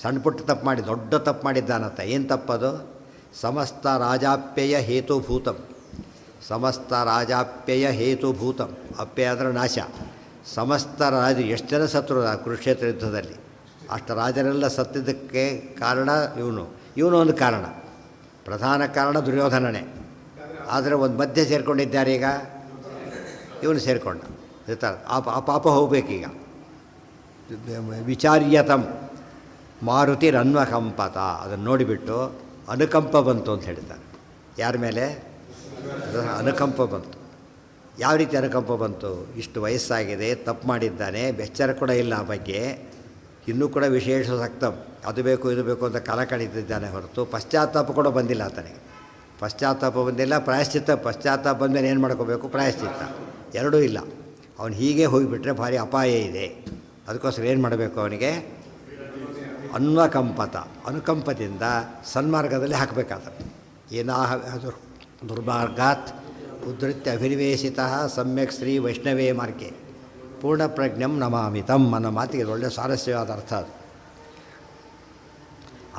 ಸಣ್ಣ ಪುಟ್ಟ ತಪ್ಪು ಮಾಡಿ ದೊಡ್ಡ ತಪ್ಪು ಮಾಡಿದ್ದಾನಂತ. ಏನು ತಪ್ಪದು? ಸಮಸ್ತ ರಾಜಾಪ್ಯಯ ಹೇತುಭೂತಂ, ಸಮಸ್ತ ರಾಜಾಪ್ಯಯ ಹೇತುಭೂತಂ. ಅಪ್ಯಯ ಅಂದರೆ ನಾಶ. ಸಮಸ್ತ ರಾಜ ಎಷ್ಟು ಜನ ಸತ್ರು ಕುರುಕ್ಷೇತ್ರ ಯುದ್ಧದಲ್ಲಿ, ಅಷ್ಟು ರಾಜರೆಲ್ಲ ಸತ್ತಿದ್ದಕ್ಕೆ ಕಾರಣ ಇವನು ಒಂದು ಕಾರಣ, ಪ್ರಧಾನ ಕಾರಣ ದುರ್ಯೋಧನನೇ. ಆದರೆ ಒಂದು ಮಧ್ಯೆ ಸೇರಿಕೊಂಡಿದ್ದಾರೆ ಈಗ ಇವನು ಸೇರಿಕೊಂಡ. ಆ ಪಾಪ ಹೋಗಬೇಕೀಗ. ವಿಚಾರ್ಯತಂ ಮಾರುತಿರನ್ವಕಂಪತ, ಅದನ್ನು ನೋಡಿಬಿಟ್ಟು ಅನುಕಂಪ ಬಂತು ಅಂತ ಹೇಳ್ತಾರೆ. ಯಾರ ಮೇಲೆ? ಅನುಕಂಪ ಬಂತು. ಯಾವ ರೀತಿ ಅನುಕಂಪ ಬಂತು? ಇಷ್ಟು ವಯಸ್ಸಾಗಿದೆ, ತಪ್ಪು ಮಾಡಿದ್ದಾನೆ, ಬೆಚ್ಚರ ಕೂಡ ಇಲ್ಲ ಆ ಬಗ್ಗೆ, ಇನ್ನೂ ಕೂಡ ವಿಶೇಷ ಸಕ್ತಂ, ಅದು ಬೇಕು ಇದು ಬೇಕು ಅಂತ ಕಾಲ ಕಳೀತಿದ್ದಾನೆ ಹೊರತು ಪಶ್ಚಾತ್ತಾಪ ಕೂಡ ಬಂದಿಲ್ಲ ಆತನಿಗೆ. ಪಶ್ಚಾತ್ತಾಪ ಬಂದಿಲ್ಲ, ಪ್ರಾಯಶ್ಚಿತ್ತ. ಪಶ್ಚಾತ್ತಾಪ ಬಂದಮೇಲೆ ಏನು ಮಾಡ್ಕೋಬೇಕು? ಪ್ರಾಯಶ್ಚಿತ್ತ. ಎರಡೂ ಇಲ್ಲ. ಅವನು ಹೀಗೆ ಹೋಗಿಬಿಟ್ರೆ ಭಾರಿ ಅಪಾಯ ಇದೆ. ಅದಕ್ಕೋಸ್ಕರ ಏನು ಮಾಡಬೇಕು? ಅವನಿಗೆ ಅನ್ವಕಂಪತ, ಅನುಕಂಪದಿಂದ ಸನ್ಮಾರ್ಗದಲ್ಲಿ ಹಾಕಬೇಕಾದ. ಏನಾಹ ದುರ್ಮಾರ್ಗಾತ್ ಉದ್ಧತ್ಯ ಅಭಿನಿವೇಶಿತ ಸಮ್ಯಕ್ ಶ್ರೀ ವೈಷ್ಣವೇ ಮಾರ್ಗೆ ಪೂರ್ಣಪ್ರಜ್ಞಂ ನಮಾಮಿತಂ ಅನ್ನೋ ಮಾತಿಗೆ ಒಳ್ಳೆಯ ಸ್ವಾರಸ್ಯವಾದ ಅರ್ಥ ಅದು.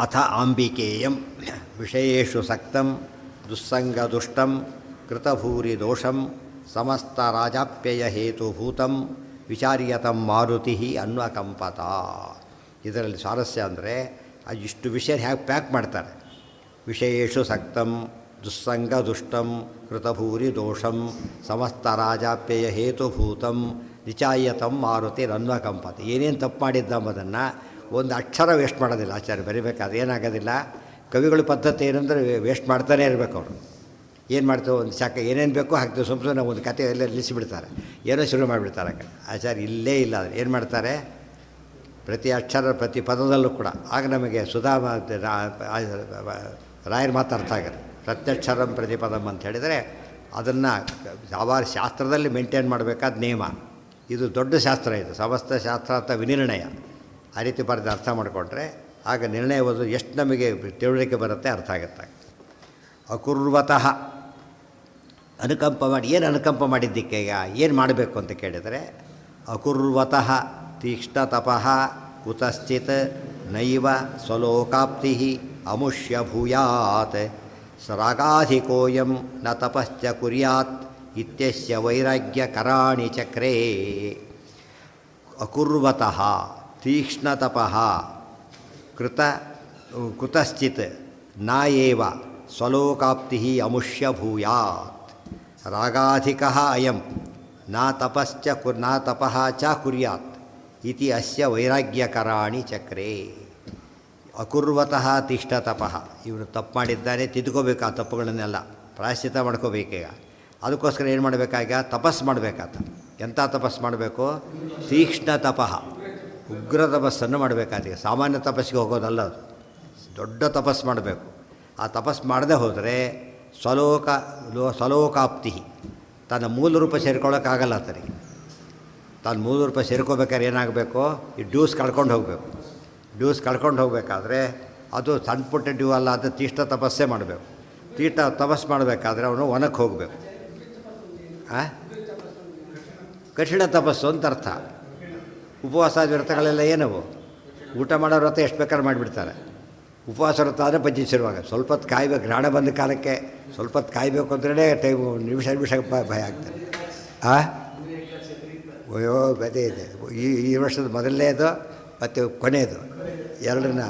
ಅಥ ಆಂಬಿಕೇಯಂ ವಿಷಯೇಷು ಸಕ್ತಂ ದುಸ್ಸಂಗ ದುಷ್ಟಂ ಕೃತಭೂರಿ ದೋಷಂ ಸಮಸ್ತ ರಾಜಾಪ್ಯಯ ಹೇತುಭೂತಂ ವಿಚಾರ್ಯತಂ ಮಾರುತಿ ಅನ್ವಕಂಪತ. ಇದರಲ್ಲಿ ಸ್ವಾರಸ್ಯ ಅಂದರೆ ಇಷ್ಟು ವಿಷಯ ಹೇಗೆ ಪ್ಯಾಕ್ ಮಾಡ್ತಾರೆ. ವಿಷಯೇಷು ಸಕ್ತಂ ದುಸ್ಸಂಗ ದುಷ್ಟಂ ಕೃತಭೂರಿ ದೋಷಂ ಸಮಸ್ತ ರಾಜಾಪ್ಯಯ ಹೇತುಭೂತಂ ವಿಚಾರ್ಯತಂ ಮಾರುತಿ ಅನ್ವಕಂಪತ. ಏನೇನು ತಪ್ಪು ಮಾಡಿದ್ದ ಎಂಬುದನ್ನು ಒಂದು ಅಕ್ಷರ ವೇಸ್ಟ್ ಮಾಡೋದಿಲ್ಲ ಆಚಾರ್ಯ ಬರೀಬೇಕಾದ್ರೆ. ಏನಾಗೋದಿಲ್ಲ, ಕವಿಗಳ ಪದ್ಧತಿ ಏನಂದರೆ ವೇಸ್ಟ್ ಮಾಡ್ತಾನೇ ಇರಬೇಕು. ಅವರು ಏನು ಮಾಡ್ತೇವೆ, ಒಂದು ಏನೇನು ಬೇಕೋ ಹಾಕ್ತೀವಿ, ಸುಮ್ಮನೆ ಒಂದು ಕತೆ ಎಲ್ಲ ನಿಲ್ಲಿಸಿಬಿಡ್ತಾರೆ, ಏನೋ ಶುರು ಮಾಡಿಬಿಡ್ತಾರೆ. ಆಚಾರ್ಯ ಇಲ್ಲೇ ಇಲ್ಲ. ಏನು ಮಾಡ್ತಾರೆ? ಪ್ರತಿ ಅಕ್ಷರ ಪ್ರತಿ ಪದದಲ್ಲೂ ಕೂಡ. ಆಗ ನಮಗೆ ಸುಧಾಮ ರಾಯರ ಮಾತು ಅರ್ಥ ಆಗುತ್ತೆ. ಪ್ರತ್ಯಕ್ಷರಂ ಪ್ರತಿಪದಂ ಅಂತ ಹೇಳಿದರೆ ಅದನ್ನು ಯಾವ ಶಾಸ್ತ್ರದಲ್ಲಿ ಮೇಂಟೈನ್ ಮಾಡಬೇಕಾದ ನಿಯಮ. ಇದು ದೊಡ್ಡ ಶಾಸ್ತ್ರ, ಇದು ಸಮಸ್ತ ಶಾಸ್ತ್ರ ಅಂತ ವಿನಿರ್ಣಯ. ಆ ರೀತಿ ಬರೆದು ಅರ್ಥ ಮಾಡಿಕೊಂಡ್ರೆ ಆಗ ನಿರ್ಣಯ ಓದು ಎಷ್ಟು ನಮಗೆ ತಿಳುವಳಿಕೆ ಬರುತ್ತೆ, ಅರ್ಥ ಆಗುತ್ತೆ. ಅಕುರ್ವತಃ ಅನುಕಂಪ ಮಾಡಿ. ಏನು ಅನುಕಂಪ ಮಾಡಿದ್ದಕ್ಕೆ ಈಗ ಏನು ಮಾಡಬೇಕು ಅಂತ ಕೇಳಿದರೆ, ಅಕುರ್ವತಃ ತೀಕ್ಷ್ಣ ತಪಃ ಕುತಶ್ಚಿತ್ ನೈವ ಸ್ವಲೋಕಾಪ್ತಿ ಅಮುಷ್ಯ ಭೂಯಾತ್ ಸರಾಗಾಧಿಕೋಯಂ ನ ತಪಶ್ಚ ಕುರ್ಯಾತ್ ಇತ್ಯಸ್ಯ ವೈರಾಗ್ಯ ಕರಾಣಿ ಚಕ್ರೇ. ಅಕುರ್ವತಃ ತೀಕ್ಷ್ಣ ತಪಃ ಕುತಶ್ಚಿತ್ ನ ಏವ ಸ್ವಲೋಕಾಪ್ತಿ ಅಮುಷ್ಯ ಭೂಯಾತ್ ರಾಗಾಧಿಕಃ ಅಯಂ ನ ತಪಃ ಚ ಕುರ್ಯಾತ್ ಇತಿ ಅಸ್ಯ ವೈರಾಗ್ಯಕರಾಣಿ ಚಕ್ರೇ. ಅಕುರ್ವತಃ ತಿಷ್ಠ ತಪಃ, ಇವನು ತಪ್ಪು ಮಾಡಿದ್ದಾನೆ, ತಿದ್ಕೋಬೇಕು ಆ ತಪ್ಪುಗಳನ್ನೆಲ್ಲ, ಪ್ರಾಯಶ್ಚಿತ್ತ ಮಾಡ್ಕೋಬೇಕೀಗ. ಅದಕ್ಕೋಸ್ಕರ ಏನು ಮಾಡಬೇಕಾಗ? ತಪಸ್ಸು ಮಾಡಬೇಕಾತ. ಎಂಥ ತಪಸ್ಸು ಮಾಡಬೇಕು? ತೀಕ್ಷ್ಣ ತಪಃ, ಉಗ್ರ ತಪಸ್ಸನ್ನು ಮಾಡಬೇಕಾದೀಗ. ಸಾಮಾನ್ಯ ತಪಸ್ಸಿಗೆ ಹೋಗೋದಲ್ಲ, ಅದು ದೊಡ್ಡ ತಪಸ್ಸು ಮಾಡಬೇಕು. ಆ ತಪಸ್ಸು ಮಾಡದೆ ಹೋದರೆ ಸ್ವಲೋಕಾಪ್ತಿ, ತನ್ನ ಮೂಲ ರೂಪ ಸೇರ್ಕೊಳ್ಳೋಕ್ಕಾಗಲ್ಲ ಆತನಿಗೆ. ತಾನು ಮೂಲ ರೂಪ ಸೇರ್ಕೋಬೇಕಾದ್ರೆ ಏನಾಗಬೇಕು? ಈ ಡ್ಯೂಸ್ ಕಳ್ಕೊಂಡು ಹೋಗಬೇಕು. ಡ್ಯೂಸ್ ಕಳ್ಕೊಂಡು ಹೋಗಬೇಕಾದ್ರೆ ಅದು ಸಣ್ಣ ಪುಟ್ಟ ಡ್ಯೂ ಅಲ್ಲ, ಅದು ತೀಷ್ಣ ತಪಸ್ಸೇ ಮಾಡಬೇಕು. ತಪಸ್ಸು ಮಾಡಬೇಕಾದ್ರೆ ಅವನು ಒನಕ್ಕೆ ಹೋಗಬೇಕು. ಕಠಿಣ ತಪಸ್ಸು ಅಂತ ಅರ್ಥ. ಉಪವಾಸ ವ್ರತಗಳೆಲ್ಲ ಏನವು? ಊಟ ಮಾಡೋ ವ್ರತ ಎಷ್ಟು ಬೇಕಾದ್ರೆ ಮಾಡಿಬಿಡ್ತಾರೆ. ಉಪವಾಸ ವ್ರತ ಆದರೆ ಪಂಚಿಸಿರುವಾಗ ಸ್ವಲ್ಪ ಹೊತ್ತು ಕಾಯಬೇಕು. ಗ್ರಹಣ ಬಂದ ಕಾಲಕ್ಕೆ ಸ್ವಲ್ಪ ಹೊತ್ತು ಕಾಯಬೇಕು ಅಂದ್ರೆ ಟೈಮು ನಿಮಿಷ ಭಯ ಆಗ್ತದೆ. ಅಯ್ಯೋ ಬೆದೆ ಇದೆ. ಈ ವರ್ಷದ ಮೊದಲನೇದು ಮತ್ತು ಕೊನೆಯದು ಎರಡನ್ನ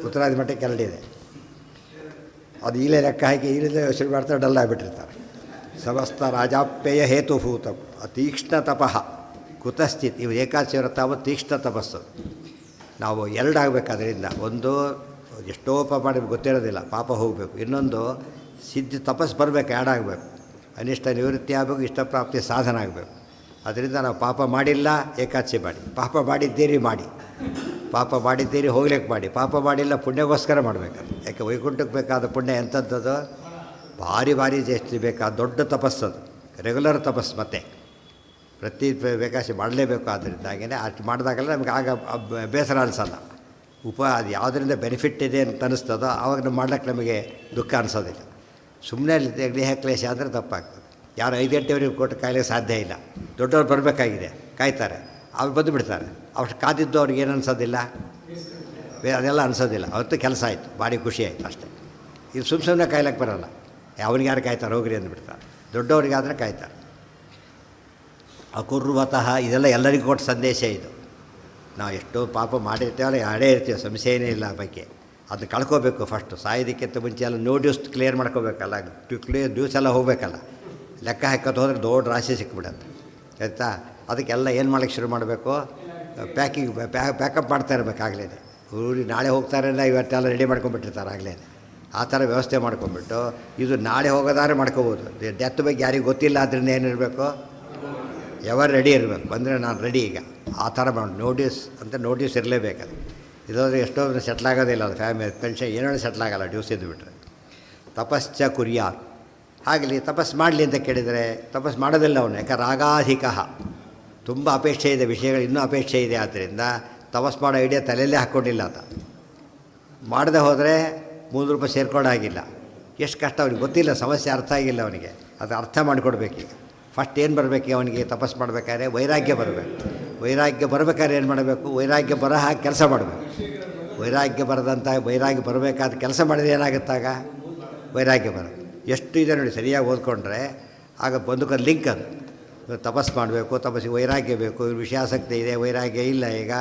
ಉತ್ತರಾದಿ ಮಟ್ಟಕ್ಕೆ ಎರಡಿದೆ. ಅದು ಈಲೇ ಲೆಕ್ಕ ಹಾಕಿ ಈಲೇ ಶುರು ಮಾಡ್ತಾರೆ, ಡಲ್ ಆಗಿಬಿಟ್ಟಿರ್ತಾರೆ. ಸಮಸ್ತ ರಾಜಾಪ್ಯಯ ಹೇತುಭೂತಂ ತೀಕ್ಷ್ಣ ತಪಃ ಕುತಶ್ಚಿತ್. ಇವು ಏಕಾದಶಿ ವ್ರತ ಅವು ತೀಕ್ಷ್ಣ ತಪಸ್ಸು. ನಾವು ಎರಡಾಗಬೇಕಾದ್ರಿಂದ, ಒಂದು ಎಷ್ಟೋ ಪಾಪ ಮಾಡಿ ಗೊತ್ತಿರೋದಿಲ್ಲ, ಪಾಪ ಹೋಗಬೇಕು. ಇನ್ನೊಂದು ಸಿದ್ಧ ತಪಸ್ಸು ಬರಬೇಕು, ಎರಡಾಗಬೇಕು. ಅನಿಷ್ಟ ನಿವೃತ್ತಿ ಆಗಬೇಕು, ಇಷ್ಟಪ್ರಾಪ್ತಿ ಸಾಧನ ಆಗಬೇಕು. ಅದರಿಂದ ನಾವು ಪಾಪ ಮಾಡಿಲ್ಲ ಏಕಾದಶಿ ಮಾಡಿ, ಪಾಪ ಮಾಡಿದ್ದೀರಿ ಮಾಡಿ, ಪಾಪ ಮಾಡಿದ್ದೀರಿ ಹೋಗ್ಲಿಕ್ಕೆ ಮಾಡಿ, ಪಾಪ ಮಾಡಿಲ್ಲ ಪುಣ್ಯಗೋಸ್ಕರ ಮಾಡಬೇಕು. ಯಾಕೆ ವೈಕುಂಠಕ್ಕೆ ಬೇಕಾದ ಪುಣ್ಯ ಎಂಥದ್ದು? ಭಾರಿ ಜಾಸ್ತಿ ಬೇಕಾದ ದೊಡ್ಡ ತಪಸ್ಸದು, ರೆಗ್ಯುಲರ್ ತಪಸ್ಸು. ಮತ್ತು ಪ್ರತಿ ಏಕಾದಶಿ ಮಾಡಲೇಬೇಕು. ಆದ್ದರಿಂದ ಹಾಗೆಯೇ ಅಷ್ಟು ಮಾಡಿದಾಗೆಲ್ಲ ನಮಗೆ ಆಗ ಬೇಸರ ಅನಿಸಲ್ಲ. ಅದು ಯಾವುದರಿಂದ ಬೆನಿಫಿಟ್ ಇದೆ ಅಂತ ಅನ್ನಿಸ್ತದೋ ಆವಾಗ ನಾವು ಮಾಡ್ಲಿಕ್ಕೆ ನಮಗೆ ದುಃಖ ಅನಿಸೋದಿಲ್ಲ. ಸುಮ್ಮನೆ ದೇಹ ಕ್ಲೇಶ ಅಂದರೆ ತಪ್ಪಾಗ್ತದೆ. ಯಾರು 5 ಗಂಟೆವರೆಗೆ ಕೊಟ್ಟು ಕಾಯ್ಲಿಕ್ಕೆ ಸಾಧ್ಯ ಇಲ್ಲ. ದೊಡ್ಡವ್ರು ಬರಬೇಕಾಗಿದೆ, ಕಾಯ್ತಾರೆ, ಅವ್ರು ಬಂದು ಬಿಡ್ತಾರೆ. ಅಷ್ಟು ಕಾದಿದ್ದು ಅವ್ರಿಗೆ ಏನು ಅನ್ಸೋದಿಲ್ಲ, ಅದೆಲ್ಲ ಅನಿಸೋದಿಲ್ಲ. ಅವತ್ತು ಕೆಲಸ ಆಯಿತು, ಭಾರಿ ಖುಷಿ ಆಯಿತು ಅಷ್ಟೇ. ಇದು ಸುಮ್ಮನೆ ಕಾಯ್ಲಿಕ್ಕೆ ಬರೋಲ್ಲ. ಅವ್ರಿಗೆ ಯಾರು ಕಾಯ್ತಾರೆ, ಹೋಗ್ರಿ ಅಂದುಬಿಡ್ತಾರೆ. ದೊಡ್ಡವ್ರಿಗಾದರೆ ಕಾಯ್ತಾರೆ. ಅಕುರ್ವತಃ ಇದೆಲ್ಲ ಎಲ್ಲರಿಗೂ ಕೊಟ್ಟ ಸಂದೇಶ ಇದು. ನಾವು ಎಷ್ಟೋ ಪಾಪ ಮಾಡಿರ್ತೇವಲ್ಲ, ಆಡೇ ಇರ್ತೀವಿ, ಸಂಶಯನೇ ಇಲ್ಲ ಆ ಬಗ್ಗೆ. ಅದನ್ನ ಕಳ್ಕೋಬೇಕು ಫಸ್ಟು. ಸಾಯೋದಕ್ಕಿಂತ ಮುಂಚೆ ಎಲ್ಲ ಡ್ಯೂಸ್ ಕ್ಲಿಯರ್ ಮಾಡ್ಕೋಬೇಕಲ್ಲ, ಡ್ಯೂಸ್ ಎಲ್ಲ ಹೋಗಬೇಕಲ್ಲ. ಲೆಕ್ಕ ಹಾಕೋದು ಹೋದ್ರೆ ದೊಡ್ಡ ರಾಶಿ ಸಿಕ್ಬಿಡತ್ತೆ, ಆಯಿತಾ? ಅದಕ್ಕೆಲ್ಲ ಏನು ಮಾಡೋಕ್ಕೆ ಶುರು ಮಾಡಬೇಕು, ಪ್ಯಾಕಪ್ ಮಾಡ್ತಾ ಇರಬೇಕಾಗಲೇ. ಊರಿಗೆ ನಾಳೆ ಹೋಗ್ತಾರೆ ಅಂದರೆ ಇವತ್ತೆಲ್ಲ ರೆಡಿ ಮಾಡ್ಕೊಂಬಿಟ್ಟಿರ್ತಾರೆ ಆಗಲೇ. ಆ ಥರ ವ್ಯವಸ್ಥೆ ಮಾಡ್ಕೊಂಬಿಟ್ಟು ಇದು ನಾಳೆ ಹೋಗೋದಾದ್ರೆ ಮಾಡ್ಕೋಬೋದು. ಡೆತ್ ಬಗ್ಗೆ ಯಾರಿಗೂ ಗೊತ್ತಿಲ್ಲ, ಅದರಿಂದ ಏನಿರಬೇಕು, ಎವರ್ ರೆಡಿ ಇರಬೇಕು. ಬಂದರೆ ನಾನು ರೆಡಿ ಈಗ, ಆ ಥರ ಮಾಡಿ ನೋಟಿಸ್ ಇರಲೇಬೇಕದು. ಇದಾದರೆ ಎಷ್ಟೋ ಸೆಟ್ಲ್ ಆಗೋದಿಲ್ಲ, ಅದು ಫ್ಯಾಮಿಲಿ ಪೆನ್ಷನ್ ಏನೋ ಸೆಟ್ಲ್ ಆಗೋಲ್ಲ ಡ್ಯೂಸ್ ಇದ್ದುಬಿಟ್ರೆ. ತಪಶ್ಚ ಕುರ್ಯಾತ್, ಆಗಲಿ ತಪಸ್ಸು ಮಾಡಲಿ ಅಂತ ಕೇಳಿದರೆ ತಪಸ್ಸು ಮಾಡೋದಿಲ್ಲ ಅವನು. ಯಾಕೆ ರಾಗಾಧಿಕ, ತುಂಬ ಅಪೇಕ್ಷೆ ಇದೆ, ವಿಷಯಗಳು ಇನ್ನೂ ಅಪೇಕ್ಷೆ ಇದೆ. ಆದ್ದರಿಂದ ತಪಸ್ಸು ಮಾಡೋ ಐಡಿಯಾ ತಲೆಯಲ್ಲೇ ಹಾಕ್ಕೊಂಡಿಲ್ಲ ಆತ. ಮಾಡದೆ ಹೋದರೆ 3 ರೂಪಾಯಿ ಸೇರ್ಕೊಳ್ಳೋಗಿಲ್ಲ. ಎಷ್ಟು ಕಷ್ಟ ಅವ್ನಿಗೆ ಗೊತ್ತಿಲ್ಲ, ಸಮಸ್ಯೆ ಅರ್ಥ ಆಗಿಲ್ಲ ಅವನಿಗೆ. ಅದು ಅರ್ಥ ಮಾಡಿಕೊಡ್ಬೇಕೀಗ. ಫಸ್ಟ್ ಏನು ಬರಬೇಕು ಅವನಿಗೆ ತಪಸ್ಸು ಮಾಡಬೇಕಾದ್ರೆ? ವೈರಾಗ್ಯ ಬರಬೇಕು. ವೈರಾಗ್ಯ ಬರಬೇಕಾದ್ರೆ ಏನು ಮಾಡಬೇಕು? ವೈರಾಗ್ಯ ಬರೋ ಹಾಗೆ ಕೆಲಸ ಮಾಡಬೇಕು. ವೈರಾಗ್ಯ ವೈರಾಗ್ಯ ಬರಬೇಕಾದ ಕೆಲಸ ಮಾಡಿದ್ರೆ ಏನಾಗುತ್ತಾಗ ವೈರಾಗ್ಯ ಬರೋದು. ಎಷ್ಟು ಇದೆ ನೋಡಿ, ಸರಿಯಾಗಿ ಓದ್ಕೊಂಡ್ರೆ ಆಗ ಒಂದು ಲಿಂಕ್ ಅದು. ತಪಸ್ಸು ಮಾಡಬೇಕು, ತಪಸ್ಸಿಗೆ ವೈರಾಗ್ಯ ಬೇಕು, ವಿಷಯಾಸಕ್ತಿ ಇದೆ, ವೈರಾಗ್ಯ ಇಲ್ಲ. ಈಗ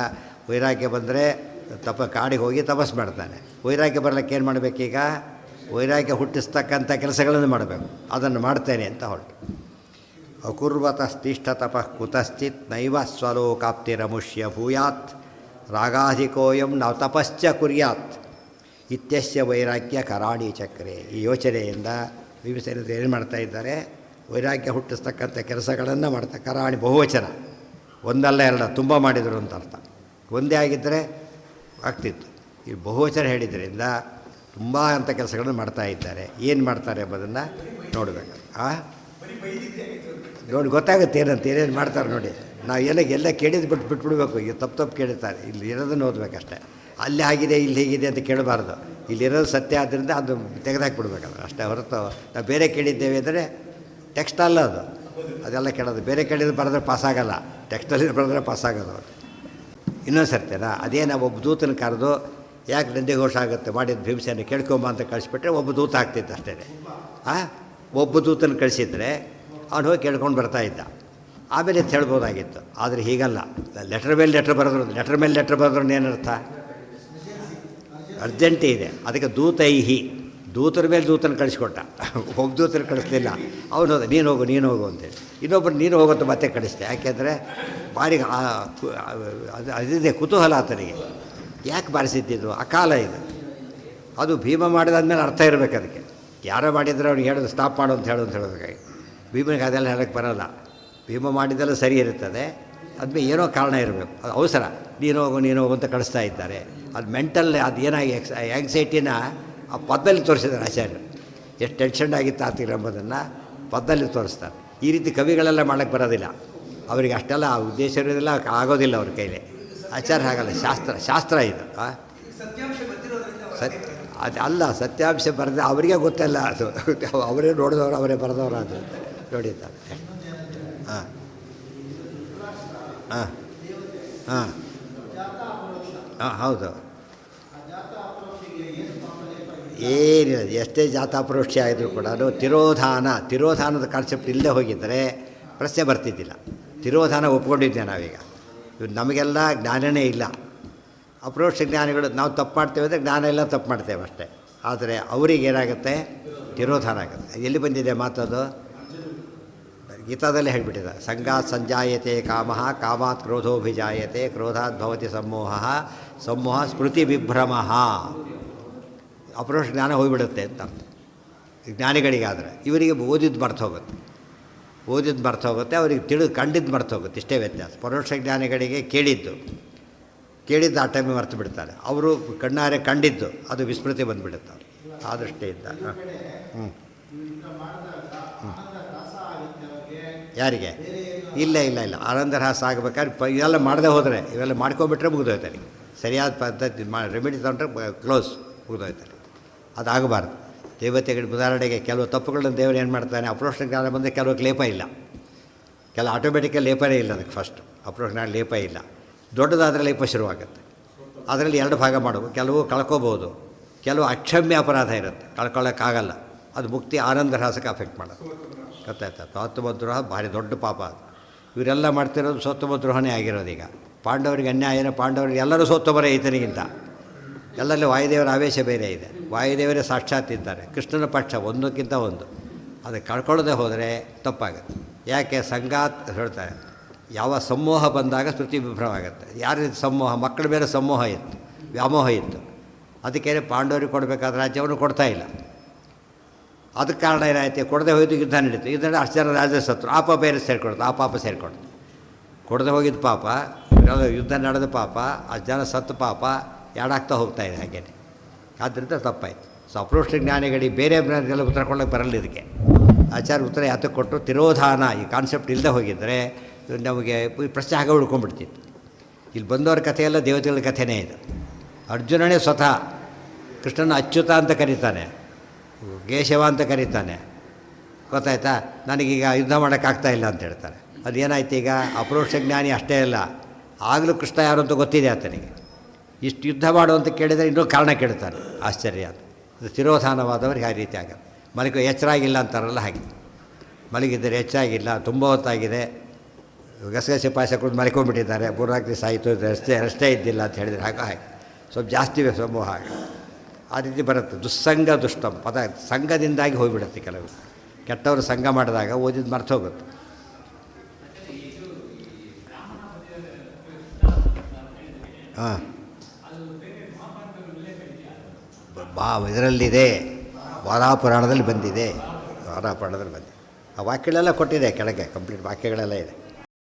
ವೈರಾಗ್ಯ ಬಂದರೆ ಕಾಡಿಗೆ ಹೋಗಿ ತಪಸ್ಸು ಮಾಡ್ತಾನೆ. ವೈರಾಗ್ಯ ಬರಲಿಕ್ಕೆ ಏನು ಮಾಡಬೇಕೀಗ? ವೈರಾಗ್ಯ ಹುಟ್ಟಿಸ್ತಕ್ಕಂಥ ಕೆಲಸಗಳನ್ನು ಮಾಡಬೇಕು. ಅದನ್ನು ಮಾಡ್ತೇನೆ ಅಂತ ಹೊರಟು. ಅಕುರ್ವತಸ್ತಿಷ್ಠ ತಪಃ ಕುತಶ್ಚಿತ್ ನೈವ ಸ್ವಲೋಕಾಪ್ತಿರಮುಷ್ಯ ಭೂಯಾತ್ ರಾಗಾಧಿಕೋಯಂ ನ ತಪಶ್ಚ ಕುರ್ಯಾತ್ ಇತ್ಯಸ್ಯ ವೈರಾಗ್ಯ ಕರಾಣಿ ಚಕ್ರೆ. ಈ ಯೋಚನೆಯಿಂದ ವಿಭೀಷಣರು ಏನು ಮಾಡ್ತಾ ಇದ್ದಾರೆ? ವೈರಾಗ್ಯ ಹುಟ್ಟಿಸ್ತಕ್ಕಂಥ ಕೆಲಸಗಳನ್ನು ಮಾಡ್ತಾ. ಕರಾಣಿ ಬಹುವಚನ, ಒಂದಲ್ಲ ಎರಡ, ತುಂಬ ಮಾಡಿದರು ಅಂತ ಅರ್ಥ. ಒಂದೇ ಆಗಿದ್ದರೆ ಆಗ್ತಿತ್ತು. ಈ ಬಹುವಚನ ಹೇಳಿದ್ರಿಂದ ತುಂಬ ಅಂಥ ಕೆಲಸಗಳನ್ನು ಮಾಡ್ತಾ ಇದ್ದಾರೆ. ಏನು ಮಾಡ್ತಾರೆ ಎಂಬುದನ್ನು ನೋಡಬೇಕು. ನೋಡಿ ಗೊತ್ತಾಗುತ್ತೆ ಏನಂತ, ಏನೇನು ಮಾಡ್ತಾರೆ ನೋಡಿ. ನಾವು ಎಲ್ಲ ಕೇಳಿದ್ದು ಬಿಟ್ಬಿಡ್ಬೇಕು. ಈಗ ತಪ್ಪು ಕೇಳಿರ್ತಾರೆ. ಇಲ್ಲಿ ಇರೋದನ್ನು ಓದಬೇಕಷ್ಟೇ. ಅಲ್ಲಿ ಆಗಿದೆ ಇಲ್ಲಿ ಹೀಗಿದೆ ಅಂತ ಕೇಳಬಾರ್ದು. ಇಲ್ಲಿರೋದು ಸತ್ಯ ಆದ್ದರಿಂದ ಅದು ತೆಗೆದಾಕ್ಬಿಡ್ಬೇಕಲ್ಲ ಅಷ್ಟೇ ಹೊರತು ನಾವು ಬೇರೆ ಕೇಳಿದ್ದೇವೆ ಅಂದರೆ ಟೆಕ್ಸ್ಟ್ ಅಲ್ಲ ಅದು. ಅದೆಲ್ಲ ಕೇಳೋದು ಬೇರೆ ಕೇಳಿದ್ರೆ ಬರೆದ್ರೆ ಪಾಸಾಗಲ್ಲ, ಟೆಕ್ಸ್ಟಲ್ಲಿ ಬರೆದ್ರೆ ಪಾಸಾಗೋದು. ಇನ್ನೊಂದು ಸರ್ತಿನಾ ಅದೇನು ಒಬ್ಬ ದೂತನ ಕರೆದು ಯಾಕೆ ನಂದಿಘೋಷ ಆಗುತ್ತೆ ಮಾಡಿದ ಭೀಮಸೇನ ಕೇಳ್ಕೊಂಬ ಅಂತ ಕಳಿಸ್ಬಿಟ್ರೆ ಒಬ್ಬ ದೂತ ಆಗ್ತಿತ್ತು ಅಷ್ಟೇ. ಒಬ್ಬ ದೂತನ ಕಳಿಸಿದ್ರೆ ಅವನು ಹೋಗಿ ಕೇಳ್ಕೊಂಡು ಬರ್ತಾಯಿದ್ದ. ಆಮೇಲೆ ಅಂತ ಹೇಳ್ಬೋದಾಗಿತ್ತು. ಆದರೆ ಹೀಗಲ್ಲ. ಲೆಟ್ರ್ ಮೇಲೆ ಲೆಟ್ರ್ ಬರೆದ್ರು ಏನರ್ಥ? ಅರ್ಜೆಂಟಿ ಇದೆ. ಅದಕ್ಕೆ ದೂತೈಹಿ, ದೂತರ ಮೇಲೆ ದೂತನ ಕಳಿಸ್ಕೊಟ್ಟ. ಒಬ್ಬ ದೂತನ ಕಳಿಸ್ಲಿಲ್ಲ. ಅವನು ಹೋದ, ನೀನು ಹೋಗು ಅಂತೇಳಿ. ಇನ್ನೊಬ್ಬರು ನೀನು ಹೋಗೋದು ಮತ್ತೆ ಕಳಿಸ್ದೆ. ಯಾಕೆಂದರೆ ಭಾರಿ ಅದಿದೆ ಕುತೂಹಲ ಆತನಿಗೆ. ಯಾಕೆ ಬಾರಿಸಿದ್ದು? ಅಕಾಲ ಇದು. ಅದು ಭೀಮ ಮಾಡಿದಾದ್ಮೇಲೆ ಅರ್ಥ ಇರಬೇಕು ಅದಕ್ಕೆ. ಯಾರೋ ಮಾಡಿದರೆ ಅವ್ನಿಗೆ ಹೇಳೋದು ಸ್ಟಾಪ್ ಮಾಡು ಅಂತ ಹೇಳೋದಕ್ಕಾಗಿ. ಭೀಮನಿಗೆ ಅದೆಲ್ಲ ಹೇಳೋಕ್ಕೆ ಬರೋಲ್ಲ. ಭೀಮ ಮಾಡಿದ್ದೆಲ್ಲ ಸರಿ ಇರುತ್ತದೆ, ಅದ್ಮೇಲೆ ಏನೋ ಕಾರಣ ಇರಬೇಕು, ಅದು ಅವಸರ. ನೀನು ಹೋಗು ಅಂತ ಕಳಿಸ್ತಾ ಇದ್ದಾರೆ. ಅದು ಮೆಂಟಲ್ ಅದು ಏನಾಗಿ ಆ್ಯಂಗ್ಸೈಟಿನ ಆ ಪದದಲ್ಲಿ ತೋರಿಸಿದ್ದಾರೆ ಆಚಾರ್ಯರು. ಎಷ್ಟು ಟೆನ್ಷನ್ ಆಗಿತ್ತು ಆತಿರ ಎಂಬುದನ್ನು ಪದದಲ್ಲಿ ತೋರಿಸ್ತಾರೆ. ಈ ರೀತಿ ಕವಿಗಳೆಲ್ಲ ಮಾಡೋಕ್ಕೆ ಬರೋದಿಲ್ಲ ಅವರಿಗೆ. ಅಷ್ಟೆಲ್ಲ ಉದ್ದೇಶ ಇರೋದಿಲ್ಲ, ಆಗೋದಿಲ್ಲ ಅವ್ರ ಕೈಲಿ. ಆಚಾರ ಹಾಗಲ್ಲ, ಶಾಸ್ತ್ರ ಇದು. ಅದು ಅಲ್ಲ, ಸತ್ಯಾಂಶ ಬರೆದ ಅವರಿಗೆ ಗೊತ್ತಲ್ಲ. ಅದು ಅವರೇ ನೋಡಿದವರು, ಅವರೇ ಬರೆದವರು ಅದು ನೋಡಿದ್ದಾರೆ. ಹಾಂ ಹಾಂ ಹಾಂ ಹಾಂ ಹೌದು. ಏನಿಲ್ಲ, ಎಷ್ಟೇ ಜಾತಾಪರೋಕ್ಷ ಆಗಿದ್ರು ಕೂಡ ತಿರೋಧಾನದ ಕಾನ್ಸೆಪ್ಟ್ ಇಲ್ಲದೆ ಹೋಗಿದ್ದರೆ ಪ್ರಶ್ನೆ ಬರ್ತಿದ್ದಿಲ್ಲ. ತಿರೋಧಾನ ಒಪ್ಕೊಂಡಿದ್ದೆ ನಾವೀಗ. ಇವು ನಮಗೆಲ್ಲ ಜ್ಞಾನವೇ ಇಲ್ಲ. ಅಪರೋಕ್ಷ ಜ್ಞಾನಿಗಳು ನಾವು ತಪ್ಪು ಮಾಡ್ತೇವೆ ಅಂದರೆ ಜ್ಞಾನ ಎಲ್ಲ ತಪ್ಪು ಮಾಡ್ತೇವೆ ಅಷ್ಟೇ. ಆದರೆ ಅವರಿಗೆ ಏನಾಗುತ್ತೆ? ತಿರೋಧಾನ ಆಗುತ್ತೆ. ಎಲ್ಲಿ ಬಂದಿದೆ ಮಾತದು? ಗೀತಾದಲ್ಲೇ ಹೇಳಿಬಿಟ್ಟಿದೆ. ಸಂಗಾತ್ ಸಂಜಾಯತೆ ಕಾಮಃ, ಕಾಮಾತ್ ಕ್ರೋಧೋಭಿಜಾಯತೆ, ಕ್ರೋಧಾತ್ ಭವತಿ ಸಮೋಹ ಸ್ಮೃತಿ ವಿಭ್ರಮಃ. ಅಪರೋಕ್ಷ ಜ್ಞಾನ ಹೋಗಿಬಿಡುತ್ತೆ ಅಂತ ಅರ್ಥ ಜ್ಞಾನಿಗಳಿಗಾದರೆ. ಇವರಿಗೆ ಓದಿದ್ದು ಮರ್ತು ಹೋಗುತ್ತೆ, ಅವರಿಗೆ ಕಂಡಿದ್ದು ಮರ್ತು ಹೋಗುತ್ತೆ. ಇಷ್ಟೇ ವ್ಯತ್ಯಾಸ. ಪರೋಕ್ಷ ಜ್ಞಾನಿಗಳಿಗೆ ಕೇಳಿದ್ದು ಆ ಟೈಮಿಗೆ ಮರ್ತು ಬಿಡ್ತಾರೆ. ಅವರು ಕಣ್ಣಾರೆ ಕಂಡಿದ್ದು ಅದು ವಿಸ್ಮೃತಿ ಬಂದುಬಿಡುತ್ತೆ ಆ ದೃಷ್ಟಿಯಿಂದ. ಹ್ಞೂ ಯಾರಿಗೆ? ಇಲ್ಲ ಆನಂದರಹಾಸ ಆಗಬೇಕಾದ್ರೆ ಇವೆಲ್ಲ ಮಾಡದೆ ಹೋದರೆ, ಇವೆಲ್ಲ ಮಾಡ್ಕೊಂಬಿಟ್ರೆ ಮುಗಿದೋಯ್ತು. ಸರಿಯಾದ ಪದ್ಧತಿ ರೆಮಿಡಿ ತೊಗೊಂಡ್ರೆ ಕ್ಲೋಸ್ ಮುಗಿದೋಯ್ತಾರೆ. ಅದಾಗಬಾರ್ದು. ದೇವತೆಗಳ ಉದಾಹರಣೆಗೆ ಕೆಲವು ತಪ್ಪುಗಳನ್ನು ದೇವರು ಏನು ಮಾಡ್ತಾನೆ, ಅಪ್ರೋಷ ಜ್ಞಾನ ಬಂದರೆ ಕೆಲವು ಲೇಪ ಇಲ್ಲ, ಕೆಲವು ಆಟೋಮೆಟಿಕಲ್ ಲೇಪನೇ ಇಲ್ಲ. ಅದಕ್ಕೆ ಫಸ್ಟ್ ಅಪ್ರೋಷ ಜ್ಞಾನ ಲೇಪ ಇಲ್ಲ. ದೊಡ್ಡದಾದರೆ ಲೇಪ ಶುರುವಾಗುತ್ತೆ. ಅದರಲ್ಲಿ ಎರಡು ಭಾಗ ಮಾಡಬೇಕು. ಕೆಲವು ಕಳ್ಕೋಬೋದು, ಕೆಲವು ಅಕ್ಷಮ್ಯ ಅಪರಾಧ ಇರುತ್ತೆ, ಕಳ್ಕೊಳ್ಳೋಕ್ಕಾಗಲ್ಲ. ಅದು ಮುಕ್ತಿ ಆನಂದ ರಹಸ್ಯಕ್ಕೆ ಅಫೆಕ್ಟ್ ಮಾಡೋದು. ಗೊತ್ತಾಯ್ತಾ? ಸ್ವಾತ್ಮದ್ರೋಹ ಭಾರಿ ದೊಡ್ಡ ಪಾಪ ಅದು. ಇವರೆಲ್ಲ ಮಾಡ್ತಿರೋದು ಸ್ವತ್ತಮದ್ರೋಹನೇ ಆಗಿರೋದು. ಈಗ ಪಾಂಡವರಿಗೆ ಅನ್ಯಾಯನ, ಪಾಂಡವರಿಗೆ ಎಲ್ಲರೂ ಸೋತ್ತವರೇ ಈತನಿಗಿಂತ. ಎಲ್ಲರಲ್ಲಿ ವಾಯುದೇವರ ಆವೇಶ ಬೇರೆ ಇದೆ. ವಾಯುದೇವರೇ ಸಾಕ್ಷಾತ್ ಇದ್ದಾರೆ. ಕೃಷ್ಣನ ಪಕ್ಷ ಒಂದಕ್ಕಿಂತ ಒಂದು. ಅದು ಕಳ್ಕೊಳ್ಳದೆ ಹೋದರೆ ತಪ್ಪಾಗುತ್ತೆ. ಯಾಕೆ ಸಂಗಾತ್ ಹೇಳ್ತಾರೆ, ಯಾವ ಸಮೂಹ ಬಂದಾಗ ಶ್ರುತಿ ವಿಭ್ರಮ ಆಗುತ್ತೆ. ಯಾರು ಸಮೂಹ, ಮಕ್ಕಳ ಮೇಲೆ ಸಮೂಹ ಇತ್ತು, ವ್ಯಾಮೋಹ ಇತ್ತು. ಅದಕ್ಕೇನೆ ಪಾಂಡವರಿಗೆ ಕೊಡಬೇಕಾದ ರಾಜ್ಯವನ್ನು ಕೊಡ್ತಾ ಇಲ್ಲ. ಅದಕ್ಕೆ ಕಾರಣ ಏನಾಯ್ತು, ಕೊಡದೆ ಹೋಗಿದ್ದು ಯುದ್ಧ ನಡೀತು. ಇದರಲ್ಲಿ ಅಷ್ಟು ಜನ ರಾಜ ಸತ್ರು, ಆ ಪಾಪ ಬೇರೆ ಸೇರಿಕೊಡ್ತು, ಆ ಪಾಪ ಸೇರಿಕೊಡ್ತು. ಕೊಡದೆ ಹೋಗಿದ್ದು ಪಾಪ, ಯುದ್ಧ ನಡೆದ ಪಾಪ, ಅಷ್ಟು ಜನ ಸತ್ತು ಪಾಪ ಎರಡಾಗ್ತಾ ಹೋಗ್ತಾಯಿದೆ ಹಾಗೇನೆ. ಆದ್ದರಿಂದ ತಪ್ಪಾಯಿತು. ಸೊ ಅಪ್ರೋಷ್ಟ ಜ್ಞಾನಿಗಳಿಗೆ ಬೇರೆ ಜ್ಞಾನಿಗೆಲ್ಲ ಉತ್ತರ ಕೊಡೋಕ್ಕೆ ಬರಲ್ಲ. ಇದಕ್ಕೆ ಆಚಾರ್ಯ ಉತ್ತರ ಯಾತಕ್ಕೆ ಕೊಟ್ಟರು, ತಿರೋಧಾನ ಈ ಕಾನ್ಸೆಪ್ಟ್ ಇಲ್ಲದೆ ಹೋಗಿದ್ದರೆ ನಮಗೆ ಪ್ರಶ್ನೆ ಆಗ ಉಳ್ಕೊಂಡ್ಬಿಡ್ತಿತ್ತು. ಇಲ್ಲಿ ಬಂದವ್ರ ಕಥೆಯೆಲ್ಲ ದೇವತೆಗಳ ಕಥೆನೇ ಇದೆ. ಅರ್ಜುನನೇ ಸ್ವತಃ ಕೃಷ್ಣನ ಅಚ್ಯುತ ಅಂತ ಕರೀತಾನೆ, ಕೇಶವ ಅಂತ ಕರೀತಾನೆ. ಗೊತ್ತಾಯ್ತಾ? ನನಗೀಗ ಯುದ್ಧ ಮಾಡೋಕ್ಕಾಗ್ತಾಯಿಲ್ಲ ಅಂತ ಹೇಳ್ತಾರೆ. ಅದೇನಾಯ್ತು, ಈಗ ಅಪರೋಕ್ಷ ಜ್ಞಾನಿ ಅಷ್ಟೇ ಅಲ್ಲ, ಆಗಲೂ ಕೃಷ್ಣ ಯಾರು ಅಂತ ಗೊತ್ತಿದೆ ಆತನಿಗೆ. ಇಷ್ಟು ಯುದ್ಧ ಮಾಡು ಅಂತ ಕೇಳಿದರೆ ಇನ್ನೂ ಕಾರಣ ಕೇಳ್ತಾನೆ. ಆಶ್ಚರ್ಯ ಅದು. ಅದು ತಿರೋಧಾನವಾದವ್ರಿಗೆ ಆ ರೀತಿ ಆಗೋದು. ಮಲಗಿ ಎಚ್ಚರಾಗಿಲ್ಲ ಅಂತಾರಲ್ಲ ಹಾಗೆ. ಮಲಗಿದ್ದರೆ ಎಚ್ಚರಾಗಿಲ್ಲ, ತುಂಬ ಹೊತ್ತಾಗಿದೆ, ಗಸಗಸೆ ಪಾಯಸ ಕುಡಿದು ಮಲ್ಕೊಂಡ್ಬಿಟ್ಟಿದ್ದಾರೆ, 3-4 ದಿವಸ ಆಯಿತು, ರಸ್ತೆ ಇದ್ದಿಲ್ಲ ಅಂತ ಹೇಳಿದರೆ ಹಾಗೆ ಸ್ವಲ್ಪ ಜಾಸ್ತಿ ಸಮೂಹ ಹಾಗೆ ಆ ರೀತಿ ಬರುತ್ತೆ. ದುಸ್ಸಂಗ ದುಷ್ಟಂ ಪದ ಸಂಘದಿಂದಾಗಿ ಹೋಗಿಬಿಡುತ್ತೆ. ಕೆಲವು ಕೆಟ್ಟವರು ಸಂಘ ಮಾಡಿದಾಗ ಓದಿದ್ದು ಮರ್ತು ಹೋಗುತ್ತೆ. ಹಾಂ, ಇದರಲ್ಲಿದೆ, ವಾರಾಪುರಾಣದಲ್ಲಿ ಬಂದಿದೆ. ವಾರಾಪುರಾಣದಲ್ಲಿ ಬಂದಿದೆ. ಆ ವಾಕ್ಯಗಳೆಲ್ಲ ಕೊಟ್ಟಿದೆ ಕೆಳಗೆ, ಕಂಪ್ಲೀಟ್ ವಾಕ್ಯಗಳೆಲ್ಲ ಇದೆ.